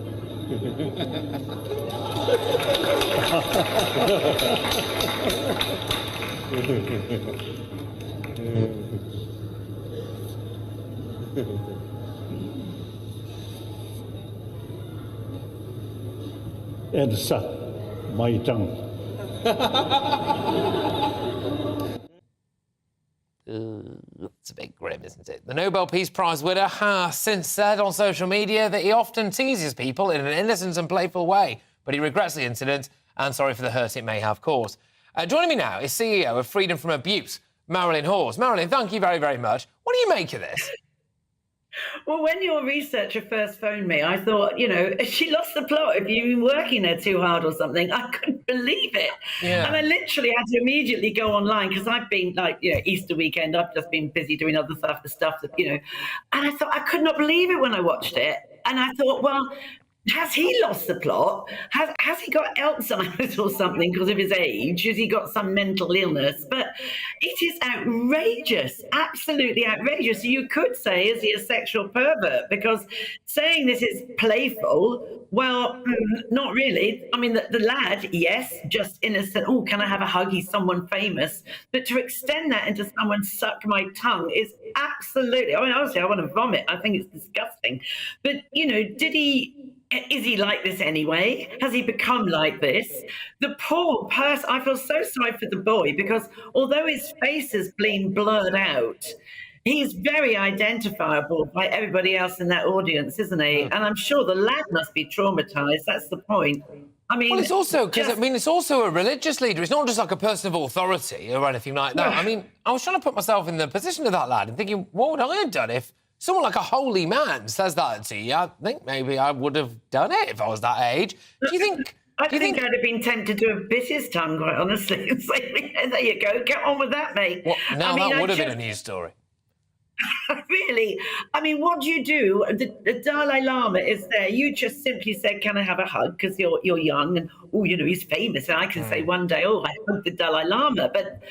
And suck my tongue. It's a bit grim, isn't it? The Nobel Peace Prize winner has since said on social media that he often teases people in an innocent and playful way, but he regrets the incident and sorry for the hurt it may have caused. Joining me now is CEO of Freedom from Abuse, Marilyn Hawes. Marilyn, thank you very, very much. What do you make of this? Well, when your researcher first phoned me, I thought, she lost the plot. Have you been working there too hard or something? I couldn't believe it. Yeah. And I literally had to immediately go online because I've been Easter weekend, I've just been busy doing other stuff that, and I thought I could not believe it when I watched it. And I thought, well, has he lost the plot? Has he got Alzheimer's or something because of his age? Has he got some mental illness? But it is outrageous, absolutely outrageous. You could say, is he a sexual pervert? Because saying this is playful, well, not really. I mean, the lad, yes, just innocent. Oh, can I have a hug? He's someone famous. But to extend that into someone suck my tongue is absolutely, honestly, I want to vomit. I think it's disgusting. But, is he like this anyway? Has he become like this? The poor person, I feel so sorry for the boy because although his face has been blurred out, he's very identifiable by everybody else in that audience, isn't he? And I'm sure the lad must be traumatised. That's the point. I mean, well, it's also it's also a religious leader. It's not just like a person of authority or anything like that. I mean, I was trying to put myself in the position of that lad and thinking, what would I have done if someone like a holy man says that to you? I think maybe I would have done it if I was that age. Do you think? I think I'd have been tempted to have bit his tongue, quite honestly, and say, there you go, get on with that, mate. Well, now that would have been a news story. Really? I mean, what do you do? The Dalai Lama is there. You just simply say, can I have a hug? Because you're young and, he's famous. And I can say one day, I hugged the Dalai Lama. But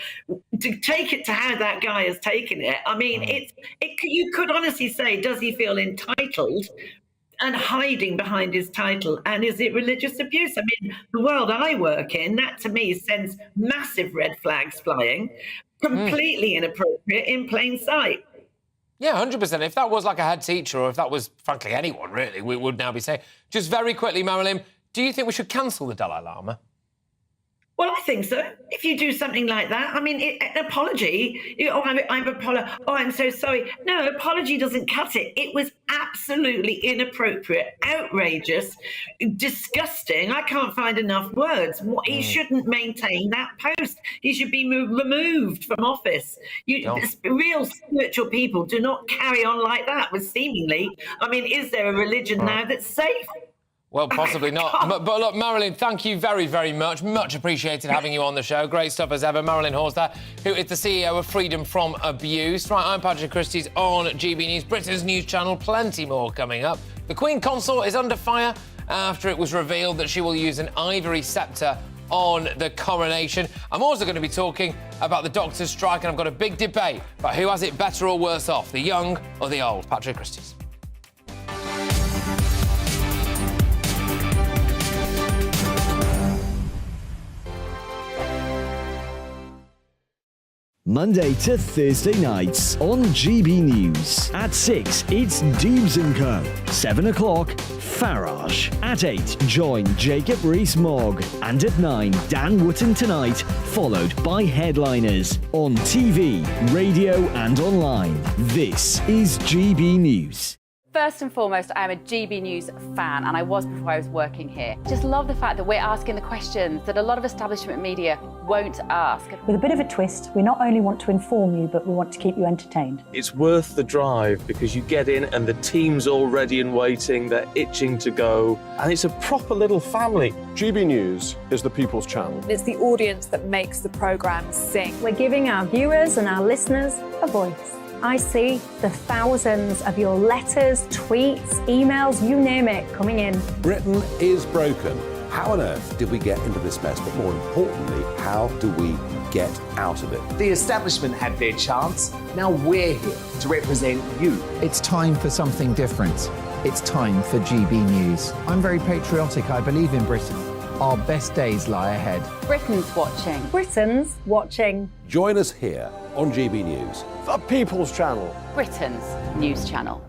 to take it to how that guy has taken it, I mean, you could honestly say, does he feel entitled and hiding behind his title? And is it religious abuse? I mean, the world I work in, that to me sends massive red flags flying, completely inappropriate in plain sight. Yeah, 100%. If that was like a head teacher or if that was, frankly, anyone, really, we would now be saying. Just very quickly, Marilyn, do you think we should cancel the Dalai Lama? Well, I think so. If you do something like that, I mean, an apology. I'm so sorry. No, apology doesn't cut it. It was absolutely inappropriate, outrageous, disgusting. I can't find enough words. He shouldn't maintain that post. He should be removed from office. Real spiritual people do not carry on like that with seemingly. I mean, is there a religion now that's safe? Well, possibly not. But look, Marilyn, thank you very, very much. Much appreciated having you on the show. Great stuff as ever. Marilyn Hawes there, who is the CEO of Freedom from Abuse. Right, I'm Patrick Christys on GB News, Britain's news channel. Plenty more coming up. The Queen Consort is under fire after it was revealed that she will use an ivory sceptre on the coronation. I'm also going to be talking about the doctors' strike, and I've got a big debate about who has it better or worse off, the young or the old. Patrick Christys. Monday to Thursday nights on GB News. At 6, it's Dubes & Co. 7 o'clock, Farage. At 8, join Jacob Rees-Mogg. And at 9, Dan Wootton Tonight, followed by Headliners. On TV, radio and online. This is GB News. First and foremost, I'm a GB News fan, and I was before I was working here. Just love the fact that we're asking the questions that a lot of establishment media won't ask. With a bit of a twist, we not only want to inform you, but we want to keep you entertained. It's worth the drive because you get in and the team's all ready and waiting, they're itching to go, and it's a proper little family. GB News is the people's channel. It's the audience that makes the programme sing. We're giving our viewers and our listeners a voice. I see the thousands of your letters, tweets, emails, you name it, coming in. Britain is broken. How on earth did we get into this mess? But more importantly, how do we get out of it? The establishment had their chance. Now we're here to represent you. It's time for something different. It's time for GB News. I'm very patriotic. I believe in Britain. Our best days lie ahead. Britain's watching. Britain's watching. Join us here on GB News. The People's Channel. Britain's news channel.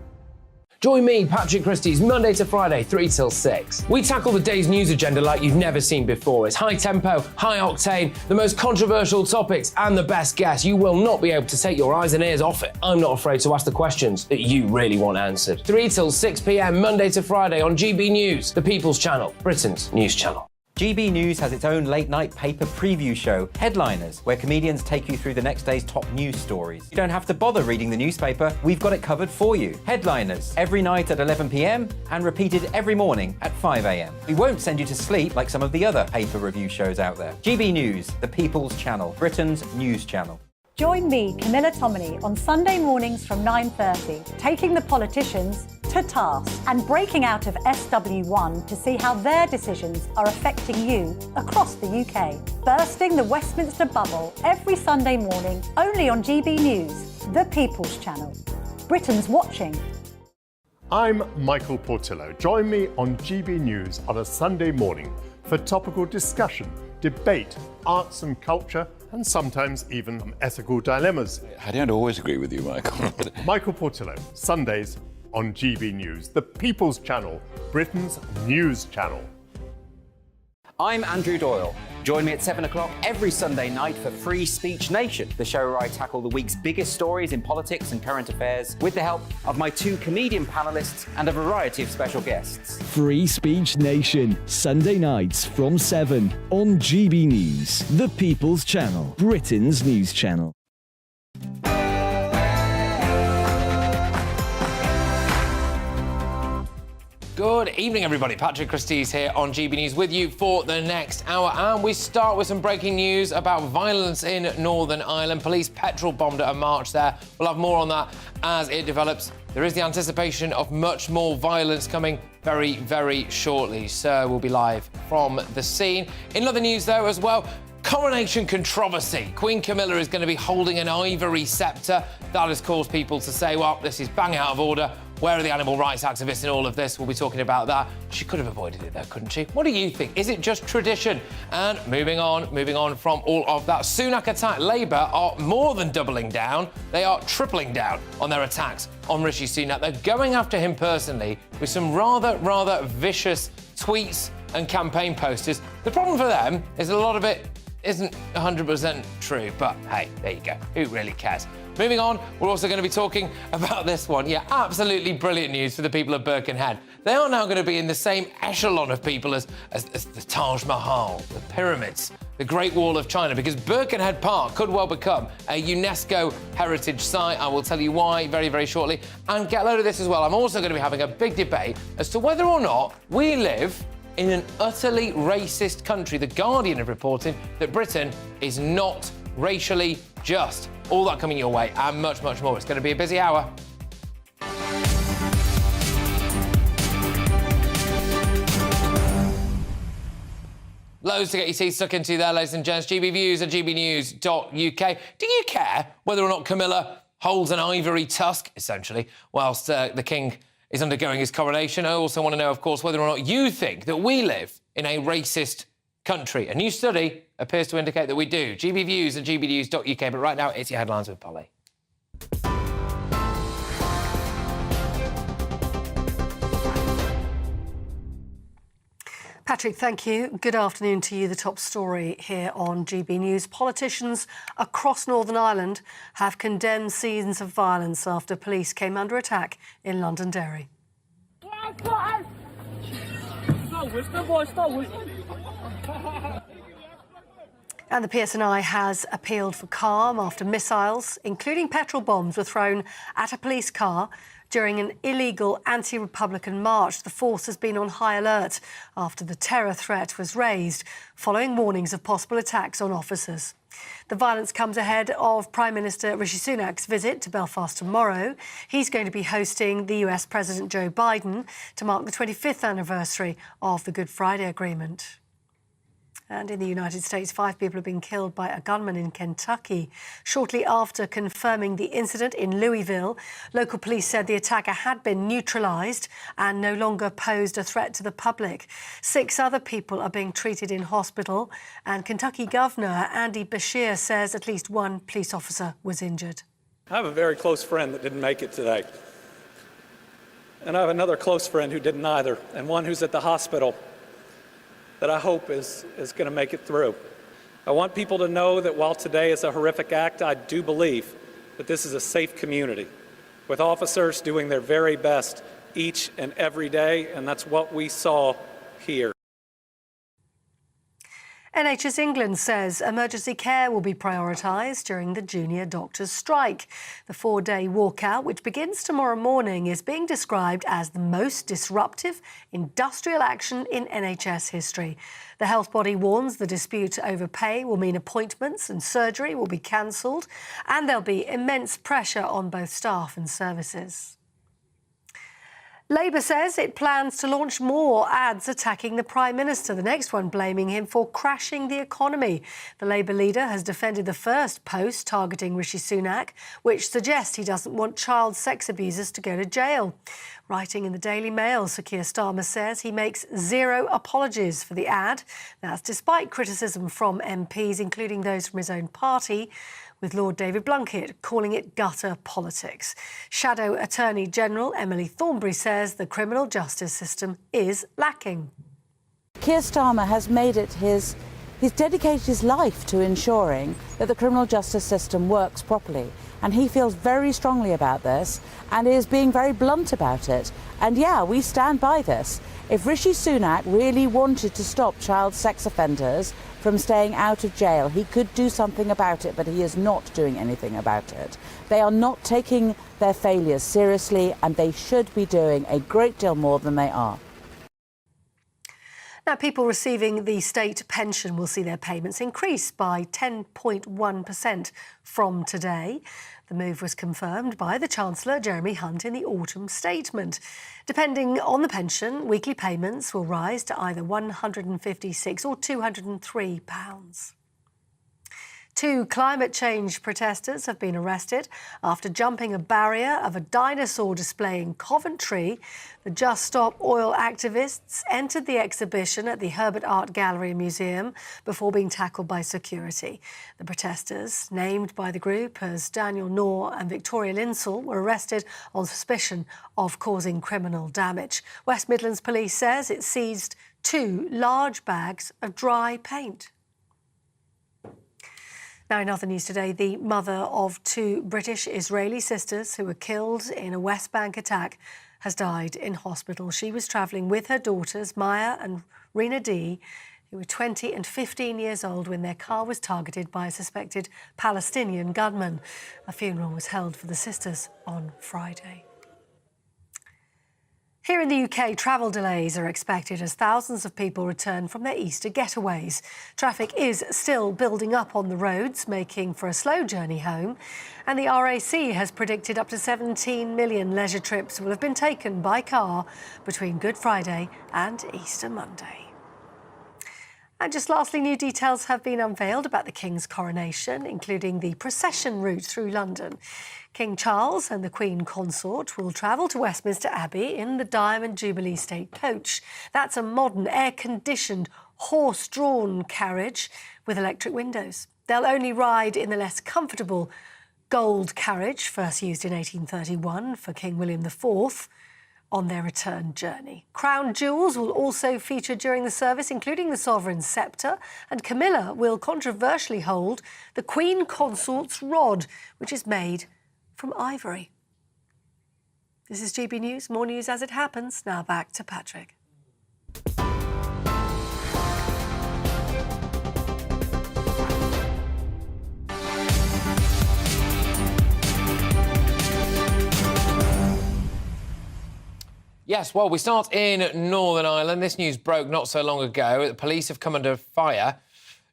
Join me, Patrick Christys, Monday to Friday, 3 till 6. We tackle the day's news agenda like you've never seen before. It's high tempo, high octane, the most controversial topics, and the best guests. You will not be able to take your eyes and ears off it. I'm not afraid to ask the questions that you really want answered. 3 till 6 p.m, Monday to Friday on GB News, the People's Channel, Britain's news channel. GB News has its own late-night paper preview show, Headliners, where comedians take you through the next day's top news stories. You don't have to bother reading the newspaper, we've got it covered for you. Headliners, every night at 11 p.m, and repeated every morning at 5 a.m. We won't send you to sleep like some of the other paper review shows out there. GB News, the People's Channel, Britain's news channel. Join me, Camilla Tominey, on Sunday mornings from 9:30, taking the politicians to task and breaking out of SW1 to see how their decisions are affecting you across the UK. Bursting the Westminster bubble every Sunday morning, only on GB News, the People's Channel. Britain's watching. I'm Michael Portillo. Join me on GB News on a Sunday morning for topical discussion, debate, arts and culture, and sometimes even ethical dilemmas. I don't always agree with you, Michael. Michael Portillo, Sundays on GB News, the People's Channel, Britain's news channel. I'm Andrew Doyle. Join me at 7 o'clock every Sunday night for Free Speech Nation, the show where I tackle the week's biggest stories in politics and current affairs with the help of my 2 comedian panellists and a variety of special guests. Free Speech Nation, Sunday nights from 7 on GB News, the People's Channel, Britain's news channel. Good evening, everybody. Patrick Christys here on GB News with you for the next hour. And we start with some breaking news about violence in Northern Ireland. Police petrol bombed at a march there. We'll have more on that as it develops. There is the anticipation of much more violence coming very, very shortly. So we'll be live from the scene. In other news, though, as well, Coronation controversy. Queen Camilla is going to be holding an ivory sceptre. That has caused people to say, well, this is bang out of order. Where are the animal rights activists in all of this? We'll be talking about that. She could have avoided it, though, couldn't she? What do you think? Is it just tradition? And moving on from all of that, Sunak attack. Labour are more than doubling down. They are tripling down on their attacks on Rishi Sunak. They're going after him personally with some rather vicious tweets and campaign posters. The problem for them is a lot of it isn't 100% true, but hey, there you go. Who really cares? Moving on, we're also going to be talking about this one. Yeah, absolutely brilliant news for the people of Birkenhead. They are now going to be in the same echelon of people as the Taj Mahal, the pyramids, the Great Wall of China, because Birkenhead Park could well become a UNESCO heritage site. I will tell you why very, very shortly. And get a load of this as well. I'm also going to be having a big debate as to whether or not we live in an utterly racist country. The Guardian have reported that Britain is not racially just. All that coming your way and much more. It's going to be a busy hour. Loads to get your teeth stuck into there, ladies and gents. GB Views at gbnews.uk. Do you care whether or not Camilla holds an ivory tusk, essentially, whilst the king is undergoing his coronation? I also want to know, of course, whether or not you think that we live in a racist country. A new study appears to indicate that we do. GB Views and gbnews.uk, but right now it's your headlines with Polly. Patrick, thank you. Good afternoon to you. The top story here on GB News. Politicians across Northern Ireland have condemned scenes of violence after police came under attack in Londonderry. And the PSNI has appealed for calm after missiles, including petrol bombs, were thrown at a police car during an illegal anti-Republican march. The force has been on high alert after the terror threat was raised, following warnings of possible attacks on officers. The violence comes ahead of Prime Minister Rishi Sunak's visit to Belfast tomorrow. He's going to be hosting the US President Joe Biden to mark the 25th anniversary of the Good Friday Agreement. And in the United States, 5 people have been killed by a gunman in Kentucky. Shortly after confirming the incident in Louisville, local police said the attacker had been neutralised and no longer posed a threat to the public. 6 other people are being treated in hospital, and Kentucky Governor Andy Beshear says at least 1 police officer was injured. I have a very close friend that didn't make it today. And I have another close friend who didn't either, and one who's at the hospital that I hope is going to make it through. I want people to know that while today is a horrific act, I do believe that this is a safe community, with officers doing their very best each and every day, and that's what we saw here. NHS England says emergency care will be prioritised during the junior doctors' strike. The 4-day walkout, which begins tomorrow morning, is being described as the most disruptive industrial action in NHS history. The health body warns the dispute over pay will mean appointments and surgery will be cancelled, and there'll be immense pressure on both staff and services. Labour says it plans to launch more ads attacking the Prime Minister, the next one blaming him for crashing the economy. The Labour leader has defended the first post targeting Rishi Sunak, which suggests he doesn't want child sex abusers to go to jail. Writing in the Daily Mail, Sir Keir Starmer says he makes 0 apologies for the ad. That's despite criticism from MPs, including those from his own party, with Lord David Blunkett calling it gutter politics. Shadow Attorney General Emily Thornberry says the criminal justice system is lacking. Keir Starmer has made it he's dedicated his life to ensuring that the criminal justice system works properly. And he feels very strongly about this and is being very blunt about it. And yeah, we stand by this. If Rishi Sunak really wanted to stop child sex offenders from staying out of jail, he could do something about it, but he is not doing anything about it. They are not taking their failures seriously, and they should be doing a great deal more than they are. Now, people receiving the state pension will see their payments increase by 10.1% from today. The move was confirmed by the Chancellor, Jeremy Hunt, in the autumn statement. Depending on the pension, weekly payments will rise to either £156 or £203. 2 climate change protesters have been arrested after jumping a barrier of a dinosaur display in Coventry. The Just Stop Oil activists entered the exhibition at the Herbert Art Gallery and Museum before being tackled by security. The protesters, named by the group as Daniel Knorr and Victoria Linsell, were arrested on suspicion of causing criminal damage. West Midlands Police says it seized 2 large bags of dry paint. Now, in other news today, the mother of 2 British-Israeli sisters who were killed in a West Bank attack has died in hospital. She was travelling with her daughters, Maya and Rina D, who were 20 and 15 years old when their car was targeted by a suspected Palestinian gunman. A funeral was held for the sisters on Friday. Here in the UK, travel delays are expected as thousands of people return from their Easter getaways. Traffic is still building up on the roads, making for a slow journey home. And the RAC has predicted up to 17 million leisure trips will have been taken by car between Good Friday and Easter Monday. And just lastly, new details have been unveiled about the King's coronation, including the procession route through London. King Charles and the Queen Consort will travel to Westminster Abbey in the Diamond Jubilee State Coach. That's a modern, air-conditioned, horse-drawn carriage with electric windows. They'll only ride in the less comfortable gold carriage, first used in 1831 for King William IV, on their return journey. Crown jewels will also feature during the service, including the sovereign's sceptre, and Camilla will controversially hold the Queen Consort's rod, which is made from ivory. This is GB News, more news as it happens. Now back to Patrick. Yes, well, we start in Northern Ireland. This news broke not so long ago. The police have come under fire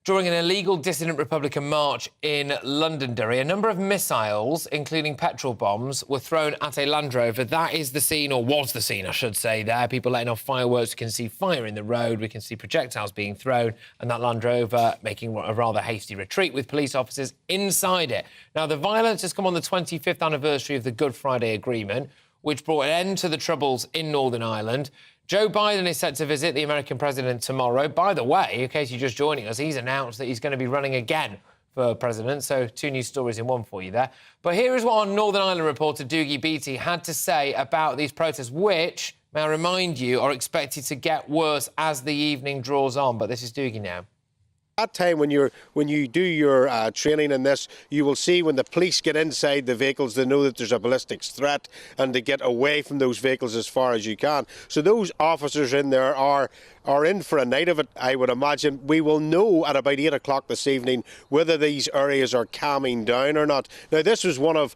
during an illegal dissident Republican march in Londonderry. A number of missiles, including petrol bombs, were thrown at a Land Rover. That is the scene, or was the scene, I should say, there. People letting off fireworks. We can see fire in the road. We can see projectiles being thrown, and that Land Rover making a rather hasty retreat with police officers inside it. Now, the violence has come on the 25th anniversary of the Good Friday Agreement, which brought an end to the troubles in Northern Ireland. Joe Biden is set to visit the American president tomorrow. By the way, in case you're just joining us, he's announced that he's going to be running again for president, so 2 news stories in one for you there. But here is what our Northern Ireland reporter, Doogie Beattie, had to say about these protests, which, may I remind you, are expected to get worse as the evening draws on. But this is Doogie now. That time when you do your training in this, you will see when the police get inside the vehicles, they know that there's a ballistics threat and to get away from those vehicles as far as you can. So those officers in there are in for a night of it, I would imagine. We will know at about 8 o'clock this evening whether these areas are calming down or not. Now, this was one of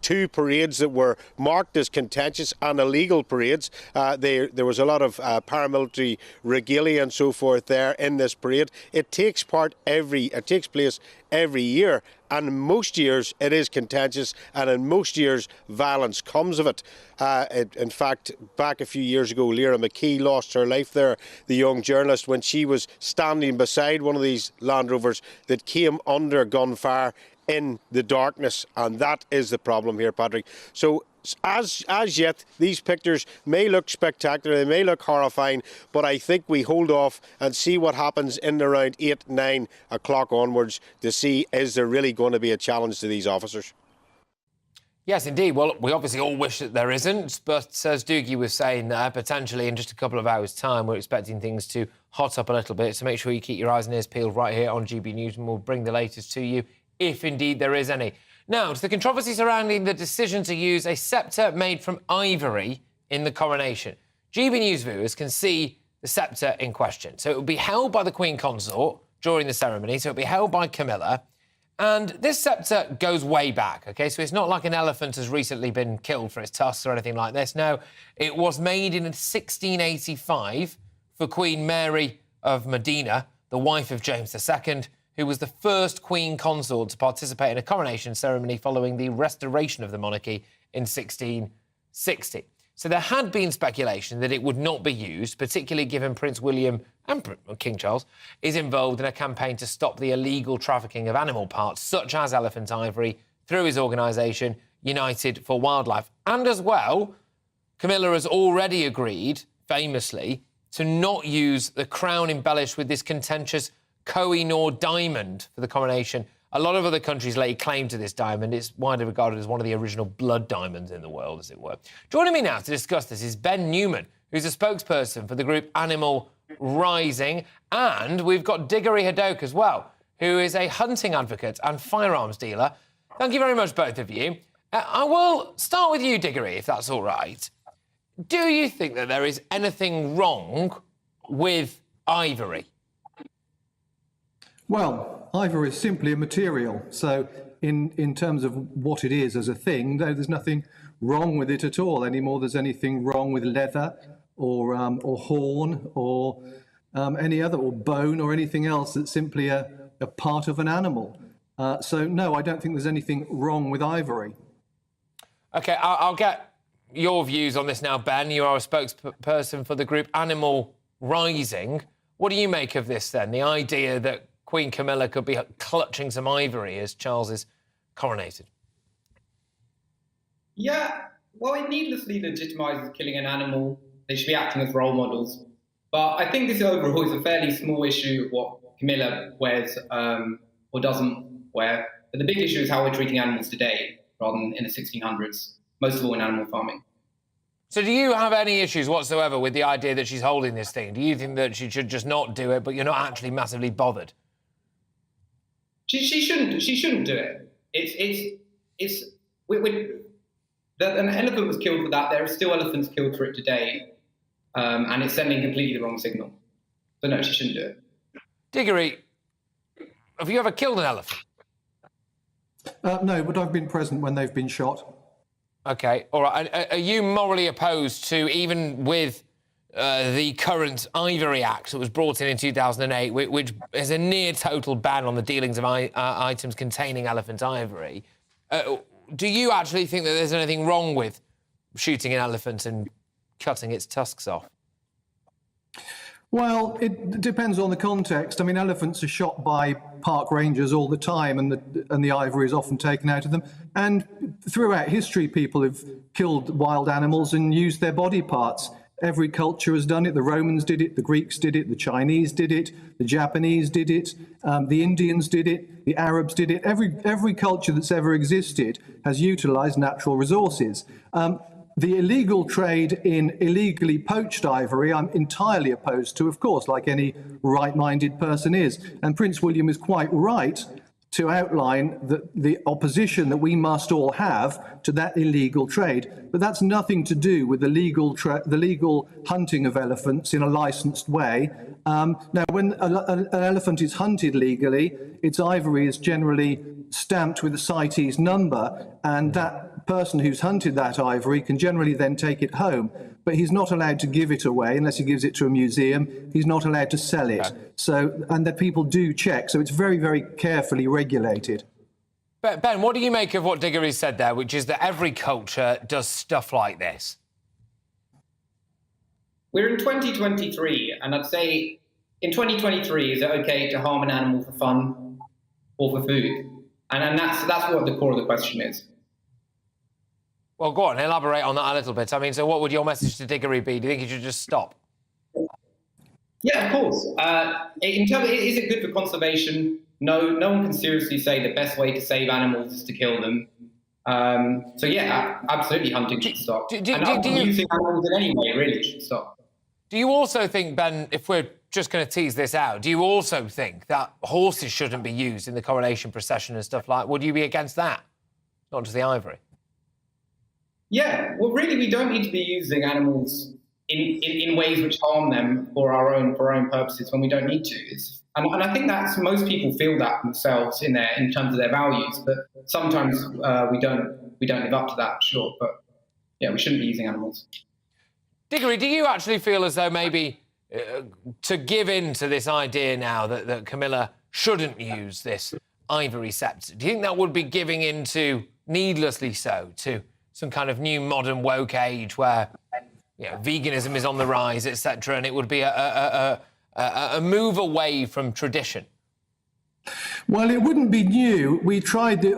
2 parades that were marked as contentious and illegal parades. There was a lot of paramilitary regalia and so forth there in this parade. It takes place every year, and in most years it is contentious, and in most years violence comes of it. In fact, back a few years ago, Lyra McKee lost her life there, the young journalist, when she was standing beside one of these Land Rovers that came under gunfire in the darkness, and that is the problem here, Patrick. So as yet, these pictures may look spectacular, they may look horrifying, but I think we hold off and see what happens in around 8, 9 o'clock onwards to see, is there really going to be a challenge to these officers? Yes, indeed. Well, we obviously all wish that there isn't, but as Doogie was saying there, potentially in just a couple of hours' time, we're expecting things to hot up a little bit. So make sure you keep your eyes and ears peeled right here on GB News, and we'll bring the latest to you, if indeed there is any. Now, to the controversy surrounding the decision to use a sceptre made from ivory in the coronation. GB News viewers can see the sceptre in question. So it will be held by the Queen Consort during the ceremony, so it will be held by Camilla. And this sceptre goes way back, OK? So it's not like an elephant has recently been killed for its tusks or anything like this. No, it was made in 1685 for Queen Mary of Modena, the wife of James II, who was the first Queen Consort to participate in a coronation ceremony following the restoration of the monarchy in 1660. So there had been speculation that it would not be used, particularly given Prince William and King Charles is involved in a campaign to stop the illegal trafficking of animal parts, such as elephant ivory, through his organisation, United for Wildlife. And as well, Camilla has already agreed, famously, to not use the crown embellished with this contentious Koh-i-Noor diamond for the coronation. A lot of other countries lay claim to this diamond. It's widely regarded as one of the original blood diamonds in the world, as it were. Joining me now to discuss this is Ben Newman, who's a spokesperson for the group Animal Rising. And we've got Diggory Haddock as well, who is a hunting advocate and firearms dealer. Thank you very much, both of you. I will start with you, Diggory, if that's all right. Do you think that there is anything wrong with ivory? Well, ivory is simply a material. So in terms of what it is as a thing, there's nothing wrong with it at all, any more there's anything wrong with leather or horn or any other, or bone or anything else that's simply a part of an animal. So no, I don't think there's anything wrong with ivory. OK, I'll get your views on this now, Ben. You are a spokesperson for the group Animal Rising. What do you make of this, then, the idea that Queen Camilla could be clutching some ivory as Charles is coronated? Yeah, well, it needlessly legitimises killing an animal. They should be acting as role models. But I think this overall is a fairly small issue of what Camilla wears or doesn't wear. But the big issue is how we're treating animals today rather than in the 1600s, most of all in animal farming. So do you have any issues whatsoever with the idea that she's holding this thing? Do you think that she should just not do it, but you're not actually massively bothered? She shouldn't do it. An elephant was killed for that. There are still elephants killed for it today, and it's sending completely the wrong signal. So no, she shouldn't do it. Diggory, have you ever killed an elephant? No, but I've been present when they've been shot. OK, all right. Are you morally opposed to, even with the current Ivory Act that was brought in 2008, which is a near total ban on the dealings of items containing elephant ivory? Do you actually think that there's anything wrong with shooting an elephant and cutting its tusks off? Well, it depends on the context. I mean, elephants are shot by park rangers all the time, and the ivory is often taken out of them. And throughout history, people have killed wild animals and used their body parts. Every culture has done it. The Romans did it, the Greeks did it, the Chinese did it, the Japanese did it, the Indians did it, the Arabs did it. Every culture that's ever existed has utilised natural resources. The illegal trade in illegally poached ivory, I'm entirely opposed to, of course, like any right-minded person is. And Prince William is quite right to outline the opposition that we must all have to that illegal trade. But that's nothing to do with the legal hunting of elephants in a licensed way. Now, when an elephant is hunted legally, its ivory is generally stamped with a CITES number, and that person who's hunted that ivory can generally then take it home. But he's not allowed to give it away unless he gives it to a museum. He's not allowed to sell it. So, and that people do check. So it's very, very carefully regulated. Ben, what do you make of what Diggory said there, which is that every culture does stuff like this? We're in 2023, and I'd say in 2023, is it okay to harm an animal for fun or for food? And that's what the core of the question is. Well, go on, elaborate on that a little bit. I mean, so what would your message to Diggory be? Do you think he should just stop? Yeah, of course. In terms of, is it good for conservation? No one can seriously say the best way to save animals is to kill them. So yeah, absolutely hunting should stop. And using animals in any way really should stop. Do you also think, Ben, if we're just going to tease this out, do you also think that horses shouldn't be used in the coronation procession and stuff like that? Would you be against that? Not just the ivory? Yeah, well, really, we don't need to be using animals in ways which harm them for our own purposes when we don't need to. And I think that's most people feel that themselves in terms of their values, but sometimes we don't live up to that, sure. But yeah, we shouldn't be using animals. Diggory, do you actually feel as though maybe to give in to this idea now that Camilla shouldn't use this ivory sceptre, do you think that would be giving in to, needlessly so, to some kind of new modern woke age where veganism is on the rise, etc., and it would be a move away from tradition? Well, it wouldn't be new. We tried it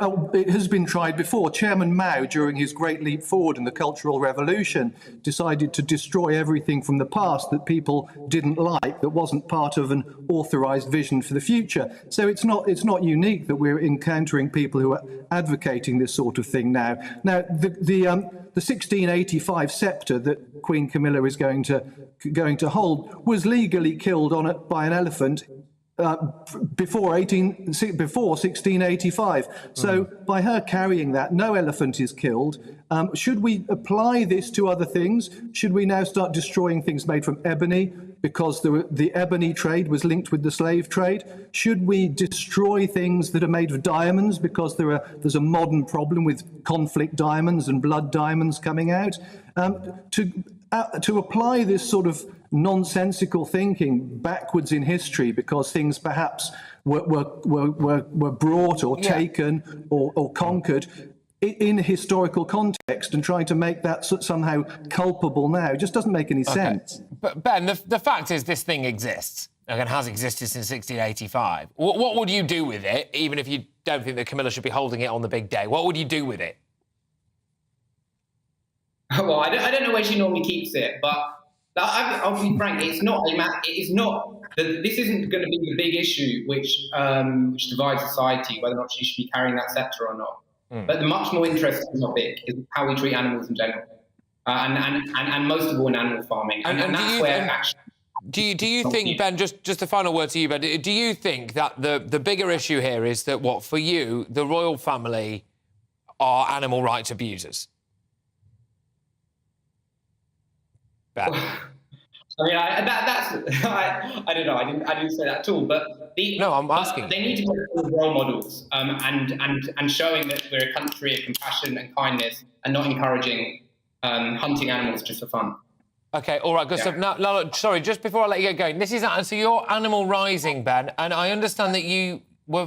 has been tried before. Chairman Mao, during his Great Leap Forward in the Cultural Revolution, decided to destroy everything from the past that people didn't like, that wasn't part of an authorised vision for the future. So it's not unique that we're encountering people who are advocating this sort of thing now. Now, the 1685 sceptre that Queen Camilla is going to hold was legally killed by an elephant before 1685. So by her carrying that, no elephant is killed. Should we apply this to other things? Should we now start destroying things made from ebony because the ebony trade was linked with the slave trade? Should we destroy things that are made of diamonds because there's a modern problem with conflict diamonds and blood diamonds coming out? To apply this sort of nonsensical thinking backwards in history because things perhaps were brought or taken or conquered in a historical context and trying to make that somehow culpable now just doesn't make any sense. But Ben, the fact is this thing exists and has existed since 1685. What would you do with it, even if you don't think that Camilla should be holding it on the big day? What would you do with it? Well, I don't know where she normally keeps it, but I'll be frank. It's not it is not. This isn't going to be the big issue which divides society, whether or not she should be carrying that sceptre or not. But the much more interesting topic is how we treat animals in general, and most of all in animal farming. And that's where actually. Do you think, Ben, just a final word to you, Ben, do you think that the bigger issue here is that, for you, the royal family are animal rights abusers? Ben? I mean, I don't know. I didn't say that at all. But I'm asking. They need to be role models, and showing that we're a country of compassion and kindness, and not encouraging hunting animals just for fun. OK, all right, good stuff. Now, sorry, just before I let you get going, so you're Animal Rising, Ben, and I understand that you were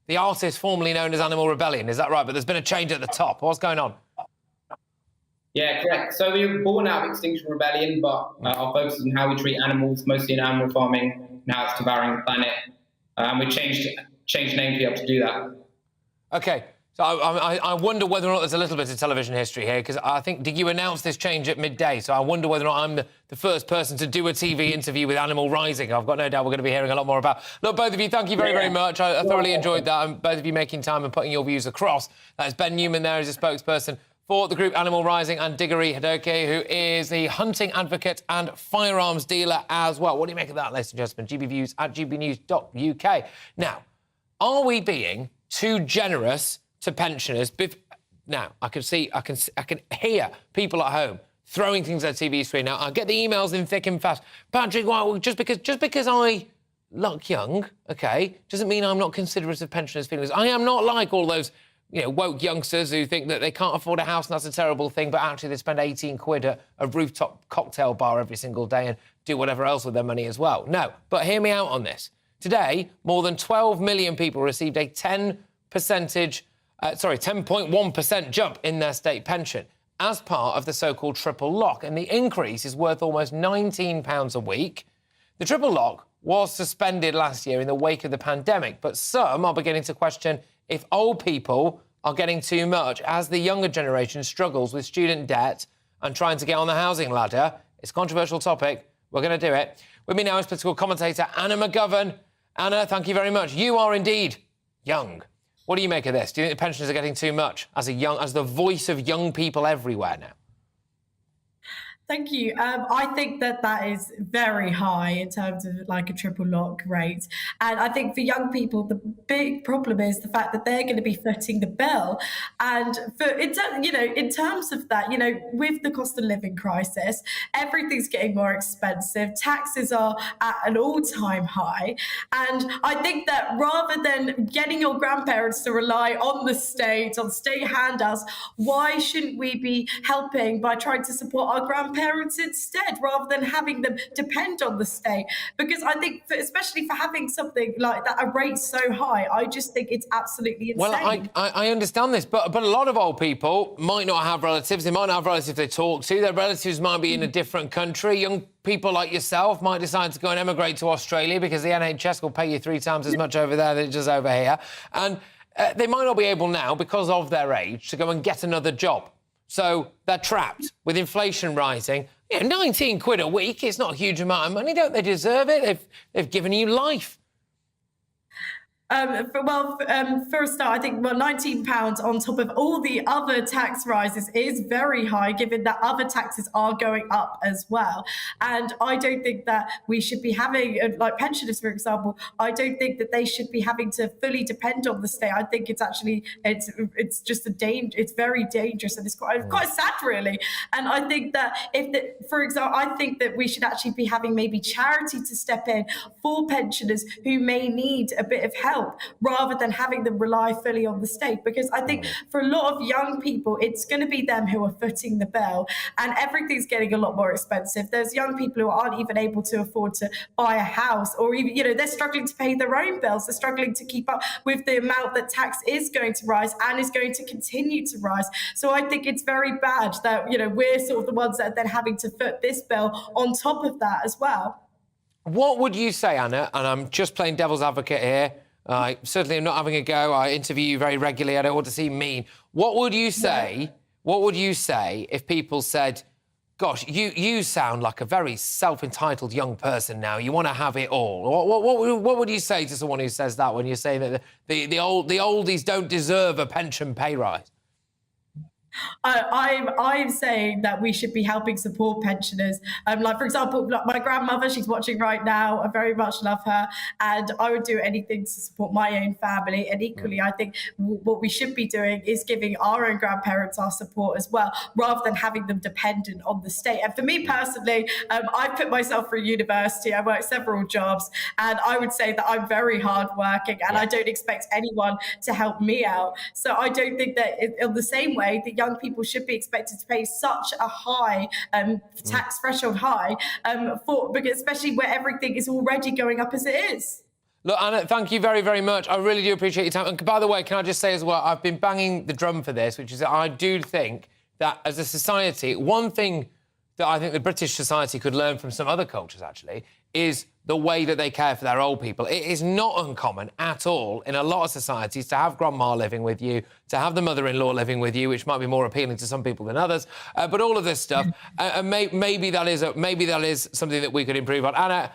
the artist formerly known as Animal Rebellion. Is that right? But there's been a change at the top. What's going on? Yeah, correct. So we were born out of Extinction Rebellion, but our focus is on how we treat animals, mostly in animal farming, and how it's devouring the planet. And we changed name to be able to do that. OK, so I wonder whether or not there's a little bit of television history here, because I think, did you announce this change at midday? So I wonder whether or not I'm the first person to do a TV interview with Animal Rising. I've got no doubt we're going to be hearing a lot more about. Look, both of you, thank you very, very much. I thoroughly enjoyed that, and both of you making time and putting your views across. That's Ben Newman there as a spokesperson for the group Animal Rising, and Diggory Hadoke, who is the hunting advocate and firearms dealer as well. What do you make of that, ladies and gentlemen? GBViews at gbnews.uk. Now, are we being too generous to pensioners? Now, I can hear people at home throwing things at the TV screen. Now, I get the emails in thick and fast. Patrick, well, just because I look young, OK, doesn't mean I'm not considerate of pensioners' feelings. I am not like all those, woke youngsters who think that they can't afford a house and that's a terrible thing, but actually they spend 18 quid at a rooftop cocktail bar every single day and do whatever else with their money as well. No, but hear me out on this. Today, more than 12 million people received a 10.1% jump in their state pension as part of the so-called triple lock, and the increase is worth almost £19 a week. The triple lock was suspended last year in the wake of the pandemic, but some are beginning to question if old people are getting too much as the younger generation struggles with student debt and trying to get on the housing ladder. It's a controversial topic. We're going to do it. With me now is political commentator Anna McGovern. Anna, thank you very much. You are indeed young. What do you make of this? Do you think the pensioners are getting too much as the voice of young people everywhere now? Thank you. I think that is very high in terms of like a triple lock rate. And I think for young people, the big problem is the fact that they're going to be footing the bill. And in terms of that, with the cost of living crisis, everything's getting more expensive. Taxes are at an all-time high. And I think that rather than getting your grandparents to rely on the state, on state handouts, why shouldn't we be helping by trying to support our grandparents instead, rather than having them depend on the state? Because I think, especially for having something like that, a rate so high, I just think it's absolutely insane. Well, I understand this, but a lot of old people might not have relatives. They might not have relatives they talk to. Their relatives might be in a different country. Young people like yourself might decide to go and emigrate to Australia because the NHS will pay you 3 times as much over there than it does over here. And they might not be able now, because of their age, to go and get another job. So they're trapped with inflation rising. 19 quid a week is not a huge amount of money. Don't they deserve it? They've given you life. For a start, I think £19 on top of all the other tax rises is very high, given that other taxes are going up as well. And I don't think that we should be having, like pensioners, for example, I don't think that they should be having to fully depend on the state. I think it's actually, it's just it's very dangerous, and it's quite sad, really. And I think that for example, I think that we should actually be having maybe charity to step in for pensioners who may need a bit of help, rather than having them rely fully on the state. Because I think for a lot of young people, it's going to be them who are footing the bill, and everything's getting a lot more expensive. There's young people who aren't even able to afford to buy a house, or even, they're struggling to pay their own bills. They're struggling to keep up with the amount that tax is going to rise and is going to continue to rise. So I think it's very bad that, we're sort of the ones that are then having to foot this bill on top of that as well. What would you say, Anna, and I'm just playing devil's advocate here, I certainly am not having a go. I interview you very regularly. I don't want to seem mean. What would you say? What would you say if people said, Gosh, you sound like a very self-entitled young person now. You want to have it all. What would you say to someone who says that when you say that the oldies don't deserve a pension pay rise? I'm saying that we should be helping support pensioners. Like, for example, like my grandmother, she's watching right now. I very much love her, and I would do anything to support my own family. And equally, I think what we should be doing is giving our own grandparents our support as well, rather than having them dependent on the state. And for me personally, I put myself through university. I worked several jobs, and I would say that I'm very hardworking, and I don't expect anyone to help me out. So I don't think that in the same way that young people should be expected to pay such a high tax threshold because especially where everything is already going up as it is. Look, Anna, thank you very, very much. I really do appreciate your time. And by the way, can I just say as well, I've been banging the drum for this, which is that I do think that as a society, one thing that I think the British society could learn from some other cultures, actually, is the way that they care for their old people. It is not uncommon at all in a lot of societies to have grandma living with you, to have the mother-in-law living with you, which might be more appealing to some people than others. But all of this stuff, maybe that is something that we could improve on. Anna,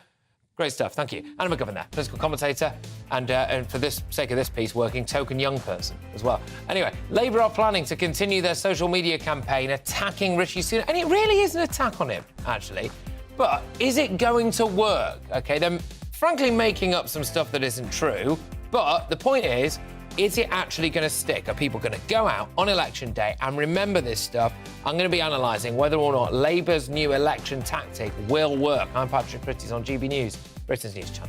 great stuff. Thank you. Anna McGovern there, political commentator, and for this sake of this piece, working token young person as well. Anyway, Labour are planning to continue their social media campaign attacking Rishi Sunak, and it really is an attack on him, actually. But is it going to work? OK, they're frankly making up some stuff that isn't true. But the point is it actually going to stick? Are people going to go out on election day and remember this stuff? I'm going to be analysing whether or not Labour's new election tactic will work. I'm Patrick Christys on GB News, Britain's news channel.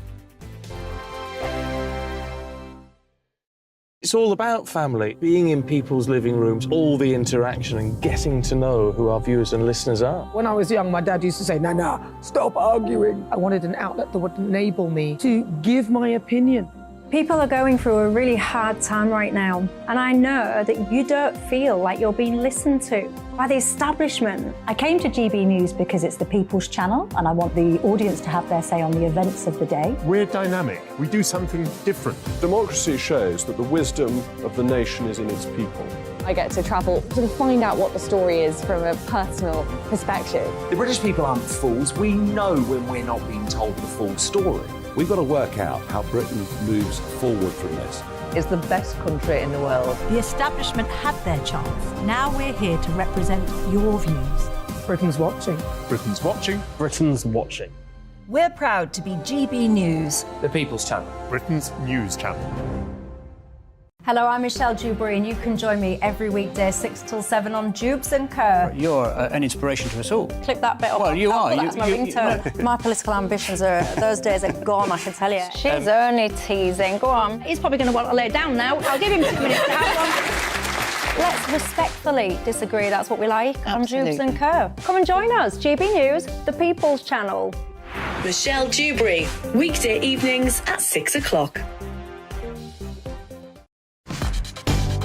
It's all about family, being in people's living rooms, all the interaction and getting to know who our viewers and listeners are. When I was young, my dad used to say, "Nana, stop arguing." I wanted an outlet that would enable me to give my opinion. People are going through a really hard time right now, and I know that you don't feel like you're being listened to by the establishment. I came to GB News because it's the People's Channel, and I want the audience to have their say on the events of the day. We're dynamic. We do something different. Democracy shows that the wisdom of the nation is in its people. I get to travel to find out what the story is from a personal perspective. The British people aren't fools. We know when we're not being told the full story. We've got to work out how Britain moves forward from this. It's the best country in the world. The establishment had their chance. Now we're here to represent your views. Britain's watching. Britain's watching. Britain's watching. We're proud to be GB News, The People's Channel. Britain's news channel. Hello, I'm Michelle Dewberry, and you can join me every weekday 6 till 7 on Jubes and Kerr. You're an inspiration to us all. Clip that bit up. Well, you are. That's my ringtone. My political ambitions those days are gone, I can tell you. She's only teasing. Go on. He's probably going to want to lay down now. I'll give him 2 minutes to have one. Let's respectfully disagree. That's what we like Absolutely. on Jubes and Kerr. Come and join us. GB News, the People's Channel. Michelle Dewberry, weekday evenings at 6 o'clock.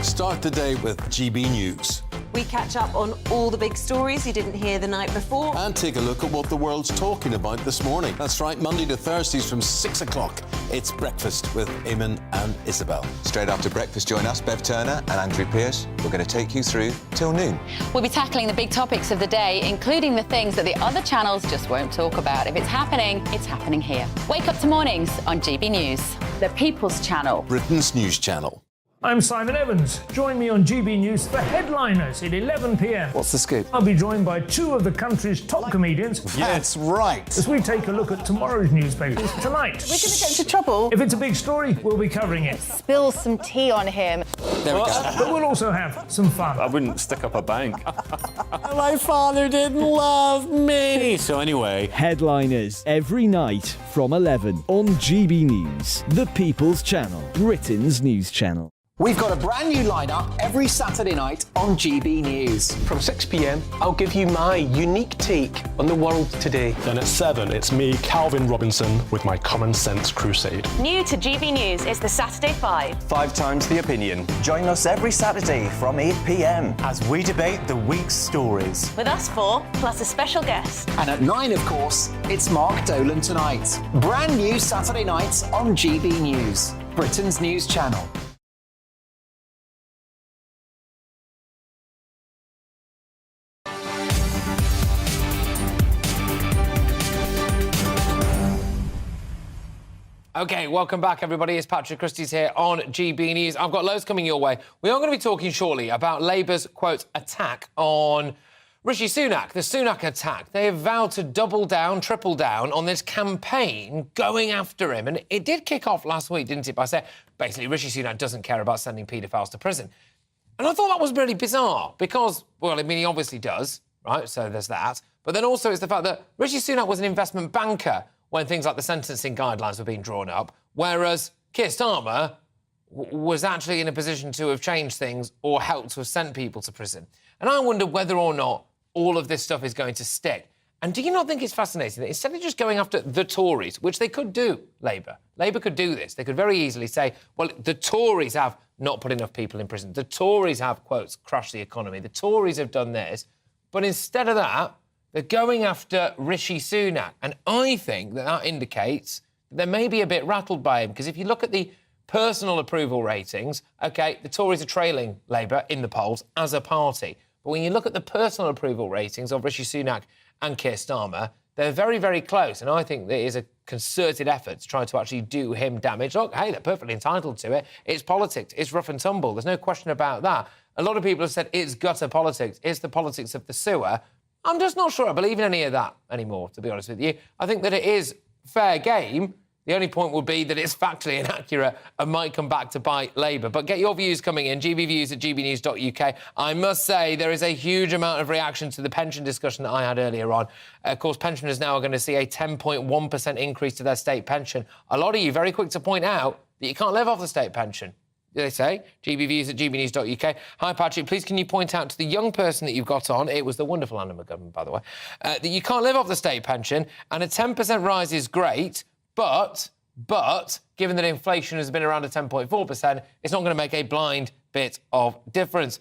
Start the day with GB News. We catch up on all the big stories you didn't hear the night before. And take a look at what the world's talking about this morning. That's right, Monday to Thursdays from 6 o'clock. It's Breakfast with Eamon and Isabel. Straight after breakfast, join us, Bev Turner and Andrew Pearce. We're going to take you through till noon. We'll be tackling the big topics of the day, including the things that the other channels just won't talk about. If it's happening here. Wake up to mornings on GB News, the People's Channel. Britain's news channel. I'm Simon Evans. Join me on GB News for Headliners at 11 p.m. What's the scoop? I'll be joined by 2 of the country's top comedians. That's right. As we take a look at tomorrow's newspapers tonight. We're going to get into trouble. If it's a big story, we'll be covering it. Spill some tea on him. There we go. But we'll also have some fun. I wouldn't stick up a bank. My father didn't love me. So anyway. Headliners every night from 11 on GB News, the People's Channel, Britain's news channel. We've got a brand new lineup every Saturday night on GB News. From 6 p.m, I'll give you my unique take on the world today. Then at 7, it's me, Calvin Robinson, with my Common Sense Crusade. New to GB News is the Saturday 5. 5 times the opinion. Join us every Saturday from 8 p.m. as we debate the week's stories. With us 4, plus a special guest. And at 9, of course, it's Mark Dolan Tonight. Brand new Saturday nights on GB News, Britain's news channel. OK, welcome back, everybody. It's Patrick Christys here on GB News. I've got loads coming your way. We are going to be talking shortly about Labour's, quote, attack on Rishi Sunak, the Sunak attack. They have vowed to double down, triple down on this campaign going after him. And it did kick off last week, didn't it, by saying, basically, Rishi Sunak doesn't care about sending paedophiles to prison. And I thought that was really bizarre because, well, I mean, he obviously does, right? So there's that. But then also it's the fact that Rishi Sunak was an investment banker when things like the sentencing guidelines were being drawn up, whereas Keir Starmer was actually in a position to have changed things or helped to have sent people to prison. And I wonder whether or not all of this stuff is going to stick. And do you not think it's fascinating that instead of just going after the Tories, which they could do, Labour could do this. They could very easily say, well, the Tories have not put enough people in prison. The Tories have, quotes, crushed the economy. The Tories have done this. But instead of that, they're going after Rishi Sunak. And I think that indicates that they may be a bit rattled by him, because if you look at the personal approval ratings, OK, the Tories are trailing Labour in the polls as a party. But when you look at the personal approval ratings of Rishi Sunak and Keir Starmer, they're very, very close. And I think there is a concerted effort to try to actually do him damage. Look, hey, they're perfectly entitled to it. It's politics. It's rough and tumble. There's no question about that. A lot of people have said it's gutter politics. It's the politics of the sewer. I'm just not sure I believe in any of that anymore, to be honest with you. I think that it is fair game. The only point would be that it's factually inaccurate and might come back to bite Labour. But get your views coming in, gbviews@gbnews.uk. I must say there is a huge amount of reaction to the pension discussion that I had earlier on. Of course, pensioners now are going to see a 10.1% increase to their state pension. A lot of you very quick to point out that you can't live off the state pension. They say, gbviews@gbnews.uk. Hi, Patrick, please can you point out to the young person that you've got on, it was the wonderful Anna McGovern, by the way, that you can't live off the state pension, and a 10% rise is great, but, given that inflation has been around a 10.4%, it's not going to make a blind bit of difference.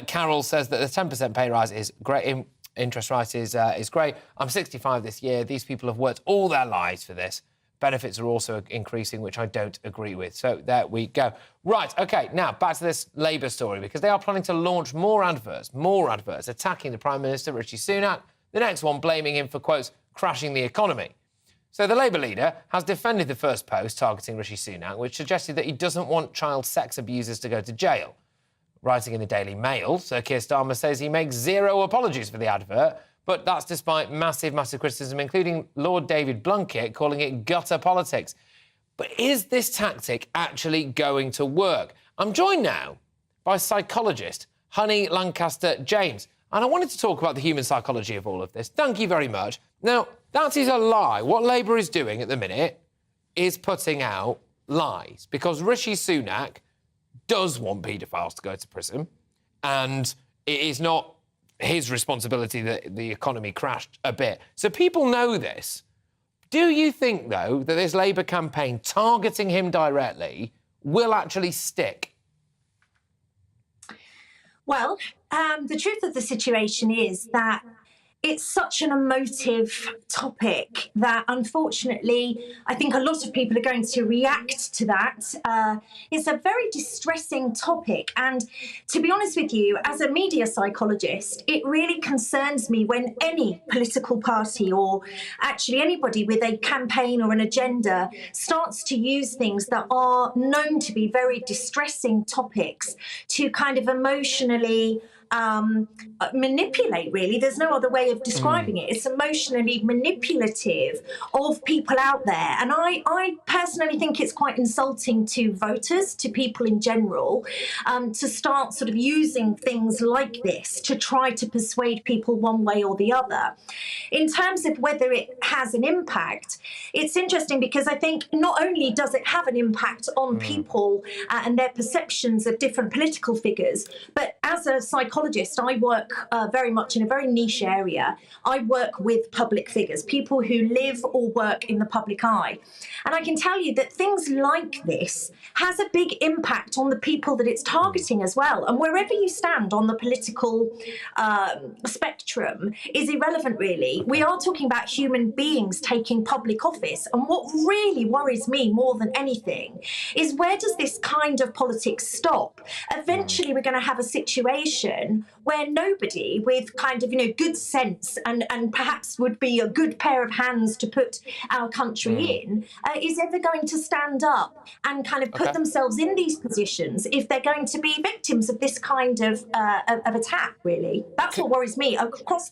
Carol says that the 10% pay rise is great, interest rise is great. I'm 65 this year. These people have worked all their lives for this. Benefits are also increasing, which I don't agree with. So there we go. Right, OK, now back to this Labour story, because they are planning to launch more adverts attacking the Prime Minister, Rishi Sunak, the next one blaming him for, quotes, crashing the economy. So the Labour leader has defended the first post targeting Rishi Sunak, which suggested that he doesn't want child sex abusers to go to jail. Writing in the Daily Mail, Sir Keir Starmer says he makes zero apologies for the advert, but that's despite massive criticism, including Lord David Blunkett calling it gutter politics. But is this tactic actually going to work? I'm joined now by psychologist Honey Lancaster-James, and I wanted to talk about the human psychology of all of this. Thank you very much. Now, that is a lie. What Labour is doing at the minute is putting out lies, because Rishi Sunak does want paedophiles to go to prison, and it is not his responsibility that the economy crashed a bit. So people know this. Do you think, though, that this Labour campaign targeting him directly will actually stick? Well, the truth of the situation is that it's such an emotive topic that, unfortunately, I think a lot of people are going to react to that. It's a very distressing topic. And to be honest with you, as a media psychologist, it really concerns me when any political party or actually anybody with a campaign or an agenda starts to use things that are known to be very distressing topics to kind of emotionally manipulate, really. There's no other way of describing it. It's emotionally manipulative of people out there. And I personally think it's quite insulting to voters, to people in general, to start sort of using things like this to try to persuade people one way or the other. In terms of whether it has an impact, it's interesting because I think not only does it have an impact on people and their perceptions of different political figures, but as a psychologist, I work very much in a very niche area. I work with public figures, people who live or work in the public eye. And I can tell you that things like this has a big impact on the people that it's targeting as well. And wherever you stand on the political spectrum is irrelevant, really. We are talking about human beings taking public office. And what really worries me more than anything is, where does this kind of politics stop? Eventually, we're going to have a situation position where nobody with kind of, good sense and perhaps would be a good pair of hands to put our country in is ever going to stand up and kind of put themselves in these positions if they're going to be victims of this kind of attack, really. That's what worries me across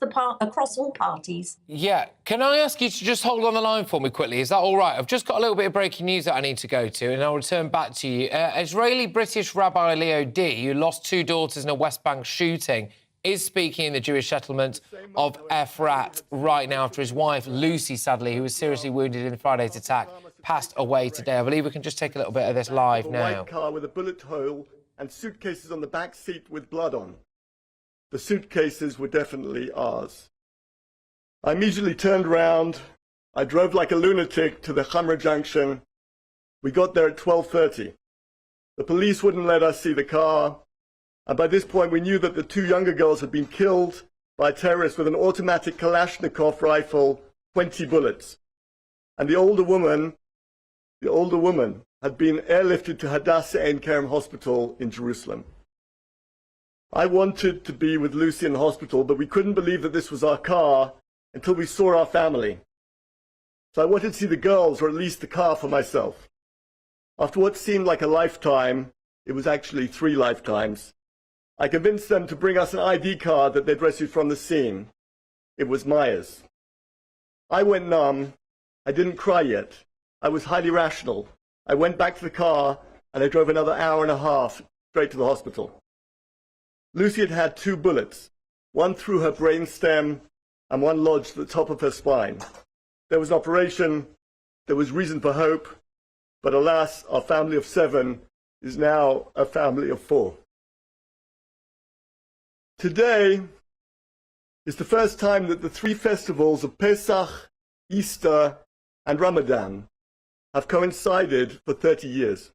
all parties. Yeah. Can I ask you to just hold on the line for me quickly? Is that all right? I've just got a little bit of breaking news that I need to go to, and I'll return back to you. Israeli-British Rabbi Leo D, who lost 2 daughters in a West Bank shooting, is speaking in the Jewish settlement of Efrat right now after his wife, Lucy, sadly, who was seriously wounded in Friday's attack, passed away today. I believe we can just take a little bit of this live now. A white car with a bullet hole and suitcases on the back seat with blood on. The suitcases were definitely ours. I immediately turned around. I drove like a lunatic to the Hamra junction. We got there at 12:30. The police wouldn't let us see the car. And by this point, we knew that the 2 younger girls had been killed by terrorists with an automatic Kalashnikov rifle, 20 bullets. And the older woman had been airlifted to Hadassah Ein Kerem Hospital in Jerusalem. I wanted to be with Lucy in the hospital, but we couldn't believe that this was our car until we saw our family. So I wanted to see the girls, or at least the car, for myself. After what seemed like a lifetime, it was actually 3 lifetimes. I convinced them to bring us an ID card that they'd rescued from the scene. It was Maya's. I went numb. I didn't cry yet. I was highly rational. I went back to the car and I drove another hour and a half straight to the hospital. Lucy had had 2 bullets, one through her brainstem and one lodged at the top of her spine. There was an operation. There was reason for hope. But alas, our family of 7 is now a family of 4. Today is the first time that the 3 festivals of Pesach, Easter, and Ramadan have coincided for 30 years.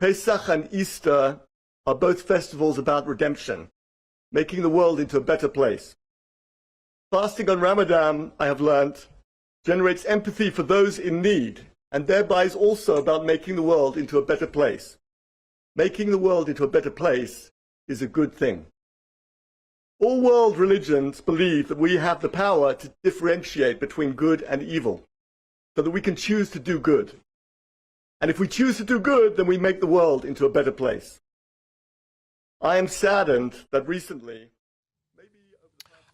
Pesach and Easter are both festivals about redemption, making the world into a better place. Fasting on Ramadan, I have learnt, generates empathy for those in need, and thereby is also about making the world into a better place. Making the world into a better place is a good thing. All world religions believe that we have the power to differentiate between good and evil, so that we can choose to do good. And if we choose to do good, then we make the world into a better place. I am saddened that recently...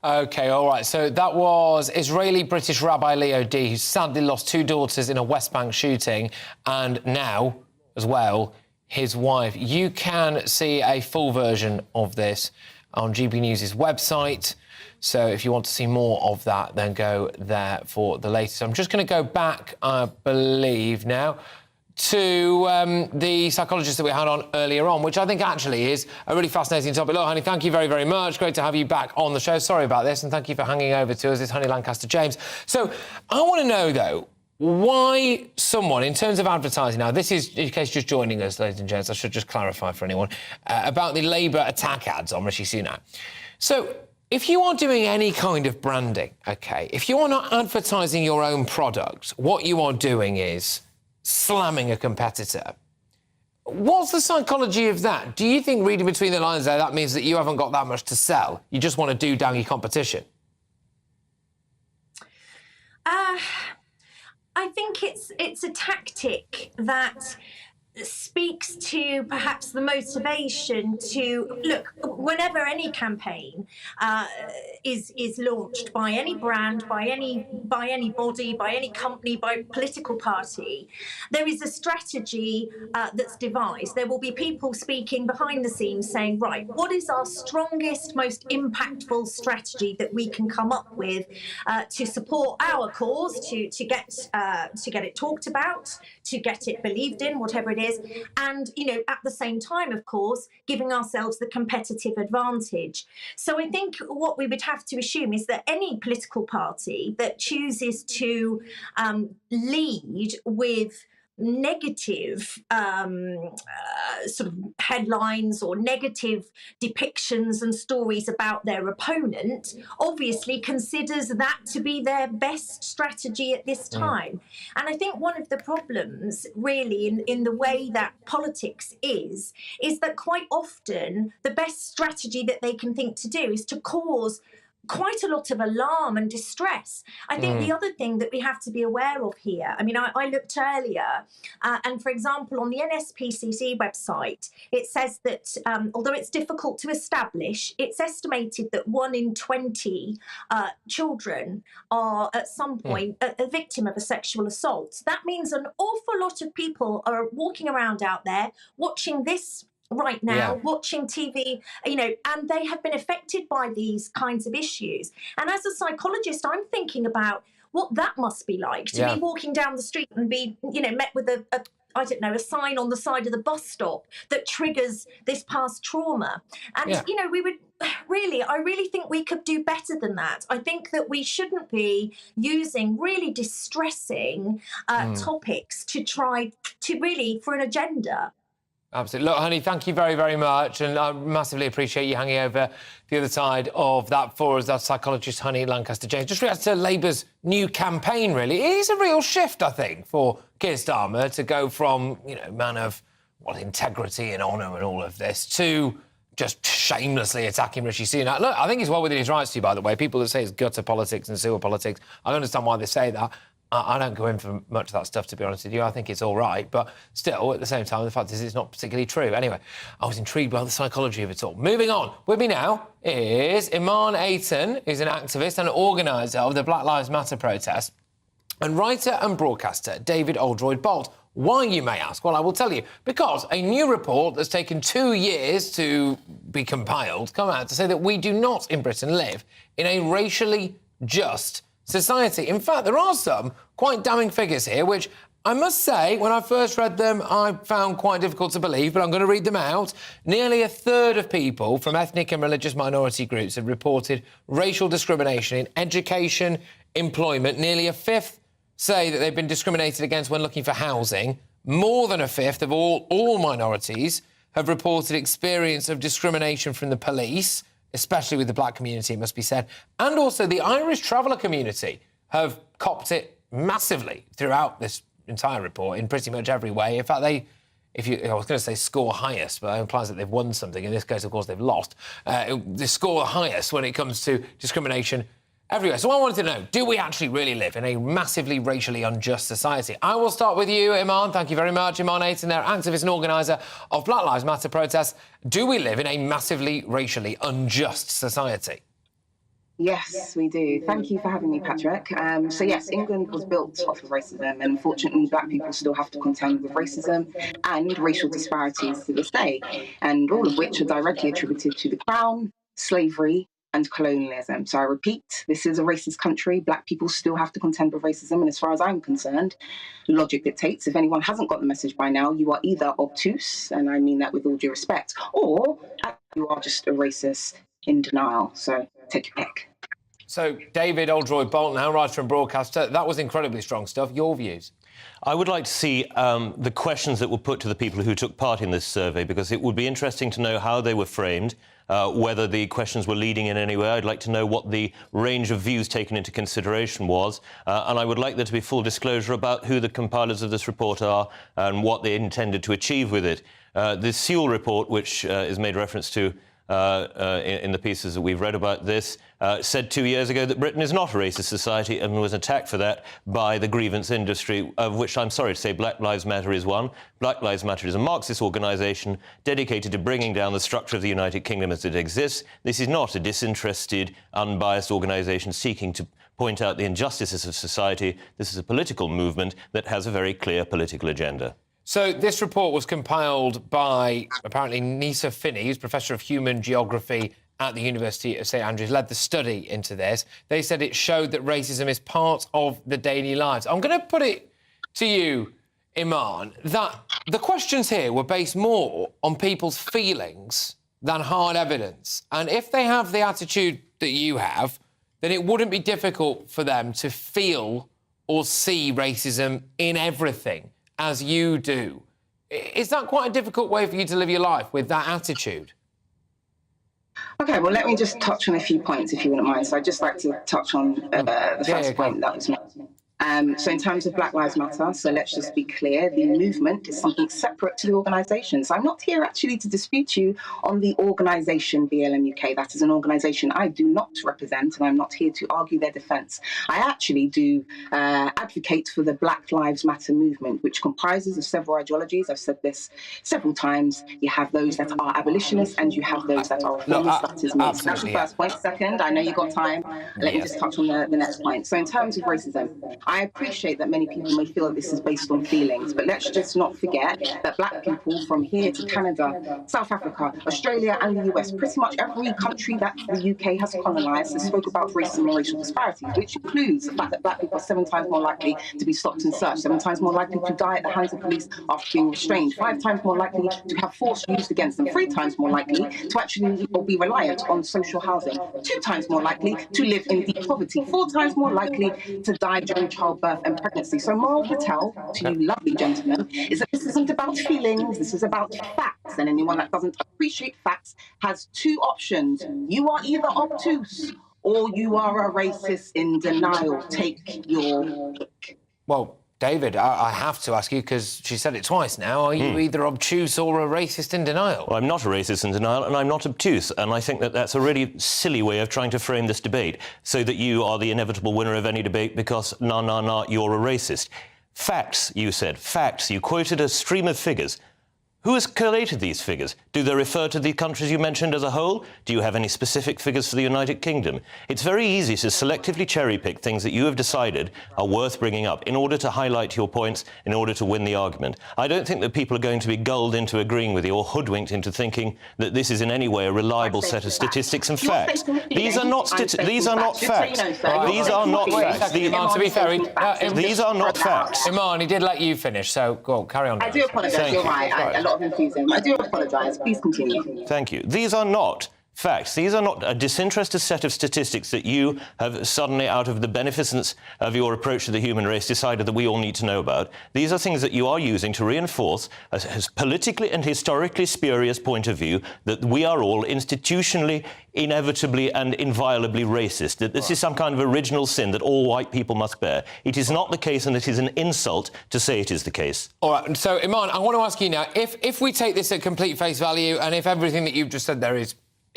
OK, all right. So that was Israeli-British Rabbi Leo D, who sadly lost 2 daughters in a West Bank shooting, and now, as well, his wife. You can see a full version of this on GB News' website. So if you want to see more of that, then go there for the latest. I'm just going to go back, I believe, now to the psychologist that we had on earlier on, which I think actually is a really fascinating topic. Look, Honey, thank you very, very much. Great to have you back on the show. Sorry about this, and thank you for hanging over to us. It's Honey Lancaster-James. So I want to know, though, why someone, in terms of advertising, now this is, in case you're just joining us, ladies and gents, I should just clarify for anyone, about the Labour attack ads on Rishi Sunak. So if you are doing any kind of branding, OK, if you are not advertising your own product, what you are doing is slamming a competitor. What's the psychology of that? Do you think, reading between the lines there, that means that you haven't got that much to sell? You just want to do down your competition? I think it's a tactic that speaks to perhaps the motivation to look. Whenever any campaign is launched by any brand, by any body, by any company, by political party, there is a strategy that's devised. There will be people speaking behind the scenes saying, right, what is our strongest, most impactful strategy that we can come up with to support our cause, to get it talked about, to get it believed in, whatever it is. And, at the same time, of course, giving ourselves the competitive advantage. So I think what we would have to assume is that any political party that chooses to lead with negative sort of headlines or negative depictions and stories about their opponent, obviously considers that to be their best strategy at this time. And I think one of the problems really in the way that politics is that quite often the best strategy that they can think to do is to cause quite a lot of alarm and distress. I think the other thing that we have to be aware of here, I mean, I looked earlier, and for example, on the NSPCC website, it says that although it's difficult to establish, it's estimated that 1 in 20 children are at some point a victim of a sexual assault. That means an awful lot of people are walking around out there watching this right now, watching TV, you know, and they have been affected by these kinds of issues. And as a psychologist, I'm thinking about what that must be like to be walking down the street and be, you know, met with I don't know, a sign on the side of the bus stop that triggers this past trauma. And, you know, I really think we could do better than that. I think that we shouldn't be using really distressing topics to try to really, for an agenda. Absolutely. Look, honey, thank you very, very much. And I massively appreciate you hanging over the other side of that for us. That's psychologist Honey Lancaster-James. Just react to Labour's new campaign, really. It is a real shift, I think, for Keir Starmer to go from, you know, man of, integrity and honour and all of this to just shamelessly attacking Rishi Sunak. Look, I think he's well within his rights to, by the way. People that say it's gutter politics and sewer politics, I understand why they say that. I don't go in for much of that stuff, to be honest with you. I think it's all right. But still, at the same time, the fact is it's not particularly true. Anyway, I was intrigued by the psychology of it all. Moving on. With me now is Iman Aitan, who's an activist and organiser of the Black Lives Matter protest, and writer and broadcaster David Oldroyd-Bolt. Why, you may ask? Well, I will tell you. Because a new report that's taken 2 years to be compiled come out to say that we do not, in Britain, live in a racially just society. In fact, there are some quite damning figures here, which I must say, when I first read them, I found quite difficult to believe, but I'm going to read them out. Nearly a third of people from ethnic and religious minority groups have reported racial discrimination in education, employment. Nearly a fifth say that they've been discriminated against when looking for housing. More than a fifth of all minorities have reported experience of discrimination from the police, especially with the black community, it must be said. And also the Irish traveller community have copped it massively throughout this entire report in pretty much every way. In fact, I was going to say score highest, but that implies that they've won something. In this case, of course, they've lost. They score highest when it comes to discrimination everywhere. So I wanted to know, do we actually really live in a massively racially unjust society? I will start with you, Iman. Thank you very much. Iman Aitan, there, activist and organiser of Black Lives Matter protests. Do we live in a massively racially unjust society? Yes, we do. Thank you for having me, Patrick. So yes, England was built off of racism, and unfortunately black people still have to contend with racism and racial disparities to this day, and all of which are directly attributed to the Crown, slavery, and colonialism. So I repeat, this is a racist country. Black people still have to contend with racism. And as far as I'm concerned, logic dictates, if anyone hasn't got the message by now, you are either obtuse, and I mean that with all due respect, or you are just a racist in denial. So take your pick. So David Oldroyd-Bolt, now writer and broadcaster, that was incredibly strong stuff. Your views? I would like to see the questions that were put to the people who took part in this survey, because it would be interesting to know how they were framed, whether the questions were leading in any way. I'd like to know what the range of views taken into consideration was, and I would like there to be full disclosure about who the compilers of this report are and what they intended to achieve with it. The Sewell report, which is made reference to in the pieces that we've read about this, said 2 years ago that Britain is not a racist society and was attacked for that by the grievance industry, of which I'm sorry to say Black Lives Matter is one. Black Lives Matter is a Marxist organisation dedicated to bringing down the structure of the United Kingdom as it exists. This is not a disinterested, unbiased organisation seeking to point out the injustices of society. This is a political movement that has a very clear political agenda. So this report was compiled by, apparently, Nisa Finney, who's Professor of Human Geography at the University of St Andrews, led the study into this. They said it showed that racism is part of the daily lives. I'm going to put it to you, Iman, that the questions here were based more on people's feelings than hard evidence. And if they have the attitude that you have, then it wouldn't be difficult for them to feel or see racism in everything. as you do. Is that quite a difficult way for you to live your life with that attitude? Okay, well, let me just touch on a few points, if you wouldn't mind. So I'd just like to touch on the first point that was made. So in terms of Black Lives Matter, so let's just be clear, the movement is something separate to the organisation. So I'm not here actually to dispute you on the organisation BLM UK. That is an organisation I do not represent, and I'm not here to argue their defence. I actually do advocate for the Black Lives Matter movement, which comprises of several ideologies. I've said this several times. You have those that are abolitionists and you have those that are reformists. That is me. So that's the first point. Second, I know you've got time. Let me just touch on the next point. So in terms of racism, I appreciate that many people may feel that this is based on feelings, but let's just not forget that Black people from here to Canada, South Africa, Australia and the US, pretty much every country that the UK has colonised has spoke about racism and racial disparities, which includes the fact that Black people are 7 times more likely to be stopped and searched, 7 times more likely to die at the hands of police after being restrained, 5 times more likely to have force used against them, 3 times more likely to actually be reliant on social housing, 2 times more likely to live in deep poverty, 4 times more likely to die during childbirth and pregnancy. So moral to tell to you lovely gentlemen is that this isn't about feelings, this is about facts, and anyone that doesn't appreciate facts has 2 options. You are either obtuse or you are a racist in denial. Take your pick. Well, David, I have to ask you, because she said it twice now, are you either obtuse or a racist in denial? Well, I'm not a racist in denial, and I'm not obtuse, and I think that that's a really silly way of trying to frame this debate, so that you are the inevitable winner of any debate because, you're a racist. Facts, you said. Facts. You quoted a stream of figures. Who has collated these figures? Do they refer to the countries you mentioned as a whole? Do you have any specific figures for the United Kingdom? It's very easy to selectively cherry-pick things that you have decided are worth bringing up in order to highlight your points, in order to win the argument. I don't think that people are going to be gulled into agreeing with you or hoodwinked into thinking that this is in any way a reliable set of statistics and facts. These are not facts. These are not facts. These are not facts. To be fair, these are not facts. Iman, he did let you finish, so go on, carry on. I do apologise, you're right. A lot of enthusiasm. I do apologise. Please continue. Thank you. These are not facts. These are not a disinterested set of statistics that you have suddenly, out of the beneficence of your approach to the human race, decided that we all need to know about. These are things that you are using to reinforce a politically and historically spurious point of view that we are all institutionally, inevitably and inviolably racist, that this is some kind of original sin that all white people must bear. It is not the case, and it is an insult to say it is the case. All right, so Iman, I want to ask you now, if we take this at complete face value, and if everything that you've just said there is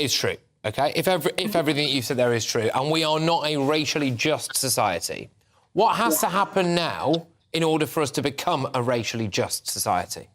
true, OK? If everything that you've said there is true, and we are not a racially just society, what has to happen now in order for us to become a racially just society?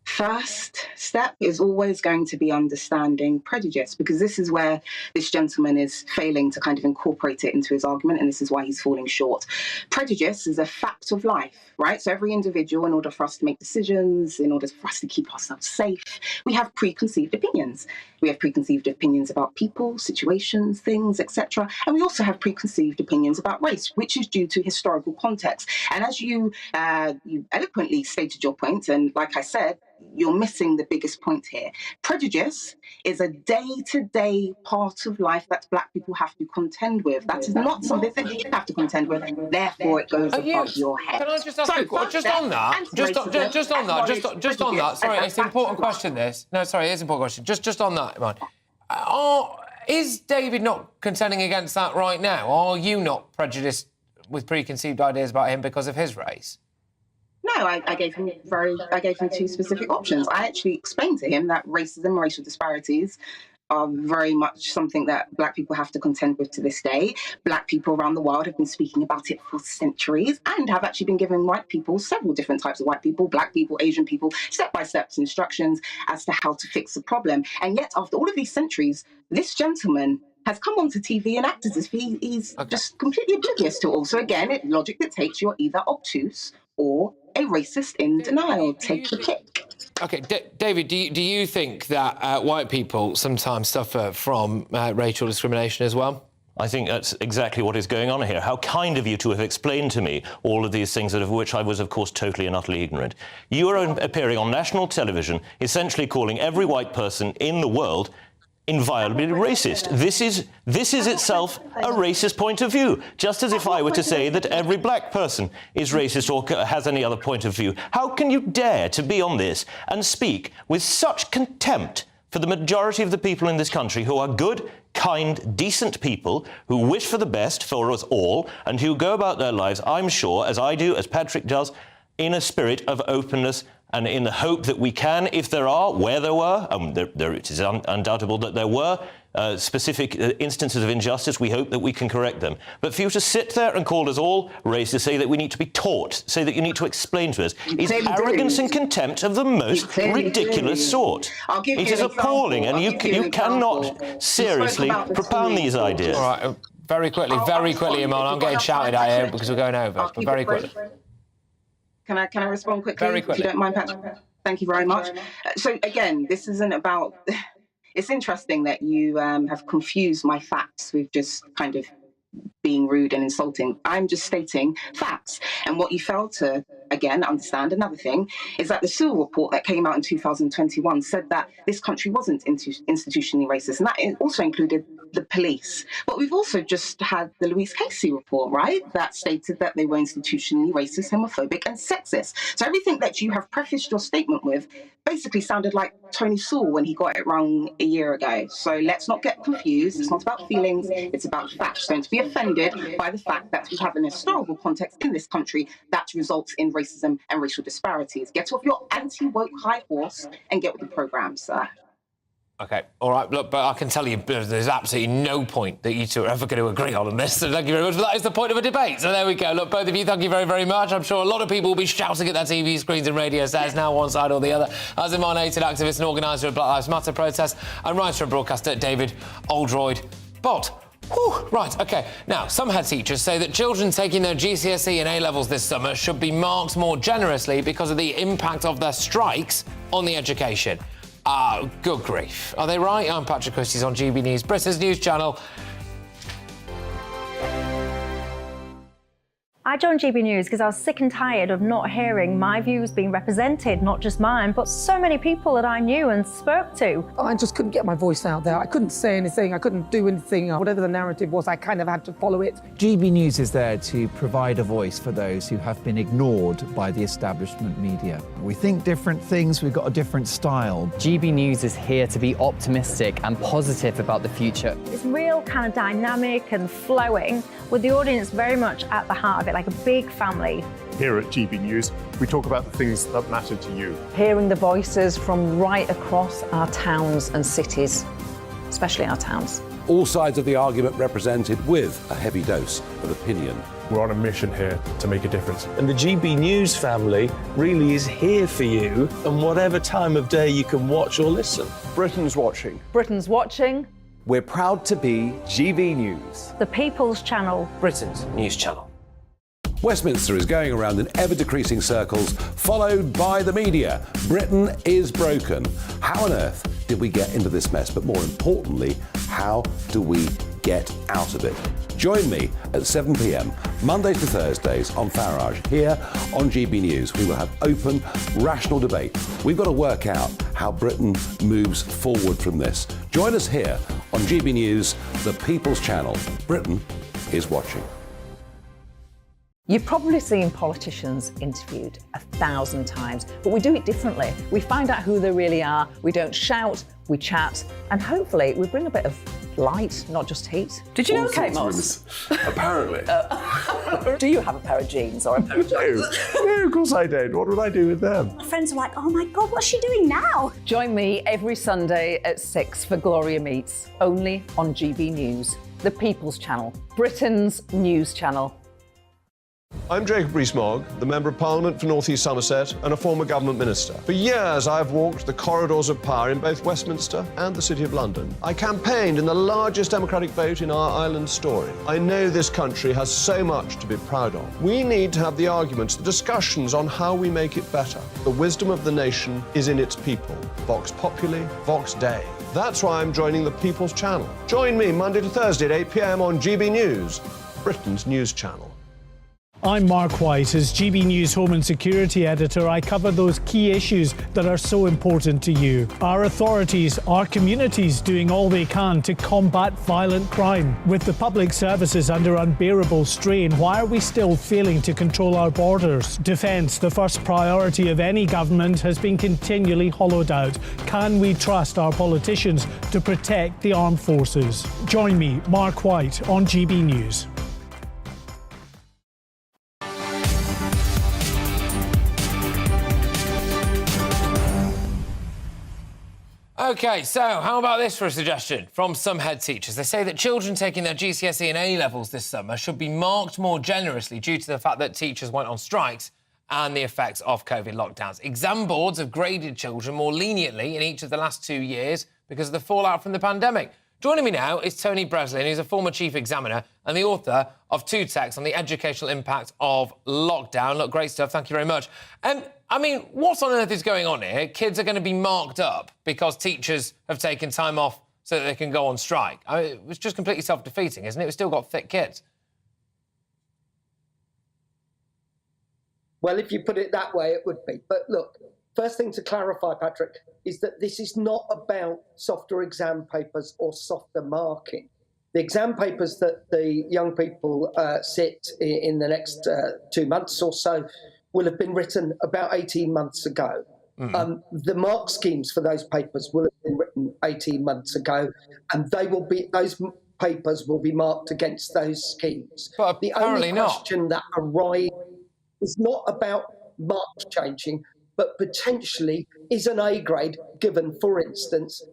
First step is always going to be understanding prejudice, because this is where this gentleman is failing to kind of incorporate it into his argument, and this is why he's falling short. Prejudice is a fact of life, right? So every individual, in order for us to make decisions, in order for us to keep ourselves safe, we have preconceived opinions. We have preconceived opinions about people, situations, things, etc. And we also have preconceived opinions about race, which is due to historical context. And as you eloquently stated your point, and like I said, you're missing the biggest point here. Prejudice is a day-to-day part of life that Black people have to contend with. That is not something that you have to contend with. Therefore, it goes above your head. Can I just ask you, just on that, sorry, it's an important question, this. No, sorry, it's an important question. Just on that, Iman. Is David not contending against that right now? Are you not prejudiced with preconceived ideas about him because of his race? No, I gave him 2 specific options. I actually explained to him that racism, racial disparities are very much something that Black people have to contend with to this day. Black people around the world have been speaking about it for centuries and have actually been giving white people, several different types of white people, Black people, Asian people, step-by-step instructions as to how to fix the problem. And yet, after all of these centuries, this gentleman has come onto TV and acted as if he's just completely oblivious to it all. So again, logic dictates you're either obtuse or a racist in denial. Take your pick. OK, David, do you think that white people sometimes suffer from racial discrimination as well? I think that's exactly what is going on here. How kind of you to have explained to me all of these things, of which I was, of course, totally and utterly ignorant. You are appearing on national television, essentially calling every white person in the world inviolably racist. This is itself a racist point of view, just as if I were to say that every black person is racist or has any other point of view. How can you dare to be on this and speak with such contempt for the majority of the people in this country who are good, kind, decent people who wish for the best for us all and who go about their lives, I'm sure, as I do, as Patrick does, in a spirit of openness and in the hope that we can, if there are, where there were, it is undoubtable that there were specific instances of injustice, we hope that we can correct them. But for you to sit there and call us all racist, say that we need to be taught, say that you need to explain to us, is arrogance and contempt of the most ridiculous sort. It is appalling, and you cannot seriously propound these ideas. All right, very quickly, Iman. I'm getting shouted at here because we're going over, but very quickly. Can I respond quickly? Very quickly. If you don't mind, Patrick. Thank you very much. So again, this isn't about... It's interesting that you have confused my facts with just kind of being rude and insulting. I'm just stating facts. And what you fail to, again, understand, another thing, is that the Sewell report that came out in 2021 said that this country wasn't institutionally racist, and that also included the police. But we've also just had the Louise Casey report, right, that stated that they were institutionally racist, homophobic, and sexist. So everything that you have prefaced your statement with basically sounded like Tony Sewell when he got it wrong a year ago. So let's not get confused. It's not about feelings, it's about facts. Don't be offended by the fact that we have an historical context in this country that results in racism and racial disparities. Get off your anti-woke high horse and get with the programme, sir. OK, all right, look, but I can tell you there's absolutely no point that you two are ever going to agree on this, so thank you very much. But that is the point of a debate, so there we go. Look, both of you, thank you very, very much. I'm sure a lot of people will be shouting at their TV screens and radio sets now, one side or the other. As Iman Ated, activist and organiser of Black Lives Matter protests, and writer and broadcaster David Oldroyd-Bott. Whew, right, OK. Now, some head teachers say that children taking their GCSE and A-levels this summer should be marked more generously because of the impact of their strikes on the education. Good grief. Are they right? I'm Patrick Christys on GB News, Britain's news channel. I joined GB News because I was sick and tired of not hearing my views being represented, not just mine, but so many people that I knew and spoke to. I just couldn't get my voice out there. I couldn't say anything. I couldn't do anything. Whatever the narrative was, I kind of had to follow it. GB News is there to provide a voice for those who have been ignored by the establishment media. We think different things, we've got a different style. GB News is here to be optimistic and positive about the future. It's real kind of dynamic and flowing, with the audience very much at the heart of it, like a big family. Here at GB News, we talk about the things that matter to you. Hearing the voices from right across our towns and cities, especially our towns. All sides of the argument represented with a heavy dose of opinion. We're on a mission here to make a difference. And the GB News family really is here for you, and whatever time of day you can watch or listen. Britain's watching. Britain's watching. We're proud to be GB News. The People's Channel. Britain's news channel. Westminster is going around in ever-decreasing circles, followed by the media. Britain is broken. How on earth did we get into this mess? But more importantly, how do we get out of it? Join me at 7 p.m, Mondays to Thursdays on Farage, here on GB News. We will have open, rational debate. We've got to work out how Britain moves forward from this. Join us here on GB News, the People's Channel. Britain is watching. You've probably seen politicians interviewed 1,000 times, but we do it differently. We find out who they really are, we don't shout, we chat, and hopefully we bring a bit of light, not just heat. Did you know Kate Moss? Apparently. Do you have a pair of jeans or a pair of jeans? No, of course I don't. What would I do with them? My friends are like, oh my God, what's she doing now? Join me every Sunday at 6 for Gloria Meets, only on GB News, the People's Channel, Britain's news channel. I'm Jacob Rees-Mogg, the Member of Parliament for North East Somerset and a former government minister. For years, I've walked the corridors of power in both Westminster and the City of London. I campaigned in the largest democratic vote in our island story. I know this country has so much to be proud of. We need to have the arguments, the discussions on how we make it better. The wisdom of the nation is in its people. Vox Populi, Vox Dei. That's why I'm joining the People's Channel. Join me Monday to Thursday at 8 p.m. on GB News, Britain's news channel. I'm Mark White. As GB News Home and Security Editor, I cover those key issues that are so important to you. Our authorities, our communities doing all they can to combat violent crime. With the public services under unbearable strain, why are we still failing to control our borders? Defence, the first priority of any government, has been continually hollowed out. Can we trust our politicians to protect the armed forces? Join me, Mark White, on GB News. OK, so how about this for a suggestion from some head teachers? They say that children taking their GCSE and A-levels this summer should be marked more generously due to the fact that teachers went on strikes and the effects of COVID lockdowns. Exam boards have graded children more leniently in each of the last 2 years because of the fallout from the pandemic. Joining me now is Tony Breslin, who's a former chief examiner and the author of 2 texts on the educational impact of lockdown. Look, great stuff. Thank you very much. I mean, what on earth is going on here? Kids are going to be marked up because teachers have taken time off so that they can go on strike. I mean, it's just completely self-defeating, isn't it? We've still got thick kids. Well, if you put it that way, it would be. But look, first thing to clarify, Patrick, is that this is not about softer exam papers or softer marking. The exam papers that the young people sit in the next 2 months or so will have been written about 18 months ago. The mark schemes for those papers will have been written 18 months ago, and those papers will be marked against those schemes. But the only question that arises is not about marks changing, but potentially is an A grade given, for instance,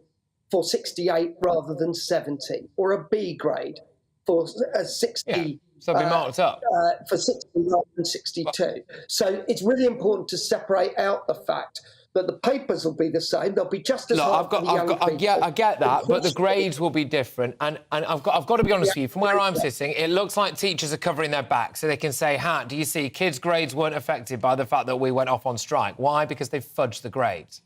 for 68 rather than 70, or a B grade for 60. Yeah. So it'll be marked up. For 60 rather than 62. So it's really important to separate out the fact that the papers will be the same. They'll be just as hard for the young people. Yeah, I get that, but the grades will be different. And I've got to be honest with you, from where I'm sitting, it looks like teachers are covering their back so they can say, do you see, kids' grades weren't affected by the fact that we went off on strike. Why? Because they fudged the grades.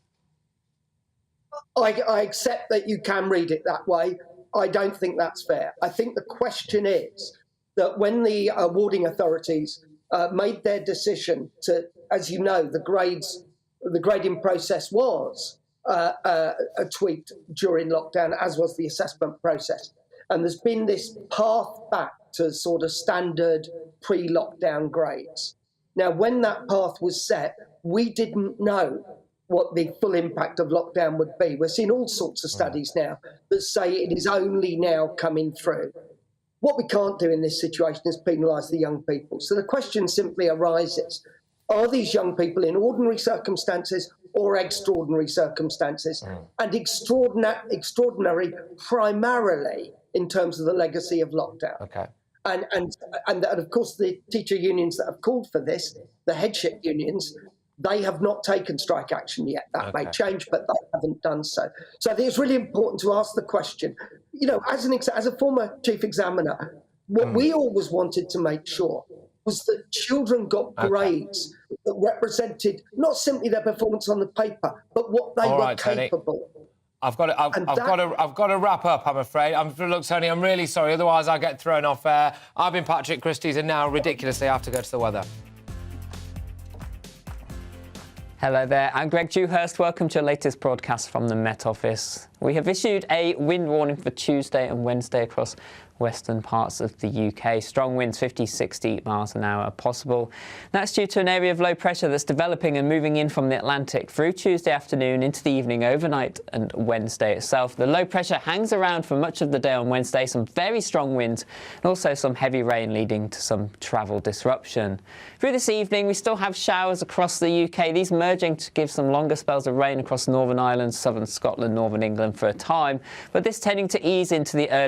I accept that you can read it that way. I don't think that's fair. I think the question is that when the awarding authorities made their decision to, as you know, the grading process was tweaked during lockdown, as was the assessment process. And there's been this path back to sort of standard pre-lockdown grades. Now, when that path was set, we didn't know what the full impact of lockdown would be. We're seeing all sorts of studies now that say it is only now coming through. What we can't do in this situation is penalise the young people. So the question simply arises, are these young people in ordinary circumstances or extraordinary circumstances? And extraordinary primarily in terms of the legacy of lockdown. Okay. And of course, the teacher unions that have called for this, the headship unions, they have not taken strike action yet. That may change, but they haven't done so. So I think it's really important to ask the question, you know, as a former chief examiner, what we always wanted to make sure was that children got grades that represented not simply their performance on the paper, but what they were capable. I've got to wrap up, I'm afraid. Look, Tony, I'm really sorry. Otherwise, I'll get thrown off air. I've been Patrick Christys, and now, ridiculously, I have to go to the weather. Hello there, I'm Greg Dewhurst. Welcome to your latest broadcast from the Met Office. We have issued a wind warning for Tuesday and Wednesday across western parts of the UK. Strong winds, 50-60 miles an hour, are possible. That's due to an area of low pressure that's developing and moving in from the Atlantic through Tuesday afternoon into the evening, overnight and Wednesday itself. The low pressure hangs around for much of the day on Wednesday, some very strong winds and also some heavy rain leading to some travel disruption. Through this evening, we still have showers across the UK, these merging to give some longer spells of rain across Northern Ireland, southern Scotland, northern England for a time, but this tending to ease into the early